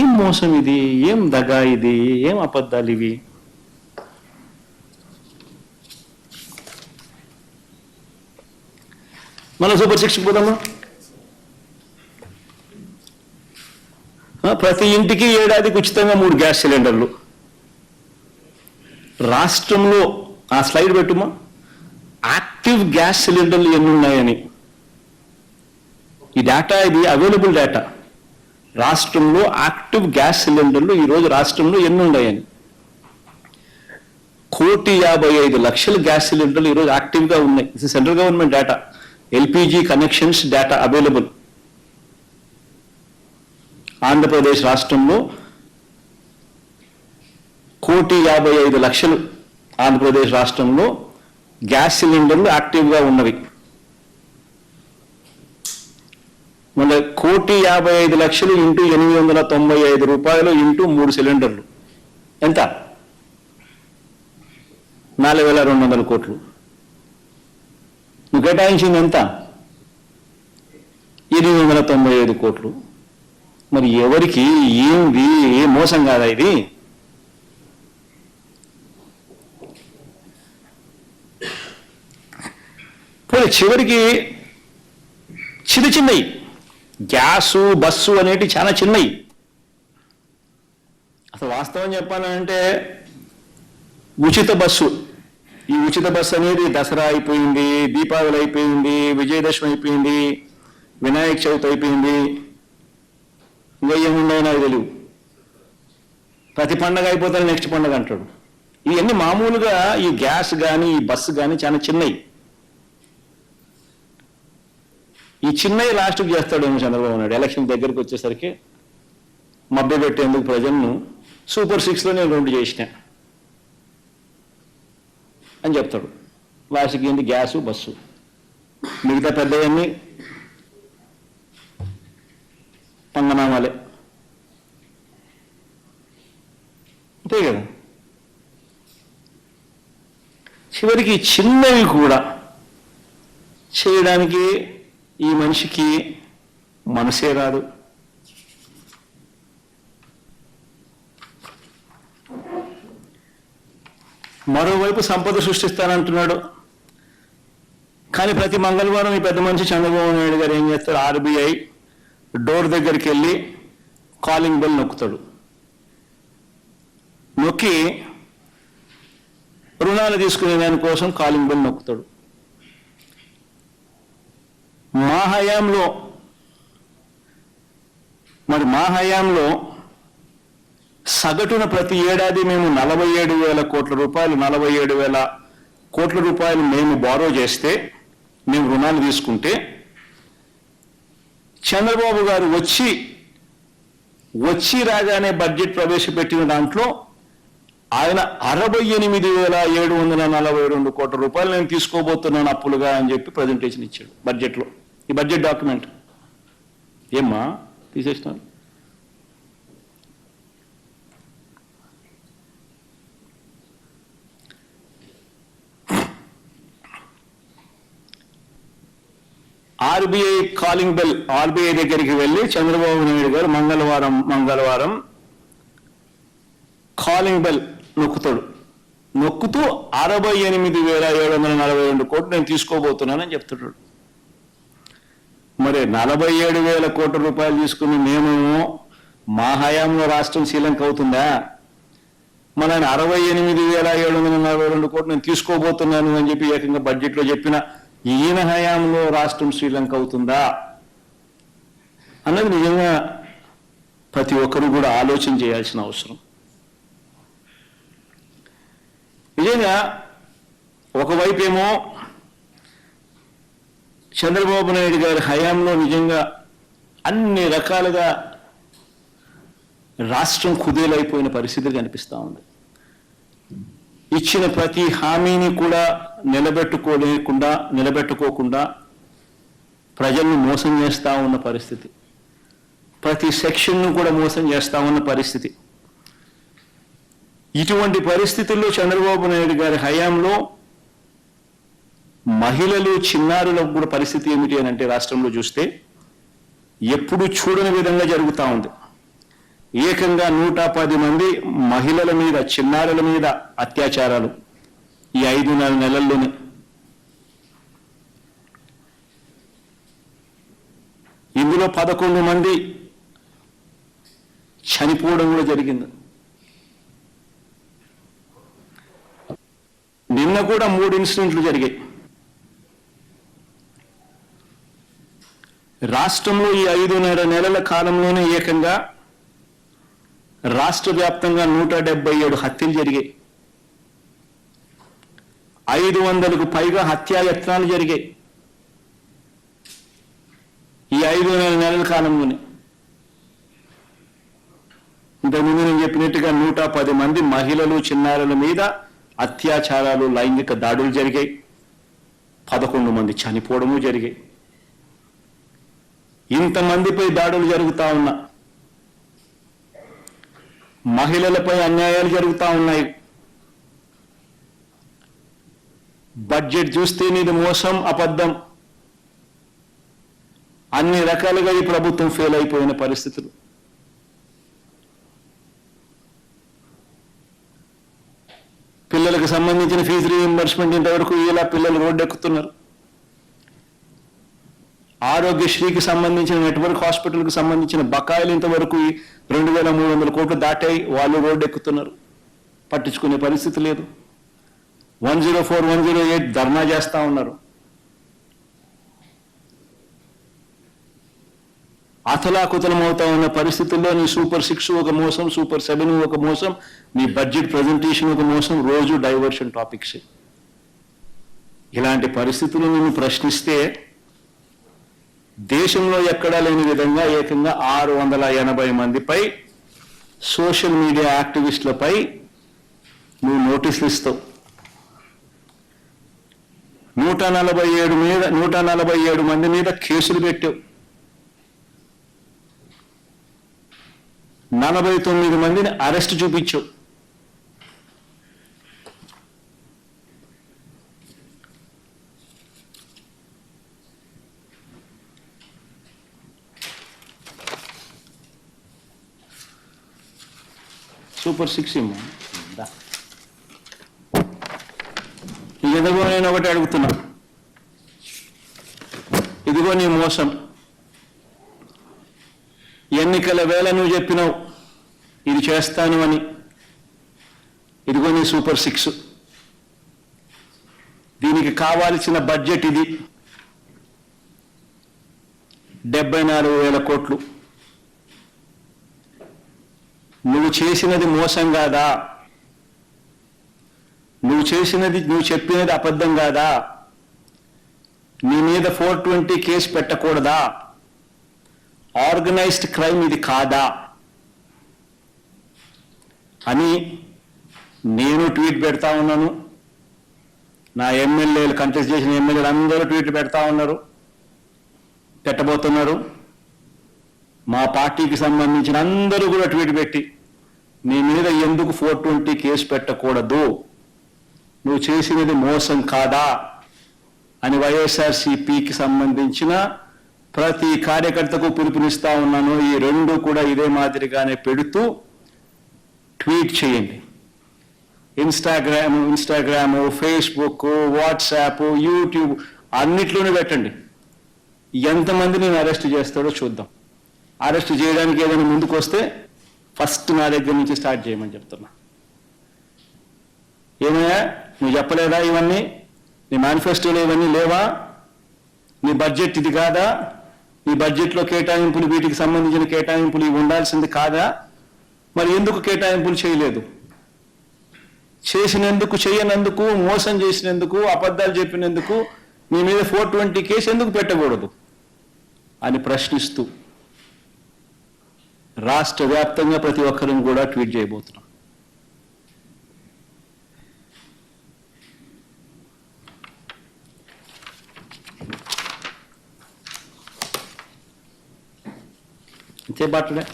ఏం మోసం ఇది, ఏం దగా ఇది, ఏం అబద్ధాలు ఇవి? మన సూపర్ 6 పోదామా? ప్రతి ఇంటికి ఏడాదికి ఉచితంగా 3 గ్యాస్ సిలిండర్లు. రాష్ట్రంలో ఆ స్లైడ్ పెట్టుమా, యాక్టివ్ గ్యాస్ సిలిండర్లు ఎన్ని ఉన్నాయని. ఈ డేటా ఇది అవైలబుల్ డేటా. రాష్ట్రంలో యాక్టివ్ గ్యాస్ సిలిండర్లు ఈరోజు రాష్ట్రంలో ఎన్ని ఉన్నాయని. 1,55,00,000 గ్యాస్ సిలిండర్లు ఈరోజు యాక్టివ్గా ఉన్నాయి. ఇది central government data. LPG connections data available. Andhra Pradesh రాష్ట్రంలో 1,55,00,000 ఆంధ్రప్రదేశ్ రాష్ట్రంలో గ్యాస్ సిలిండర్లు యాక్టివ్గా ఉన్నవి. మన 1,55,00,000 ఇంటూ 895 రూపాయలు ఇంటూ 3 సిలిండర్లు ఎంత? 4,200 కోట్లు. నువ్వు కేటాయించింది ఎంత? 895 కోట్లు. మరి ఎవరికి ఏంది? ఏ మోసం కాదా ఇది? చివరికి చిన్నవి గ్యాసు బస్సు అనేటి చాలా చిన్నవి. అసలు వాస్తవం చెప్పాలంటే ఉచిత బస్సు, ఈ ఉచిత బస్సు అనేది దసరా అయిపోయింది, దీపావళి అయిపోయింది, విజయదశమి అయిపోయింది, వినాయక చవితి అయిపోయింది, ఇంకా ఏమున్నాయో నాకు తెలియదు. ప్రతి పండగ అయిపోతాను నెక్స్ట్ పండగ అంటాడు. ఇవన్నీ మామూలుగా ఈ గ్యాస్ కానీ ఈ బస్సు కానీ చాలా చిన్నవి. ఈ చిన్నవి లాస్ట్కి చేస్తాడేమో చంద్రబాబు నాయుడు. ఎలక్షన్ దగ్గరికి వచ్చేసరికి మభ్య పెట్టేందుకు ప్రజలను సూపర్ 6లో నేను 2 చేసిన అని చెప్తాడు. లాస్ట్కి ఏంటి? Gas bus. మిగతా పెద్దవన్నీ పంగనామాలే, అంతే కదా. చివరికి చిన్నవి కూడా చేయడానికి ఈ మనిషికి మనసే రాదు. మరోవైపు సంపద సృష్టిస్తానంటున్నాడు. కానీ ప్రతి మంగళవారం ఈ పెద్ద మనిషి చంద్రబాబు నాయుడు గారు ఏం చేస్తారు? ఆర్బీఐ డోర్ దగ్గరికి వెళ్ళి కాలింగ్ బెల్ నొక్కుతాడు. నొక్కి రుణాలు తీసుకునే దానికోసం కాలింగ్ బెల్ నొక్కుతాడు. మా హయాంలో సగటున ప్రతి ఏడాది మేము 47,000 కోట్ల రూపాయలు 47,000 కోట్ల రూపాయలు మేము బారో చేస్తే, మేము రుణాలు తీసుకుంటే, చంద్రబాబు గారు వచ్చి రాగానే బడ్జెట్ ప్రవేశపెట్టిన దాంట్లో ఆయన 68,742 కోట్ల రూపాయలు నేను తీసుకోబోతున్నాను అప్పులుగా అని చెప్పి ప్రజెంటేషన్ ఇచ్చాడు బడ్జెట్లో. ఈ బడ్జెట్ డాక్యుమెంట్ ఏమ్మా తీసేసినాను. ఆర్బీఐ కాలింగ్ బెల్, ఆర్బీఐ దగ్గరికి వెళ్ళి చంద్రబాబు నాయుడు గారు మంగళవారం కాలింగ్ బెల్ నొక్కుతూ 68,742 కోట్లు నేను తీసుకోబోతున్నానని చెప్తున్నాడు. మరి 47,000 కోట్ల రూపాయలు తీసుకుని మేమేమో మా హయాంలో రాష్ట్రం శ్రీలంక అవుతుందా? మన 68,742 కోట్లు నేను తీసుకోబోతున్నాను అని చెప్పి ఏకంగా బడ్జెట్లో చెప్పిన ఈయన హయాంలో రాష్ట్రం శ్రీలంక అవుతుందా అన్నది నిజంగా ప్రతి ఒక్కరు కూడా ఆలోచన చేయాల్సిన అవసరం. నిజంగా ఒకవైపు ఏమో చంద్రబాబు నాయుడు గారి హయాంలో నిజంగా అన్ని రకాలుగా రాష్ట్రం కుదేలైపోయిన పరిస్థితి కనిపిస్తూ ఉంది. ఇచ్చిన ప్రతి హామీని కూడా నిలబెట్టుకోకుండా ప్రజలను మోసం చేస్తూ ఉన్న పరిస్థితి, ప్రతి సెక్షన్ను కూడా మోసం చేస్తూ ఉన్న పరిస్థితి. ఇటువంటి పరిస్థితుల్లో చంద్రబాబు నాయుడు గారి హయాంలో మహిళలు చిన్నారులకు కూడా పరిస్థితి ఏమిటి అని అంటే రాష్ట్రంలో చూస్తే ఎప్పుడు చూడని విధంగా జరుగుతూ ఉంది. ఏకంగా 110 మంది మహిళల మీద, చిన్నారుల మీద అత్యాచారాలు ఈ 5-4 నెలల్లోనే. ఇందులో 11 మంది చనిపోవడం కూడా జరిగింది. నిన్న కూడా 3 ఇన్సిడెంట్లు జరిగాయి. రాష్ట్రంలో ఈ 5.5 నెలల కాలంలోనే ఏకంగా రాష్ట్ర వ్యాప్తంగా 177 హత్యలు జరిగాయి. 500కు పైగా హత్యాయత్నాలు జరిగాయి ఈ 5.5 నెలల కాలంలోనే. ఇంతకుముందు నేను చెప్పినట్టుగా 110 మంది మహిళలు, చిన్నారుల మీద అత్యాచారాలు, లైంగిక దాడులు జరిగాయి. 11 మంది చనిపోవడము జరిగాయి. ఇంతమందిపై దాడులు జరుగుతూ ఉన్నా, మహిళలపై అన్యాయాలు జరుగుతూ ఉన్నాయి. బడ్జెట్ చూస్తే ఇది మోసం, అబద్ధం, అన్ని రకాలుగా ఈ ప్రభుత్వం ఫెయిల్ అయిపోయిన పరిస్థితులు. పిల్లలకు సంబంధించిన ఫీజు రీయింబర్స్మెంట్ ఇంతవరకు ఇలా పిల్లలు రోడ్డు ఎక్కుతున్నారు. ఆరోగ్యశ్రీకి సంబంధించిన, నెట్వర్క్ హాస్పిటల్కి సంబంధించిన బకాయిలు ఇంతవరకు 2,300 కోట్లు దాటాయి, వాళ్ళు రోడ్డు ఎక్కుతున్నారు. పట్టించుకునే పరిస్థితి లేదు. 104, 108 ధర్నా చేస్తా ఉన్నారు. అతలాకుతలమవుతా ఉన్న పరిస్థితుల్లో నీ సూపర్ 6 ఒక మోసం, సూపర్ 7 ఒక మోసం, నీ బడ్జెట్ ప్రజెంటేషన్ ఒక మోసం, రోజు డైవర్షన్ టాపిక్స్. ఇలాంటి పరిస్థితులు నిన్ను ప్రశ్నిస్తే దేశంలో ఎక్కడా లేని విధంగా ఏకంగా 680 మందిపై, సోషల్ మీడియా యాక్టివిస్టులపై నువ్వు నోటీసులు ఇస్తావు. 147 మంది మీద కేసులు పెట్టావు. 49 మందిని అరెస్ట్ చూపించావు. సూపర్ 6 ఏమో. ఇదిగో నేను ఒకటి అడుగుతున్నా, ఇదిగో నీ మోసం. ఎన్నికల వేళ నువ్వు చెప్పినావు ఇది చేస్తాను అని. ఇదిగో నీ సూపర్ 6. దీనికి కావాల్సిన బడ్జెట్ ఇది 74,000 కోట్లు. నువ్వు చేసినది మోసం కాదా? నువ్వు చెప్పినది అబద్ధం కాదా? నీ మీద 420 కేసు పెట్టకూడదా? ఆర్గనైజ్డ్ క్రైమ్ ఇది కాదా అని నేను ట్వీట్ పెడతా ఉన్నాను. నా ఎమ్మెల్యేలు, కంటెస్ట్ చేసిన ఎమ్మెల్యేలు అందరూ ట్వీట్లు పెడతా ఉన్నారు, పెట్టబోతున్నారు. మా పార్టీకి సంబంధించిన అందరూ కూడా ట్వీట్ పెట్టి నీ మీద ఎందుకు 420 కేసు పెట్టకూడదు, నువ్వు చేసినది మోసం కాదా అని వైఎస్ఆర్సీపీకి సంబంధించిన ప్రతి కార్యకర్తకు పిలుపునిస్తా ఉన్నాను. ఈ 2 కూడా ఇదే మాదిరిగానే పెడుతూ ట్వీట్ చేయండి. ఇన్స్టాగ్రాము, ఫేస్బుక్, వాట్సాప్, యూట్యూబ్ అన్నిట్లోనూ పెట్టండి. ఎంతమంది నేను అరెస్ట్ చేస్తాడో చూద్దాం. అరెస్ట్ చేయడానికి ఏదైనా ముందుకు వస్తే ఫస్ట్ నా దగ్గర నుంచి స్టార్ట్ చేయమని చెప్తున్నా. ఏమయ్యా నువ్వు చెప్పలేదా ఇవన్నీ? నీ మేనిఫెస్టోలో ఇవన్నీ లేవా? నీ బడ్జెట్ ఇది కాదా? నీ బడ్జెట్లో కేటాయింపులు, వీటికి సంబంధించిన కేటాయింపులు ఇవి ఉండాల్సింది కాదా? మరి ఎందుకు కేటాయింపులు చేయలేదు? చేసినందుకు, చేయనందుకు, మోసం చేసినందుకు, అబద్ధాలు చెప్పినందుకు మీ మీద 420 కేసు ఎందుకు పెట్టకూడదు అని ప్రశ్నిస్తూ రాష్ట్ర వ్యాప్తంగా ప్రతి ఒక్కరిని కూడా ట్వీట్ చేయబోతున్నాం. అంతే బాటలే.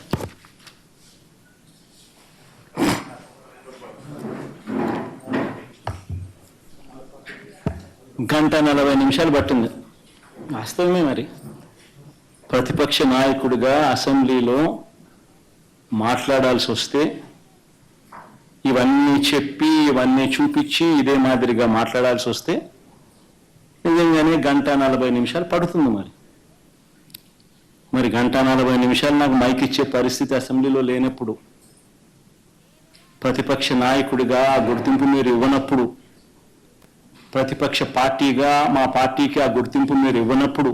గంట 40 నిమిషాలు పట్టింది. వాస్తవమే. మరి ప్రతిపక్ష నాయకుడిగా అసెంబ్లీలో మాట్లాడాల్సి వస్తే ఇవన్నీ చెప్పి, ఇవన్నీ చూపించి, ఇదే మాదిరిగా మాట్లాడాల్సి వస్తే నిజంగానే గంట 40 నిమిషాలు పడుతుంది. మరి గంట 40 నిమిషాలు నాకు మైక్ ఇచ్చే పరిస్థితి అసెంబ్లీలో లేనప్పుడు, ప్రతిపక్ష నాయకుడిగా ఆ గుర్తింపు మీరు ఇవ్వనప్పుడు, ప్రతిపక్ష పార్టీగా మా పార్టీకి ఆ గుర్తింపు మీరు ఇవ్వనప్పుడు,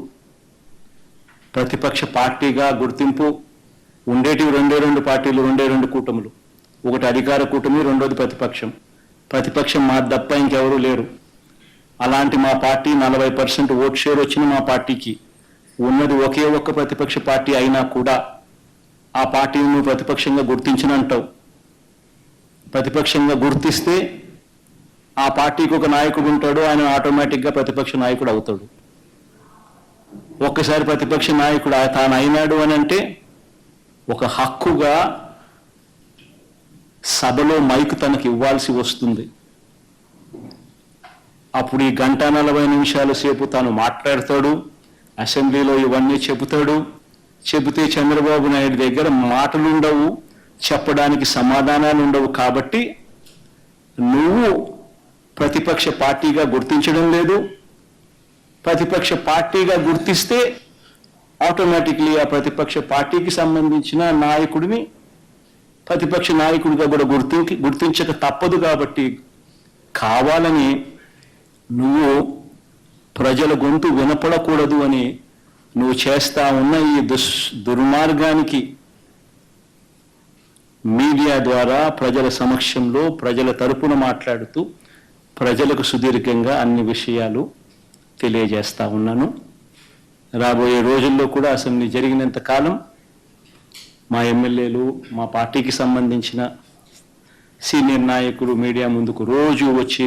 ప్రతిపక్ష పార్టీగా గుర్తింపు ఉండేటివి రెండు పార్టీలు, రెండు కూటములు. ఒకటి అధికార కూటమి, రెండోది ప్రతిపక్షం. ప్రతిపక్షం మా తప్ప ఇంకెవరూ లేరు. అలాంటి మా పార్టీ 40% ఓట్ షేర్ వచ్చిన మా పార్టీకి ఉన్నది ఒకే ఒక్క ప్రతిపక్ష పార్టీ అయినా కూడా ఆ పార్టీని నువ్వు ప్రతిపక్షంగా గుర్తించినంటావు. ప్రతిపక్షంగా గుర్తిస్తే ఆ పార్టీకి ఒక నాయకుడు ఉంటాడు, ఆయన ఆటోమేటిక్గా ప్రతిపక్ష నాయకుడు అవుతాడు. ఒక్కసారి ప్రతిపక్ష నాయకుడు తాను అయినాడు అని అంటే ఒక హక్కుగా సభలో మైక్ తనకి ఇవ్వాల్సి వస్తుంది. అప్పుడు ఈ గంట 40 నిమిషాల సేపు తాను మాట్లాడతాడు, అసెంబ్లీలో ఇవన్నీ చెబుతాడు. చెబితే చంద్రబాబు నాయుడు దగ్గర మాటలు ఉండవు, చెప్పడానికి సమాధానాలు ఉండవు. కాబట్టి నువ్వు ప్రతిపక్ష పార్టీగా గుర్తించడం లేదు. ప్రతిపక్ష పార్టీగా గుర్తిస్తే ఆటోమేటిక్లీ ఆ ప్రతిపక్ష పార్టీకి సంబంధించిన నాయకుడిని ప్రతిపక్ష నాయకుడిగా కూడా గుర్తించక తప్పదు. కాబట్టి కావాలని నువ్వు ప్రజల గొంతు వినపడకూడదు అని నువ్వు చేస్తా ఉన్న ఈ దుర్మార్గానికి మీడియా ద్వారా ప్రజల సమక్షంలో ప్రజల తరపున మాట్లాడుతూ ప్రజలకు సుదీర్ఘంగా అన్ని విషయాలు తెలియజేస్తా ఉన్నాను. రాబోయే రోజుల్లో కూడా అసెంబ్లీ జరిగినంత కాలం మా ఎమ్మెల్యేలు, మా పార్టీకి సంబంధించిన సీనియర్ నాయకులు మీడియా ముందుకు రోజు వచ్చి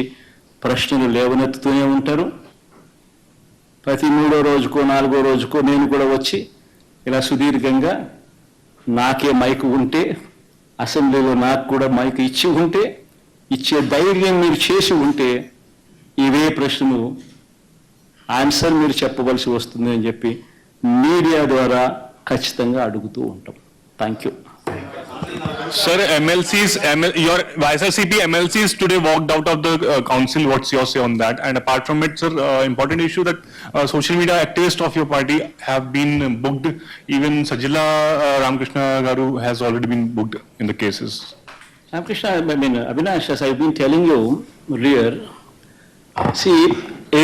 ప్రశ్నలు లేవనెత్తుతూనే ఉంటారు. ప్రతి 3వ రోజుకో 4వ రోజుకో నేను కూడా వచ్చి ఇలా సుదీర్ఘంగా నాకే మైక్ ఉంటే, అసెంబ్లీలో నాకు కూడా మైక్ ఇచ్చి ఉంటే, ఇచ్చే ధైర్యం మీరు చేసి ఉంటే ఇవే ప్రశ్నలు ఆన్సర్ మీరు చెప్పవలసి వస్తుంది అని చెప్పి మీడియా ద్వారా ఖచ్చితంగా అడుగుతూ ఉంటాం. Thank you. Sir, your YSRCP MLCs today walked out of the council. What's your say on that? And apart from it, sir, important issue that social media activists of your party have been booked. Even Sajila Ramakrishna Garu has already been booked in the cases. Ramakrishna, Avinash, as I've been telling you earlier, see,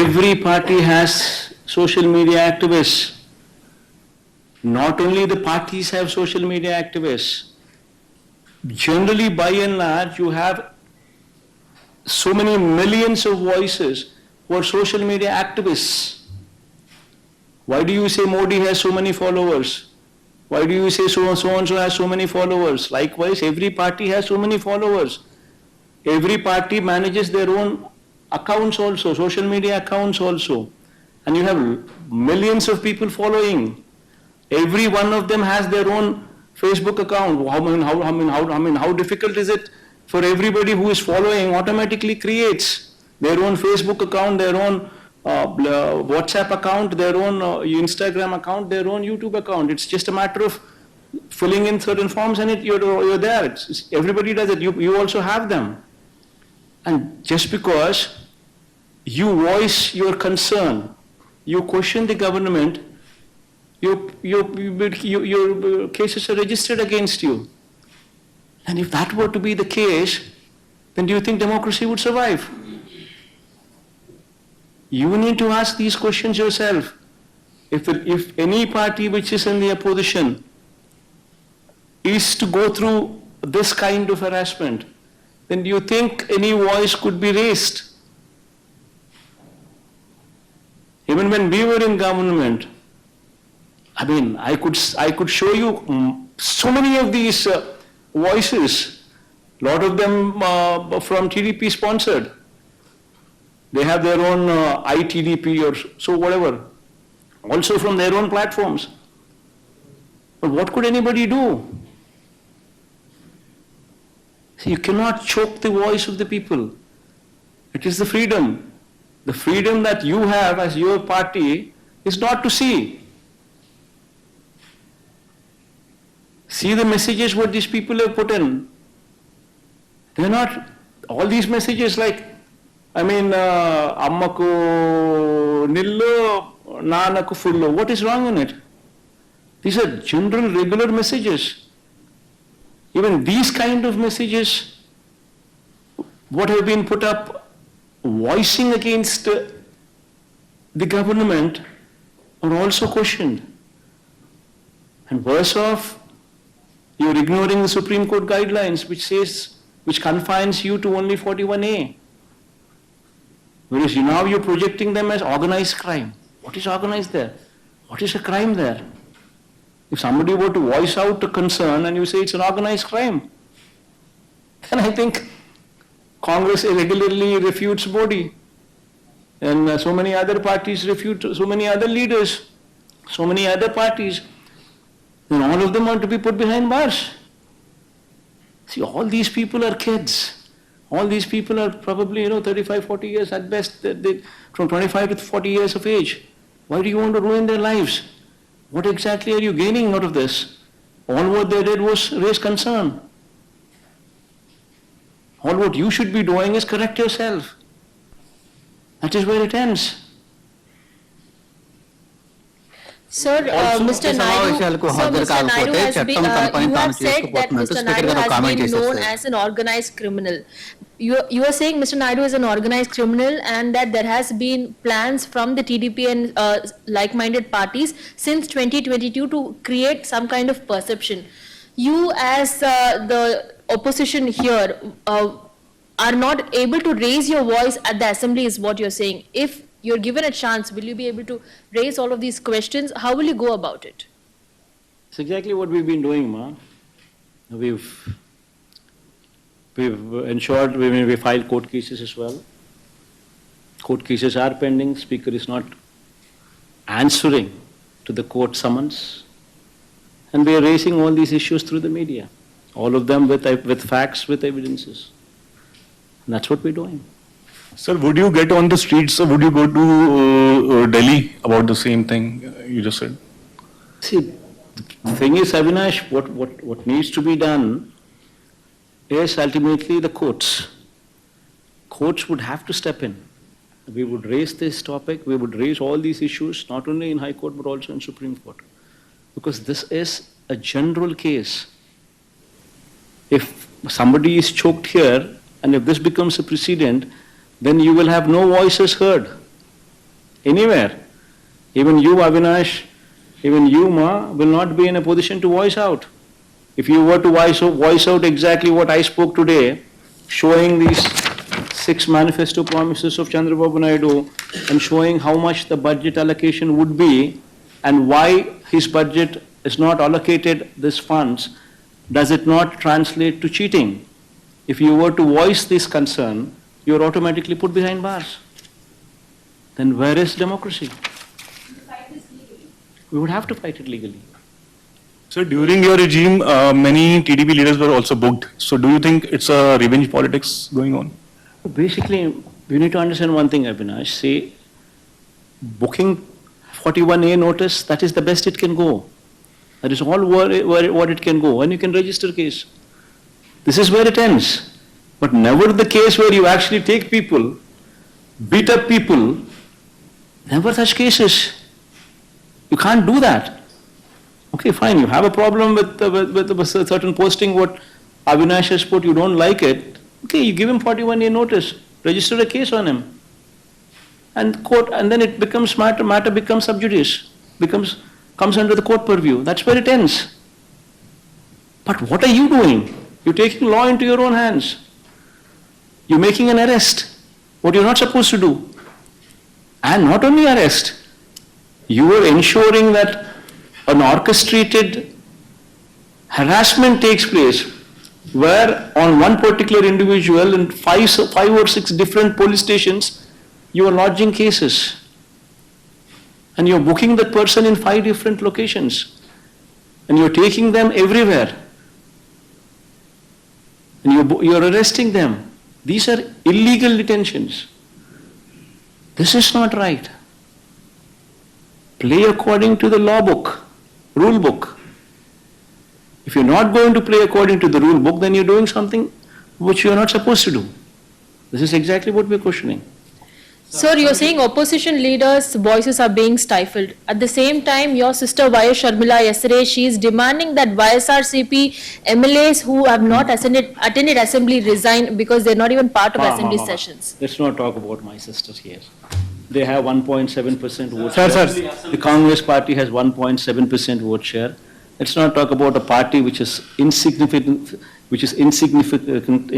every party has social media activists. Not only the parties have social media activists. Generally, by and large, you have so many millions of voices who are social media activists. Why do you say Modi has so many followers? Why do you say so and so has so many followers? Likewise, every party has so many followers. Every party manages their own accounts also, social media accounts also. And you have millions of people following. Every one of them has their own Facebook account. How difficult is it for everybody who is following automatically creates their own Facebook account, their own WhatsApp account, their own Instagram account, their own YouTube account. It's just a matter of filling in certain forms and you're there. Everybody does it. You also have them. And just because you voice your concern, you question the government, your cases are registered against you. And if that were to be the case, then do you think democracy would survive? You need to ask these questions yourself. If any party which is in the opposition is to go through this kind of harassment, then do you think any voice could be raised? Even when we were in government, I mean, I could show you so many of these voices, a lot of them from TDP sponsored. They have their own ITDP or so whatever, also from their own platforms. But what could anybody do? See, you cannot choke the voice of the people. It is the freedom. The freedom that you have as your party is not to see. See the messages what these people have put in. They're not, all these messages like, I mean, Ammaku Nillo, Nanaku Fullo, what is wrong in it? These are general, regular messages. Even these kind of messages, what have been put up, voicing against the government, are also questioned. And worse off, you're ignoring the Supreme Court guidelines which confines you to only 41A. Whereas now you're projecting them as organized crime. What is organized there? What is a crime there? If somebody were to voice out a concern and you say it's an organized crime, then I think Congress regularly refutes Modi. And so many other parties refute, so many other leaders, so many other parties. Then all of them want to be put behind bars. See, all these people are kids. All these people are probably, 35, 40 years at best, from 25 to 40 years of age. Why do you want to ruin their lives? What exactly are you gaining out of this? All what they did was raise concern. All what you should be doing is correct yourself. That is where it ends. Sir, Mr. Naidu, has been, you have said that Mr. Naidu has been known as an organized criminal. You are saying Mr. Naidu is an organized criminal and that there has been plans from the TDP and like-minded parties since 2022 to create some kind of perception. You as the opposition here are not able to raise your voice at the assembly is what you're saying. If you're given a chance, will you be able to raise all of these questions? How will you go about it? It's exactly what we've been doing, Ma. We've ensured, we filed court cases as well. Court cases are pending. Speaker is not answering to the court summons. And we are raising all these issues through the media. All of them with facts, with evidences. And that's what we're doing. Sir, would you get on the streets or would you go to Delhi about the same thing you just said? See, the thing is, Avinash, what needs to be done is ultimately the courts. Courts would have to step in. We would raise this topic, we would raise all these issues, not only in High Court but also in Supreme Court. Because this is a general case. If somebody is choked here and if this becomes a precedent, then you will have no voices heard anywhere. Even you, Avinash, even you, Ma, will not be in a position to voice out. If you were to voice out exactly what I spoke today, showing these 6 manifesto promises of Chandrababu Naidu and showing how much the budget allocation would be and why his budget is not allocated these funds, does it not translate to cheating? If you were to voice this concern, you're automatically put behind bars. Then where is democracy? We would have to fight it legally. So during your regime, many TDP leaders were also booked. So do you think it's a revenge politics going on? Basically, you need to understand one thing, Avinash. See, booking 41A notice, that is the best it can go. That is all what it can go, and you can register a case. This is where it ends. But never the case where you actually take people, beat up people, never such cases. You can't do that. Okay, fine, you have a problem with a certain posting what Avinash has put, you don't like it. Okay, you give him 41-day notice, register a case on him. And court, and then it becomes matter becomes sub judice, comes under the court purview. That's where it ends. But what are you doing? You're taking law into your own hands. You're making an arrest, what you're not supposed to do. And not only arrest, you are ensuring that an orchestrated harassment takes place where on one particular individual in five or six different police stations, you are lodging cases. And you're booking that person in 5 different locations. And you're taking them everywhere. And you're arresting them. These are illegal detentions. This is not right. Play according to the law book, rule book. If you're not going to play according to the rule book, then you're doing something which you're not supposed to do. This is exactly what we're questioning. Sir, you're saying opposition leaders' voices are being stifled. At the same time, your sister Y.S. Sharmila yesterday, she is demanding that YSRCP MLAs who have not attended assembly resign because they're not even part of assembly sessions. Let's not talk about my sisters here. They have 1.7% vote Sir, share. sir. The Congress party has 1.7% vote share. Let's not talk about a party which is insignificant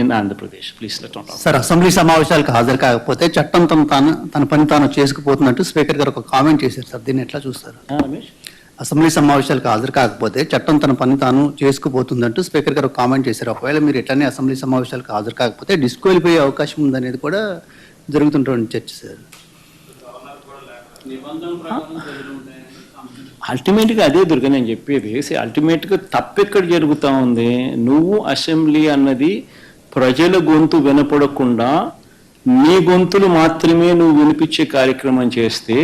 in Andhra Pradesh. Please, let's not talk. Sir assembly సమావేశాలకు హాజరు కాకపోతే చట్టం తన పని తాను చేసుకుపోతున్నట్టు స్పీకర్ గారు ఒక కామెంట్ చేశారు సార్, దీన్ని ఎట్లా చూస్తారు? Ramesh? అసెంబ్లీ సమావేశాలకు హాజరు కాకపోతే చట్టం తన పని తాను చేసుకుపోతుందంటూ స్పీకర్ గారు కామెంట్ చేశారు. ఒకవేళ మీరు ఎట్లనే అసెంబ్లీ సమావేశాలకు హాజరు కాకపోతే డిస్క్వాలిఫై అయ్యే అవకాశం ఉందనేది కూడా జరుగుతుంటుంది చర్చ సార్. అల్టిమేట్గా అదే దుర్గా నేను చెప్పేది. అల్టిమేట్గా తప్పెక్కడ జరుగుతూ ఉంది, నువ్వు అసెంబ్లీ అన్నది ప్రజల గొంతు వినపడకుండా నీ గొంతులు మాత్రమే నువ్వు వినిపించే కార్యక్రమం చేస్తే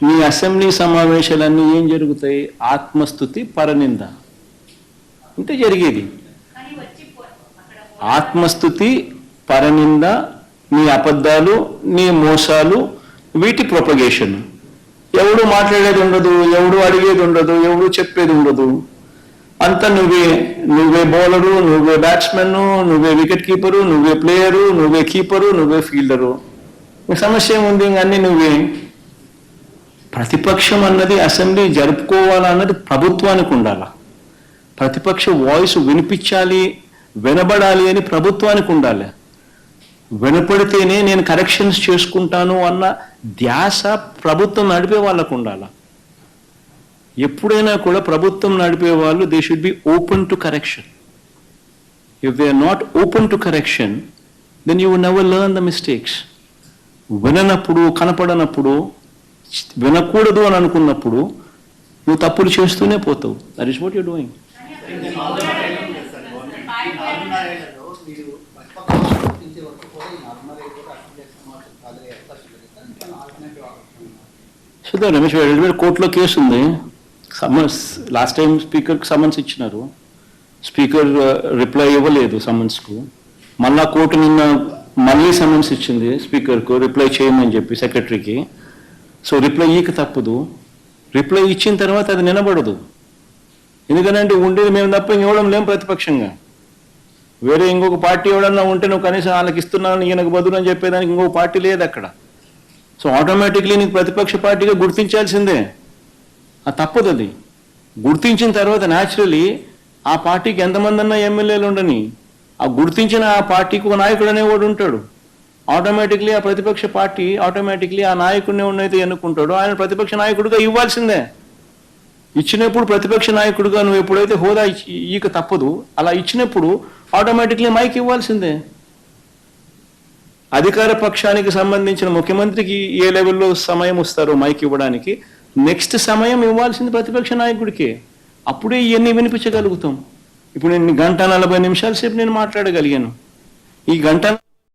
నీ అసెంబ్లీ సమావేశాలన్నీ ఏం జరుగుతాయి? ఆత్మస్తుతి, పరనింద, ఇంతే జరిగేది. ఆత్మస్తుతి, పరనింద, నీ అబద్ధాలు, నీ మోసాలు, వీటి ప్రొపగేషన్. ఎవడు మాట్లాడేది ఉండదు, ఎవడు అడిగేది ఉండదు, ఎవడు చెప్పేది ఉండదు. అంతా నువ్వే బౌలరు, నువ్వే బ్యాట్స్మెన్, నువ్వే వికెట్ కీపరు, నువ్వే ప్లేయరు, నువ్వే కీపరు, నువ్వే ఫీల్డరు. సమస్య ఏముంది? అన్నీ నువ్వే. ప్రతిపక్షం అన్నది అసెంబ్లీ జరుపుకోవాలన్నది ప్రభుత్వానికి ఉండాలా. ప్రతిపక్ష వాయిస్ వినిపించాలి, వినబడాలి అని ప్రభుత్వానికి ఉండాలి. వినపడితేనే నేను కరెక్షన్స్ చేసుకుంటాను అన్న ధ్యాస ప్రభుత్వం నడిపే వాళ్ళకు ఉండాలా. ఎప్పుడైనా కూడా ప్రభుత్వం నడిపే వాళ్ళు they should be open to correction. If they are not open to correction then you will never learn the mistakes. విననప్పుడు, కనపడనప్పుడు, వినకూడదు అని అనుకున్నప్పుడు నువ్వు తప్పులు చేస్తూనే పోతావు. That is what you doing. చూద్దాం రమేష్, కోర్టులో కేసు ఉంది. సమన్స్ లాస్ట్ టైం స్పీకర్కి సమన్స్ ఇచ్చినారు, స్పీకర్ రిప్లై ఇవ్వలేదు సమన్స్కు. మళ్ళా కోర్టు నిన్న మళ్ళీ సమన్స్ ఇచ్చింది స్పీకర్కు రిప్లై చేయమని చెప్పి సెక్రటరీకి. సో రిప్లై ఇక తప్పదు. రిప్లై ఇచ్చిన తర్వాత అది నిలబడదు. ఎందుకంటే ఉండేది మేము తప్ప ఇవ్వడం లేం ప్రతిపక్షంగా. వేరే ఇంకొక పార్టీ ఎవడన్నా ఉంటే నువ్వు కనీసం వాళ్ళకి ఇస్తున్నాను ఈయనకు బదులు అని చెప్పేదానికి ఇంకొక పార్టీ లేదు అక్కడ. సో ఆటోమేటిక్లీ నీకు ప్రతిపక్ష పార్టీగా గుర్తించాల్సిందే. అది తప్పదు. అది గుర్తించిన తర్వాత న్యాచురలీ ఆ పార్టీకి ఎంతమంది అన్నా ఎమ్మెల్యేలు ఉండని, ఆ గుర్తించిన ఆ పార్టీకి ఒక నాయకుడు అనేవాడు ఉంటాడు. ఆటోమేటిక్లీ ఆ ప్రతిపక్ష పార్టీ ఆటోమేటిక్లీ ఆ నాయకుడిని ఉన్నైతే ఎన్నుకుంటాడు, ఆయన ప్రతిపక్ష నాయకుడిగా ఇవ్వాల్సిందే. ఇచ్చినప్పుడు ప్రతిపక్ష నాయకుడిగా నువ్వు ఎప్పుడైతే హోదా ఇక తప్పదు, అలా ఇచ్చినప్పుడు ఆటోమేటిక్లీ మైక్ ఇవ్వాల్సిందే. అధికార పక్షానికి సంబంధించిన ముఖ్యమంత్రికి ఏ లెవెల్లో సమయం వస్తారో మైక్ ఇవ్వడానికి, నెక్స్ట్ సమయం ఇవ్వాల్సింది ప్రతిపక్ష నాయకుడికి. అప్పుడే ఇవన్నీ వినిపించగలుగుతాం. ఇప్పుడు నేను 1:40 నిమిషాల సేపు నేను మాట్లాడగలిగాను. ఈ 1